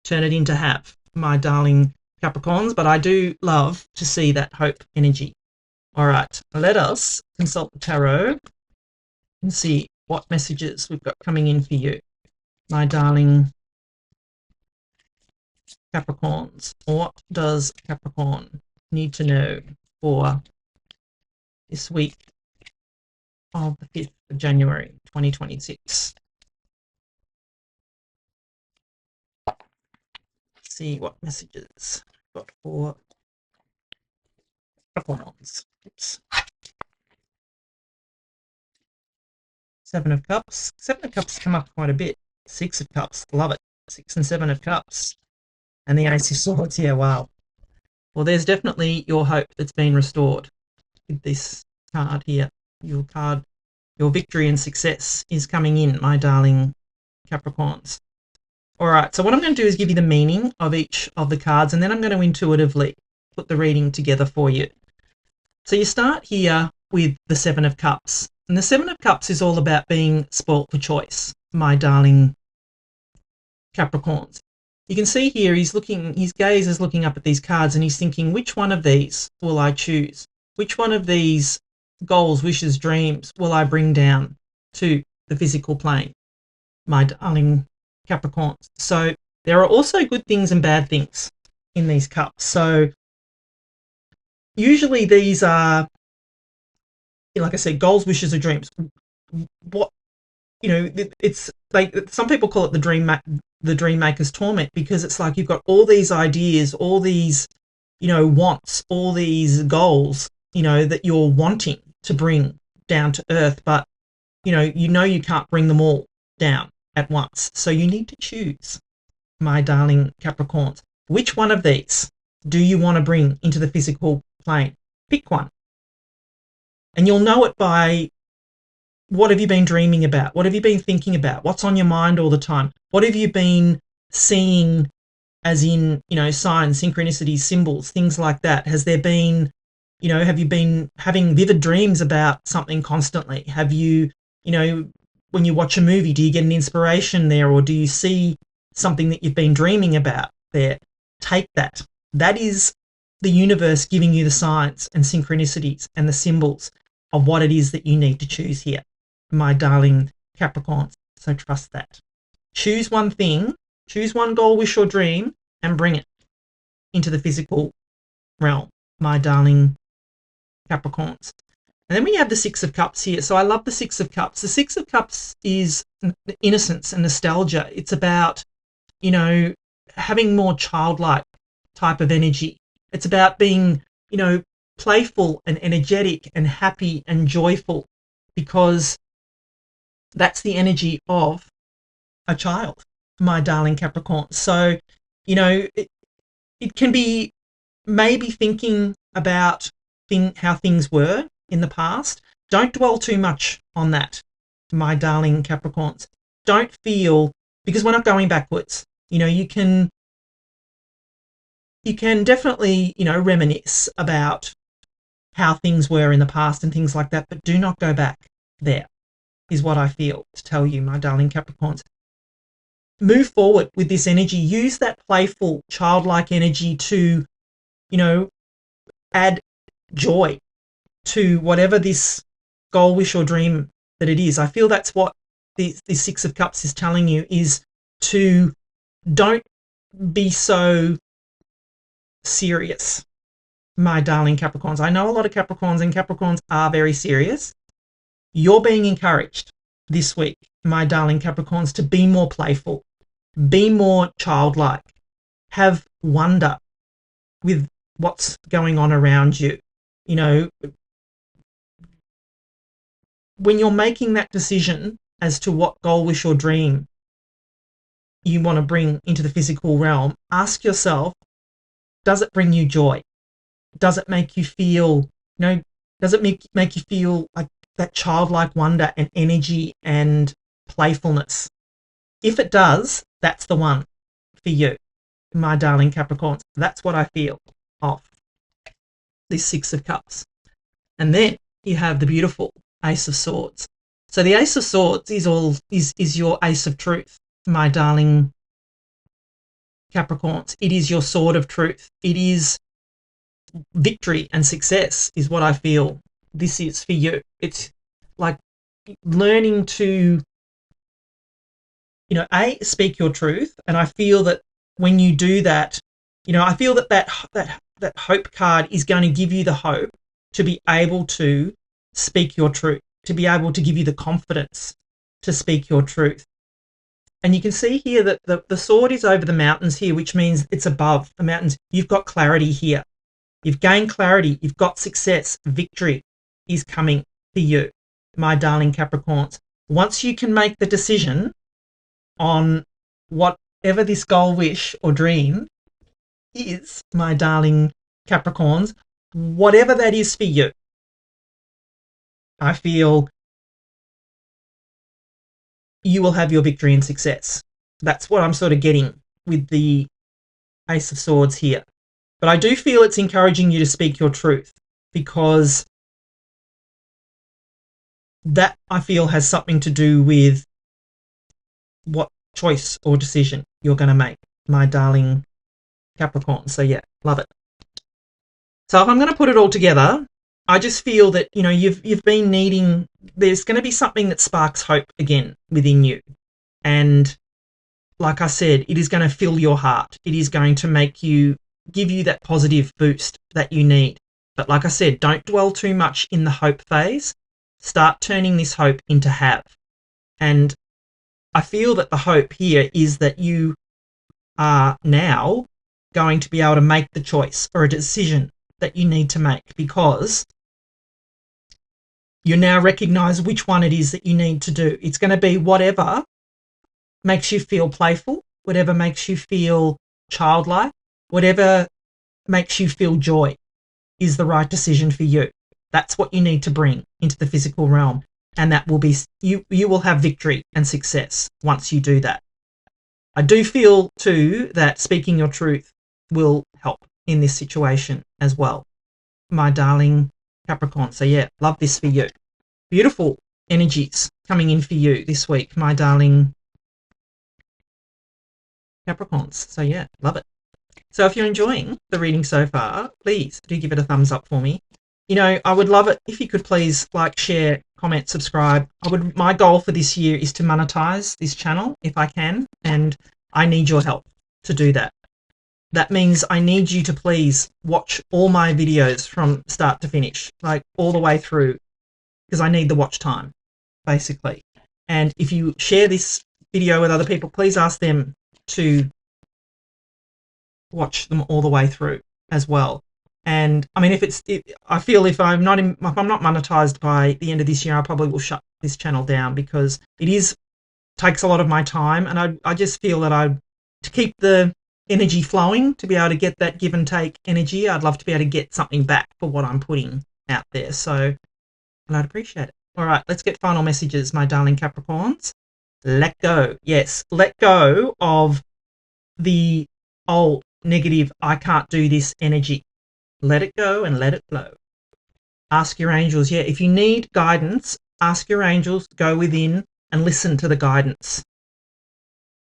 Turn it into have, my darling Capricorns, but I do love to see that hope energy. All right, let us consult the tarot and see what messages we've got coming in for you, my darling Capricorns. What does Capricorn need to know for this week of the 5th of January 2026? Let's see what messages we've got for Capricorns. Oops. 7 of Cups. 7 of Cups come up quite a bit. 6 of Cups. Love it. 6 and 7 of Cups. And the Ace of Swords. Yeah, wow. Well, there's definitely your hope that's been restored with this card here. Your victory and success is coming in, my darling Capricorns. All right, so what I'm going to do is give you the meaning of each of the cards, and then I'm going to intuitively put the reading together for you. So you start here with the 7 of Cups. And the 7 of Cups is all about being spoilt for choice, my darling Capricorns. you can see here he's looking, his gaze is looking up at these cards and he's thinking, which one of these will I choose? Which one of these goals, wishes, dreams will I bring down to the physical plane, my darling Capricorns? So there are also good things and bad things in these cups. So usually these are, like I said, goals, wishes, or dreams. What, it's like some people call it the dream maker's torment, because it's like you've got all these ideas, all these, wants, all these goals, that you're wanting to bring down to earth, but you can't bring them all down at once. So you need to choose, my darling Capricorns, which one of these do you want to bring into the physical plane? Pick one. And you'll know it by, what have you been dreaming about? What have you been thinking about? What's on your mind all the time? What have you been seeing, as in, signs, synchronicities, symbols, things like that? Has there been, have you been having vivid dreams about something constantly? Have you, when you watch a movie, do you get an inspiration there, or do you see something that you've been dreaming about there? Take that. That is the universe giving you the signs and synchronicities and the symbols of what it is that you need to choose here, my darling Capricorns. So trust that. Choose one thing, choose one goal, wish, or dream, and bring it into the physical realm, my darling Capricorns. And then we have the Six of Cups here. So I love the Six of Cups. The Six of Cups is innocence and nostalgia. It's about, having more childlike type of energy. It's about being, playful and energetic and happy and joyful, because that's the energy of a child, my darling Capricorn. So, it can be maybe thinking about how things were in the past. Don't dwell too much on that, my darling Capricorns. Don't feel, because we're not going backwards. You can definitely, reminisce about how things were in the past and things like that, but do not go back there, is what I feel to tell you, my darling Capricorns. Move forward with this energy. Use that playful, childlike energy to, add joy to whatever this goal, wish, or dream that it is. I feel that's what the Six of Cups is telling you, is to don't be so serious, my darling Capricorns. I know a lot of Capricorns, and Capricorns are very serious. You're being encouraged this week, my darling Capricorns, to be more playful, be more childlike, have wonder with what's going on around you. When you're making that decision as to what goal, wish, or dream you want to bring into the physical realm, ask yourself, does it bring you joy? Does it make you feel, does it make you feel like that childlike wonder and energy and playfulness? If it does, that's the one for you, my darling Capricorns. That's what I feel of this Six of Cups. And then you have the beautiful Ace of Swords. So the Ace of Swords is your ace of truth, my darling Capricorns. It is your sword of truth. It is victory and success, is what I feel this is for you. It's like learning to, speak your truth. And I feel that when you do that, I feel that hope card is going to give you the hope to be able to speak your truth, to be able to give you the confidence to speak your truth. And you can see here that the sword is over the mountains here, which means it's above the mountains. You've got clarity here. You've gained clarity. You've got success. Victory is coming for you, my darling Capricorns. Once you can make the decision on whatever this goal, wish, or dream is, my darling Capricorns, whatever that is for you, I feel you will have your victory and success. That's what I'm sort of getting with the Ace of Swords here. But I do feel it's encouraging you to speak your truth, because that, I feel, has something to do with what choice or decision you're going to make my darling Capricorn. So yeah, love it. So if I'm going to put it all together, I just feel that, you know, you've been needing, there's going to be something that sparks hope again within you. And like I said, it is going to fill your heart. It is going to make you, give you that positive boost that you need. But like I said, don't dwell too much in the hope phase. Start turning this hope into have. And I feel that the hope here is that you are now going to be able to make the choice or a decision that you need to make, because you now recognize which one it is that you need to do. It's going to be whatever makes you feel playful, whatever makes you feel childlike, whatever makes you feel joy is the right decision for you. That's what you need to bring into the physical realm. And that will be, you will have victory and success once you do that. I do feel too that speaking your truth will help in this situation as well, my darling Capricorn. So yeah, love this for you. Beautiful energies coming in for you this week, my darling Capricorns. So yeah, love it. So if you're enjoying the reading so far, please do give it a thumbs up for me. You know, I would love it if you could please like, share, comment, subscribe. My goal for this year is to monetize this channel if I can, and I need your help to do that. That means I need you to please watch all my videos from start to finish, like all the way through, because I need the watch time, basically. And if you share this video with other people, please ask them to watch them all the way through as well. And I mean, I feel if I'm not monetized by the end of this year, I probably will shut this channel down, because it takes a lot of my time, and I just feel that to keep the energy flowing, to be able to get that give and take energy, I'd love to be able to get something back for what I'm putting out there. So, and I'd appreciate it. All right, let's get final messages, my darling Capricorns. Let go. Yes, let go of the old negative, I can't do this energy. Let it go and let it flow. Ask your angels. Yeah, if you need guidance, ask your angels, go within and listen to the guidance.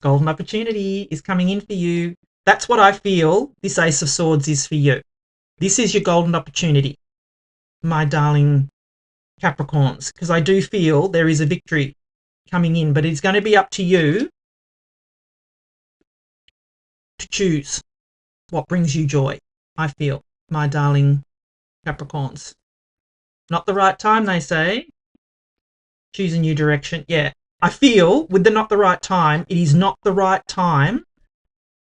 Golden opportunity is coming in for you. That's what I feel this Ace of Swords is for you. This is your golden opportunity, my darling Capricorns, because I do feel there is a victory coming in, but it's going to be up to you to choose what brings you joy, I feel, my darling Capricorns. Not the right time, they say. Choose a new direction. Yeah, I feel with the not the right time, it is not the right time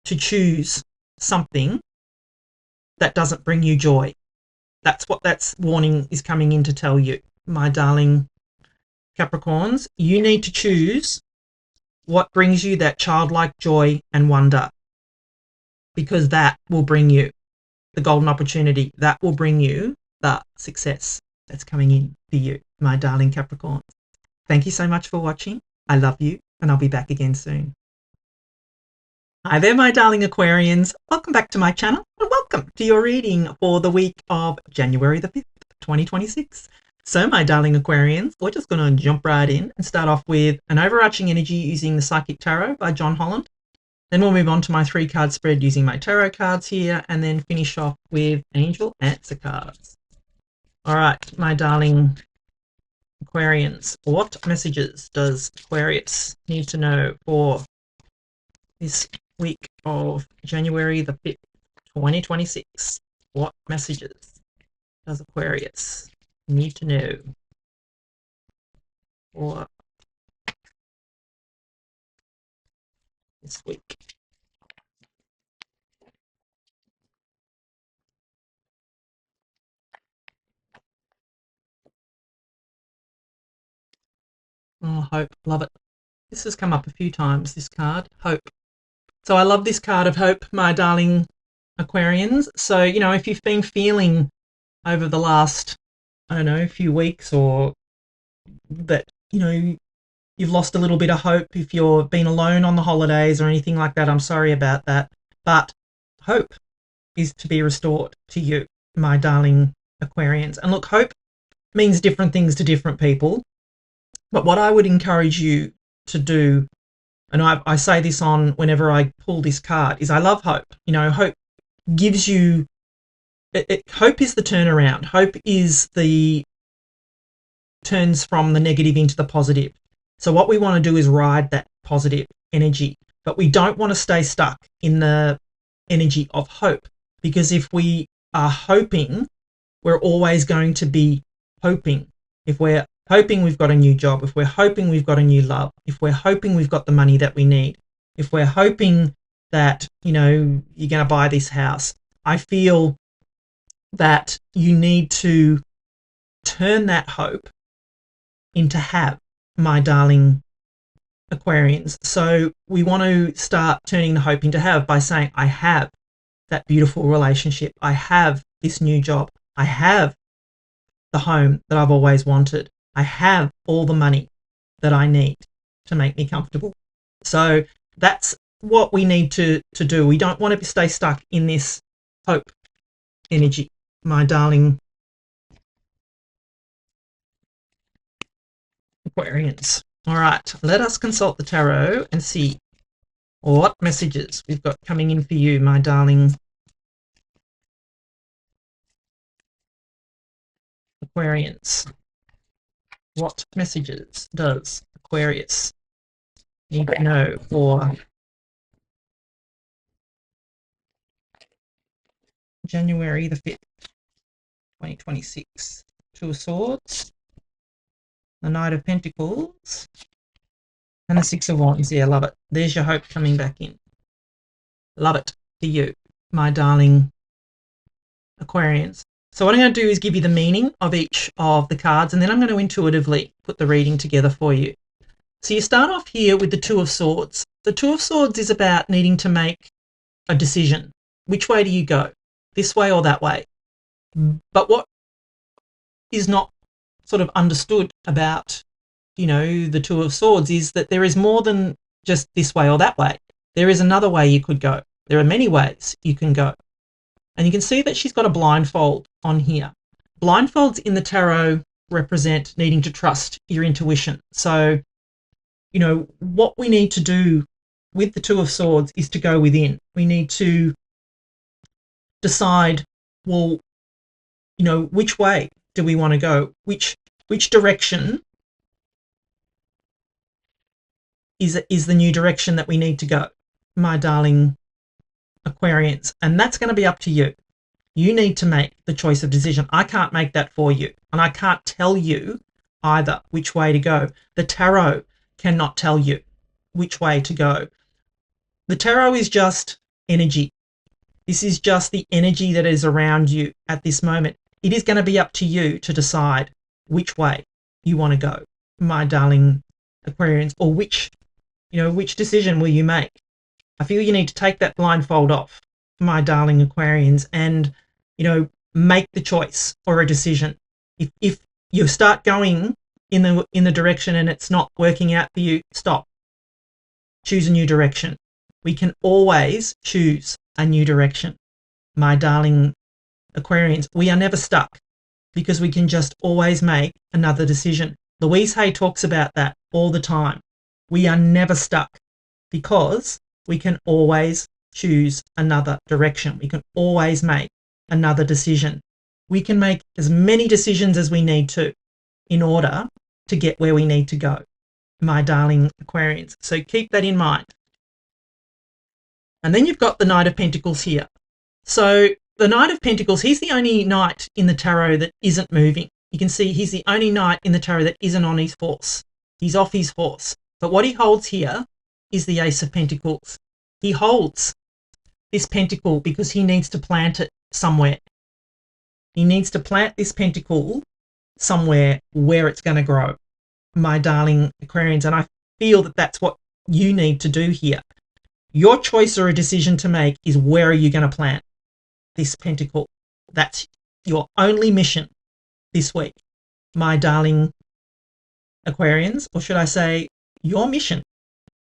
to choose something that doesn't bring you joy. That's what that warning is coming in to tell you, my darling Capricorns. You need to choose what brings you that childlike joy and wonder, because that will bring you the golden opportunity. That will bring you the success that's coming in for you, my darling Capricorn. Thank you so much for watching. I love you, and I'll be back again soon. Hi there, my darling Aquarians. Welcome back to my channel, and welcome to your reading for the week of January the 5th, 2026. So, my darling Aquarians, we're just going to jump right in and start off with an overarching energy using the Psychic Tarot by John Holland. Then we'll move on to my 3-card spread using my tarot cards here, and then finish off with angel answer cards. All right, my darling Aquarians, what messages does Aquarius need to know for this week of January the 5th, 2026? What messages does Aquarius need to know for this week? Oh, hope. Love it. This has come up a few times, this card, hope. So I love this card of hope, my darling Aquarians. So, you know, if you've been feeling over the last, I don't know, few weeks, or that, you know, you've lost a little bit of hope, if you've been alone on the holidays or anything like that, I'm sorry about that. But hope is to be restored to you, my darling Aquarians. And look, hope means different things to different people. But what I would encourage you to do and I say this on whenever I pull this card, is I love hope. You know, hope gives you, hope is the turnaround. Hope is the turns from the negative into the positive. So what we want to do is ride that positive energy, but we don't want to stay stuck in the energy of hope, because if we are hoping, we're always going to be hoping. If we're hoping we've got a new job, if we're hoping we've got a new love, if we're hoping we've got the money that we need, if we're hoping that, you know, you're going to buy this house, I feel that you need to turn that hope into have, my darling Aquarians. So we want to start turning the hope into have by saying, I have that beautiful relationship. I have this new job. I have the home that I've always wanted. I have all the money that I need to make me comfortable. So that's what we need to do. We don't want to stay stuck in this hope energy, my darling Aquarians. All right, let us consult the tarot and see what messages we've got coming in for you, my darling Aquarians. What messages does Aquarius need to know for January the 5th, 2026? Two of Swords, the Knight of Pentacles, and the Six of Wands. Yeah, love it. There's your hope coming back in. Love it for you, my darling Aquarians. So what I'm going to do is give you the meaning of each of the cards, and then I'm going to intuitively put the reading together for you. So you start off here with the Two of Swords. The Two of Swords is about needing to make a decision. Which way do you go? This way or that way? But what is not sort of understood about, you know, the Two of Swords is that there is more than just this way or that way. There is another way you could go. There are many ways you can go. And you can see that she's got a blindfold on here. Blindfolds in the tarot represent needing to trust your intuition. So, you know, what we need to do with the Two of Swords is to go within. We need to decide, well, you know, which way do we want to go? Which direction is the new direction that we need to go, my darling Aquarians? And that's going to be up to you. You need to make the choice of decision. I can't make that for you, and I can't tell you either which way to go. The tarot cannot tell you which way to go. The tarot is just energy. This is just the energy that is around you at this moment. It is going to be up to you to decide which way you want to go, my darling Aquarians, or which decision will you make. I feel you need to take that blindfold off, my darling Aquarians, and, you know, make the choice or a decision. If you start going in the direction and it's not working out for you, stop. Choose a new direction. We can always choose a new direction, my darling Aquarians. We are never stuck because we can just always make another decision. Louise Hay talks about that all the time. We are never stuck because we can always choose another direction. We can always make another decision. We can make as many decisions as we need to in order to get where we need to go, my darling Aquarians. So keep that in mind. And then you've got the Knight of Pentacles here. So the Knight of Pentacles, he's the only knight in the tarot that isn't moving. You can see he's the only knight in the tarot that isn't on his horse. He's off his horse. But what he holds here is the Ace of Pentacles. He holds this pentacle because he needs to plant it somewhere. He needs to plant this pentacle somewhere where it's going to grow, my darling Aquarians. And I feel that that's what you need to do here. Your choice or a decision to make is, where are you going to plant this pentacle? That's your only mission this week, my darling Aquarians, or should I say your mission,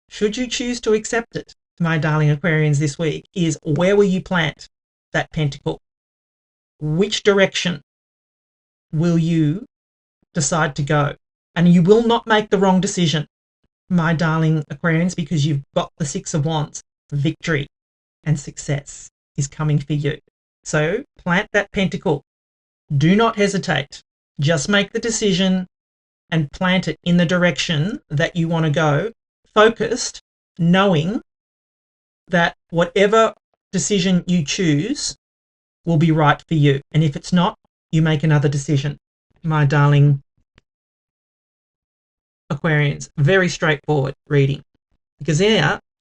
should you choose to accept it, my darling Aquarians, this week, is where will you plant that pentacle? Which direction will you decide to go? And you will not make the wrong decision. my darling Aquarians, because you've got the Six of Wands. Victory and success is coming for you. So plant that pentacle. Do not hesitate. Just make the decision and plant it in the direction that you want to go, focused, knowing that whatever decision you choose will be right for you. And if it's not, you make another decision. My darling Aquarians, very straightforward reading. Because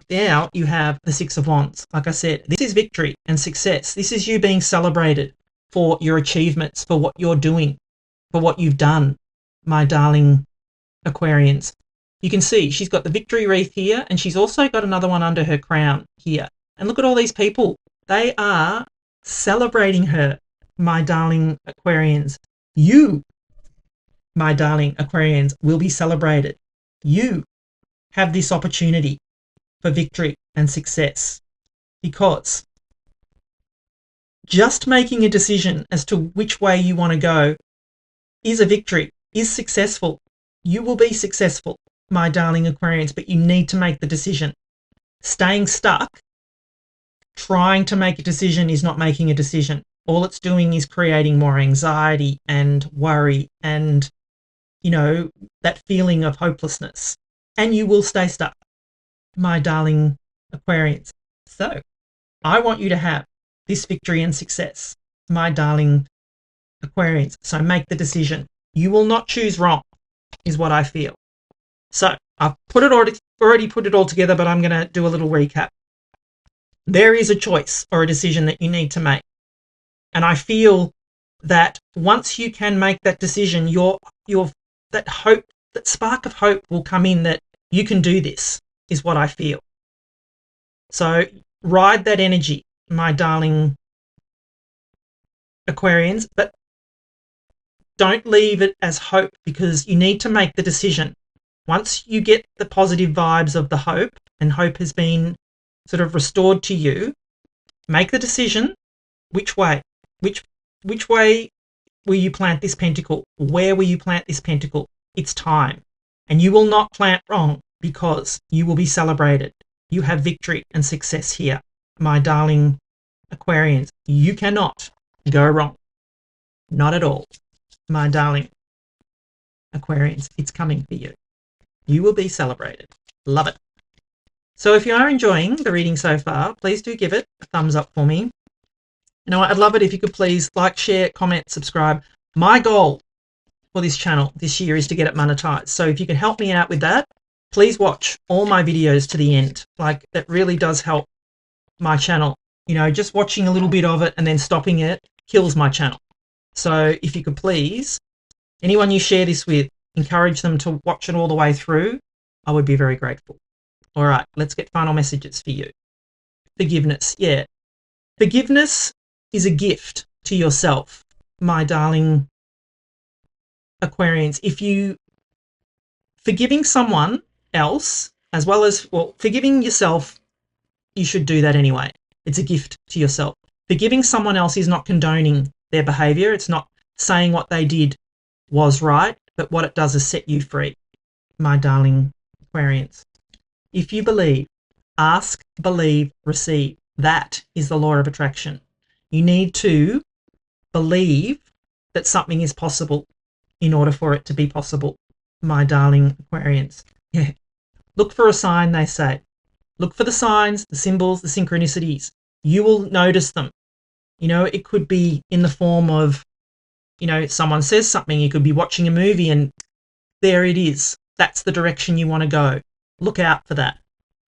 now you have the Six of Wands. Like I said, this is victory and success. This is you being celebrated for your achievements, for what you're doing, for what you've done, my darling Aquarians. You can see she's got the victory wreath here, and she's also got another one under her crown here. And look at all these people. They are celebrating her, my darling Aquarians. You, my darling Aquarians, will be celebrated. You have this opportunity for victory and success, because just making a decision as to which way you want to go is a victory, is successful. You will be successful, my darling Aquarians, but you need to make the decision. Staying stuck, trying to make a decision, is not making a decision. All it's doing is creating more anxiety and worry and, you know, that feeling of hopelessness. And you will stay stuck, my darling Aquarians. So I want you to have this victory and success, my darling Aquarians. So make the decision. You will not choose wrong, is what I feel. So I've already put it all together, but I'm going to do a little recap. There is a choice or a decision that you need to make. And I feel that once you can make that decision, that hope, that spark of hope will come in, that you can do this, is what I feel. So ride that energy, my darling Aquarians, but don't leave it as hope, because you need to make the decision. Once you get the positive vibes of the hope, and hope has been sort of restored to you, make the decision. Which way? Which way will you plant this pentacle? Where will you plant this pentacle? It's time. And you will not plant wrong, because you will be celebrated. You have victory and success here, my darling Aquarians. You cannot go wrong. Not at all, my darling Aquarians. It's coming for you. You will be celebrated. Love it. So if you are enjoying the reading so far, please do give it a thumbs up for me. You know, I'd love it if you could please like, share, comment, subscribe. My goal for this channel this year is to get it monetized. So if you can help me out with that, please watch all my videos to the end. Like, that really does help my channel. You know, just watching a little bit of it and then stopping it kills my channel. So if you could please, anyone you share this with, encourage them to watch it all the way through. I would be very grateful. All right, let's get final messages for you. Forgiveness. Yeah. Forgiveness is a gift to yourself, my darling Aquarians. If you forgiving someone else, as well as, well, forgiving yourself, you should do that anyway. It's a gift to yourself. Forgiving someone else is not condoning their behavior. It's not saying what they did was right, but what it does is set you free, my darling Aquarians. If you believe, ask, believe, receive. That is the law of attraction. You need to believe that something is possible in order for it to be possible, my darling Aquarians. Yeah. Look for a sign, they say. Look for the signs, the symbols, the synchronicities. You will notice them. You know, it could be in the form of, you know, someone says something. You could be watching a movie and there it is. That's the direction you want to go. Look out for that,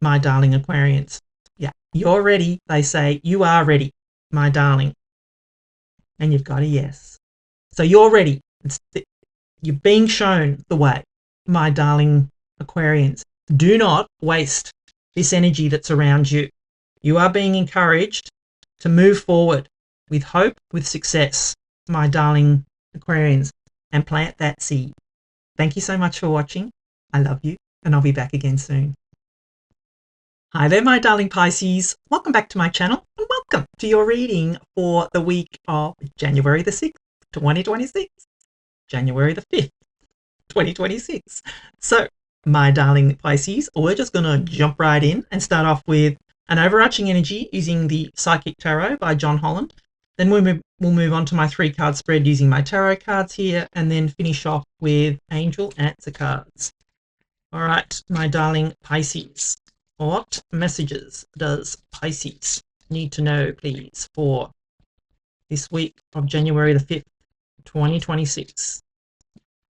my darling Aquarians. Yeah, you're ready, they say. You are ready, my darling. And you've got a yes. So you're ready. You're being shown the way, my darling Aquarians. Do not waste this energy that's around you. You are being encouraged to move forward with hope, with success, my darling Aquarians, and plant that seed. Thank you so much for watching. I love you, and I'll be back again soon. Hi there, my darling Pisces. Welcome back to my channel, and welcome to your reading for the week of January the 6th, 2026, January the 5th, 2026. So my darling Pisces. We're just going to jump right in and start off with an overarching energy using the Psychic Tarot by John Holland. Then we'll move on to my 3-card spread using my tarot cards here, and then finish off with angel answer cards. All right, my darling Pisces, what messages does Pisces need to know, please, for this week of January the 5th, 2026?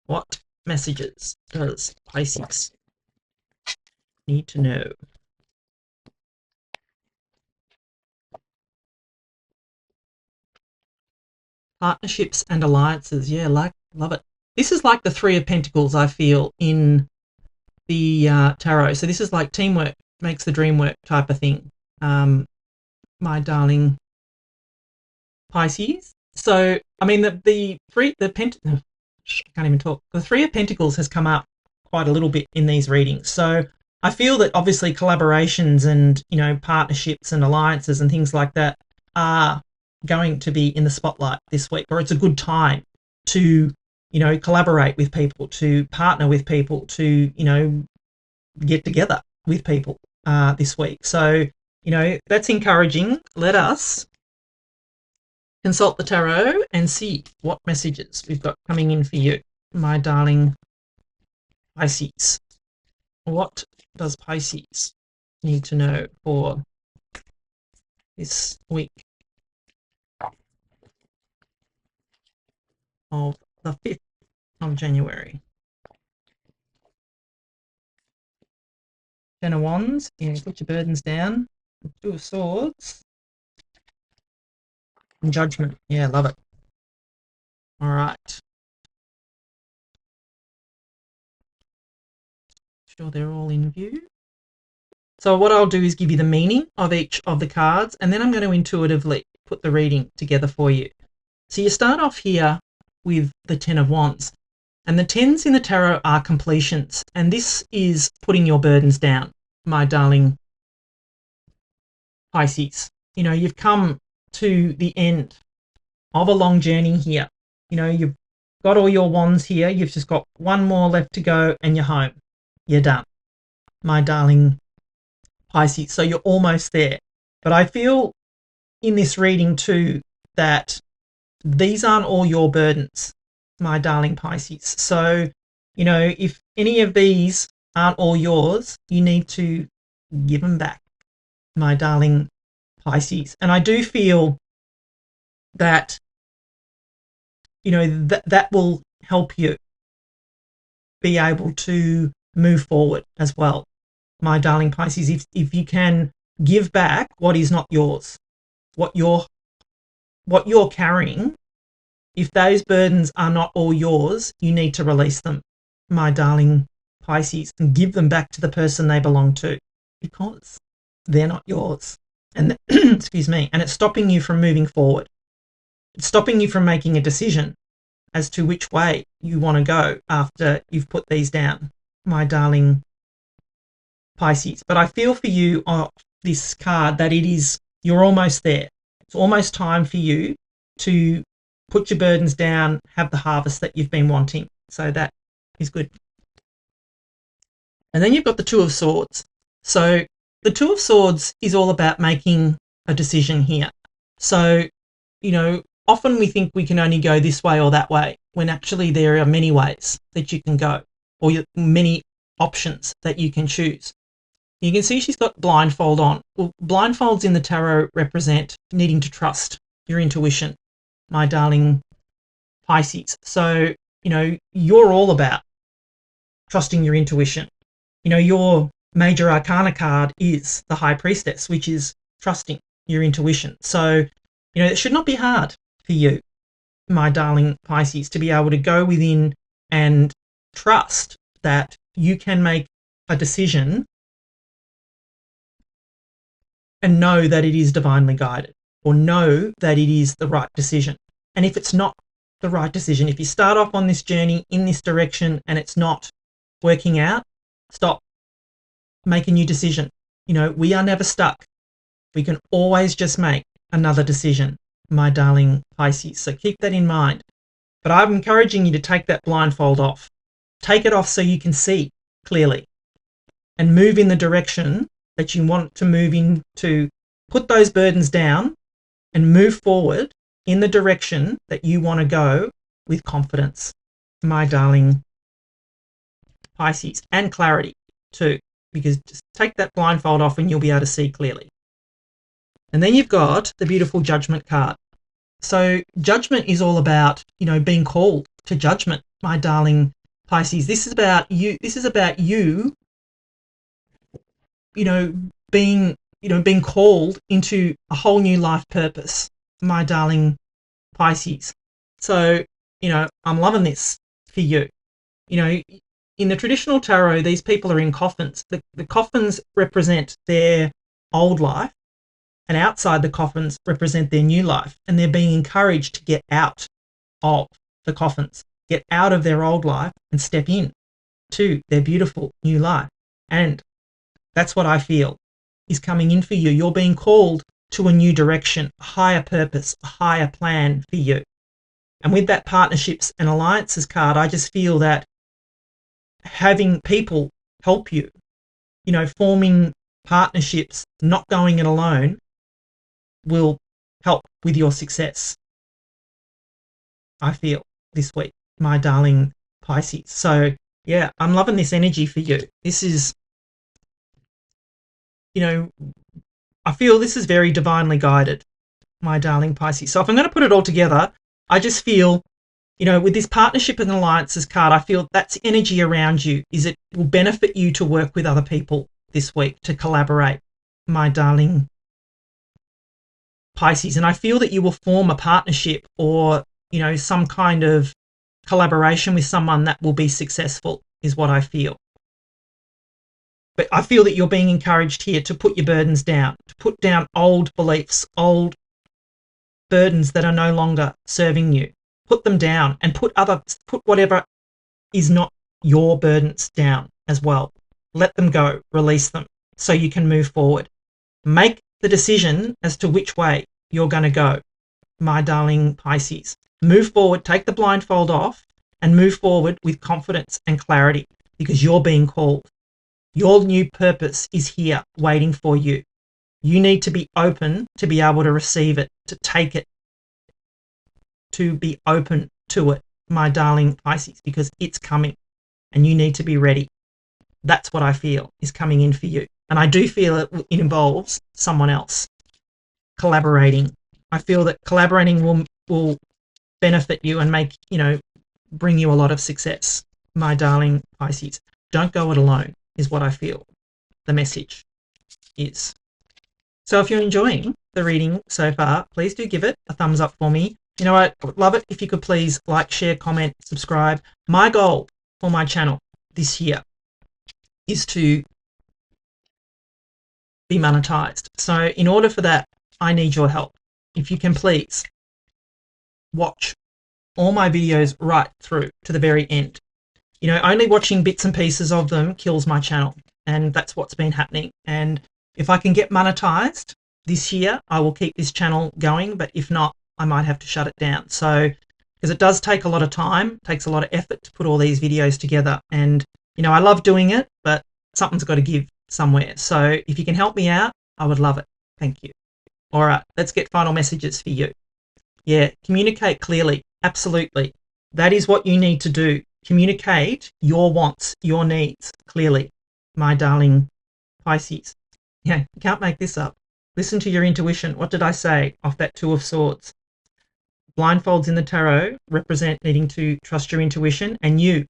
What messages does Pisces need to know? Partnerships and alliances. Yeah, love it. This is like the 3 of Pentacles, I feel, in the tarot. So this is like teamwork makes the dream work type of thing, my darling Pisces. So, I mean, I can't even talk. The 3 of Pentacles has come up quite a little bit in these readings. So I feel that obviously collaborations and, you know, partnerships and alliances and things like that are going to be in the spotlight this week, or it's a good time to, you know, collaborate with people, to partner with people, to, you know, get together with people this week. So, you know, that's encouraging. Let us consult the tarot and see what messages we've got coming in for you, my darling Pisces. What does Pisces need to know for this week of the 5th of January? 10 of Wands, yeah, put your burdens down. 2 of Swords. And Judgment, yeah, love it. All right. Sure they're all in view. So what I'll do is give you the meaning of each of the cards, and then I'm going to intuitively put the reading together for you. So you start off here with the 10 of Wands, and the 10s in the tarot are completions, and this is putting your burdens down, my darling Pisces. You know, you've come to the end of a long journey here. You know, you've got all your wands here, you've just got one more left to go and you're home. You're done, my darling Pisces. So you're almost there. But I feel in this reading too that these aren't all your burdens, my darling Pisces. So, you know, if any of these aren't all yours, you need to give them back, my darling Pisces. And I do feel that, you know, that will help you be able to move forward as well, my darling Pisces. If you can give back what is not yours, what you're carrying, if those burdens are not all yours, you need to release them, my darling Pisces, and give them back to the person they belong to, because they're not yours. And excuse me, and it's stopping you from moving forward. It's stopping you from making a decision as to which way you want to go after you've put these down, my darling Pisces. But I feel for you on this card that you're almost there. It's almost time for you to put your burdens down, have the harvest that you've been wanting. So that is good. And then you've got the 2 of Swords. So the 2 of Swords is all about making a decision here. So, you know, often we think we can only go this way or that way, when actually there are many ways that you can go, or many options that you can choose. You can see she's got blindfold on. Well, blindfolds in the tarot represent needing to trust your intuition, my darling Pisces. So, you know, you're all about trusting your intuition. You know, your major arcana card is the High Priestess, which is trusting your intuition. So, you know, it should not be hard for you, my darling Pisces, to be able to go within and trust that you can make a decision and know that it is divinely guided, or know that it is the right decision. And if it's not the right decision, if you start off on this journey in this direction and it's not working out, stop. Make a new decision. You know, we are never stuck. We can always just make another decision, my darling Pisces. So keep that in mind. But I'm encouraging you to take that blindfold off. Take it off so you can see clearly and move in the direction that you want to move in, to put those burdens down and move forward in the direction that you want to go with confidence, my darling Pisces, and clarity too, because just take that blindfold off and you'll be able to see clearly. And then you've got the beautiful Judgment card. So Judgment is all about, being called to judgment, my darling Pisces. This is about you. This is about you, being called into a whole new life purpose, my darling Pisces. So, I'm loving this for you. In the traditional tarot, these people are in coffins. The coffins represent their old life, and outside the coffins represent their new life. And they're being encouraged to get out of the coffins, get out of their old life and step in to their beautiful new life. And that's what I feel is coming in for you. You're being called to a new direction, a higher purpose, a higher plan for you. And with that partnerships and alliances card, I just feel that having people help you, forming partnerships, not going it alone, will help with your success, I feel, this week, my darling Pisces. So, yeah, I'm loving this energy for you. This is, I feel this is very divinely guided, my darling Pisces. So if I'm going to put it all together, I just feel, with this partnership and alliances card, I feel that's energy around you, is it will benefit you to work with other people this week, to collaborate, my darling Pisces. And I feel that you will form a partnership or, some kind of collaboration with someone that will be successful, is what I feel. But I feel that you're being encouraged here to put your burdens down, to put down old beliefs, old burdens that are no longer serving you. Put them down and put whatever is not your burdens down as well. Let them go, release them so you can move forward. Make the decision as to which way you're going to go, my darling Pisces. Move forward, take the blindfold off and move forward with confidence and clarity, because you're being called. Your new purpose is here waiting for you. You need to be open to be able to receive it, to take it, to be open to it, my darling Pisces, because it's coming and you need to be ready. That's what I feel is coming in for you. And I do feel it involves someone else collaborating. I feel that collaborating will benefit you and make, bring you a lot of success, my darling Pisces. Don't go it alone, is what I feel the message is. So if you're enjoying the reading so far, please do give it a thumbs up for me. I would love it if you could please like, share, comment, subscribe. My goal for my channel this year is to be monetized. So in order for that, I need your help. If you can please watch all my videos right through to the very end. Only watching bits and pieces of them kills my channel, and that's what's been happening. And if I can get monetized this year, I will keep this channel going, but if not, I might have to shut it down. So, because it does take a lot of time, takes a lot of effort to put all these videos together. And, I love doing it, but something's got to give somewhere. So if you can help me out, I would love it. Thank you. All right, let's get final messages for you. Yeah, communicate clearly. Absolutely. That is what you need to do. Communicate your wants, your needs clearly, my darling Pisces. Yeah, you can't make this up. Listen to your intuition. What did I say off that Two of Swords? Blindfolds in the tarot represent needing to trust your intuition, and you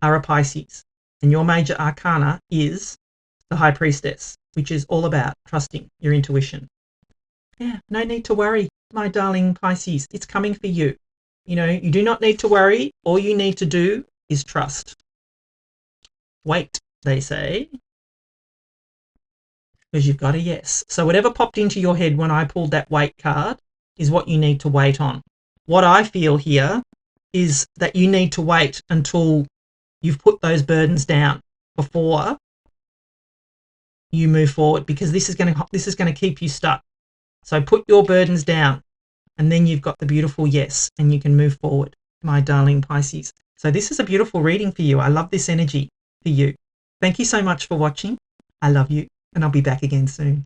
are a Pisces. And your major arcana is the High Priestess, which is all about trusting your intuition. Yeah, no need to worry, my darling Pisces. It's coming for you. You do not need to worry. All you need to do is trust. Wait, they say, because you've got a yes. So whatever popped into your head when I pulled that wait card is what you need to wait on. What I feel here is that you need to wait until you've put those burdens down before you move forward, because this is going to keep you stuck. So put your burdens down, and then you've got the beautiful yes, and you can move forward, my darling Pisces. So this is a beautiful reading for you. I love this energy for you. Thank you so much for watching. I love you, and I'll be back again soon.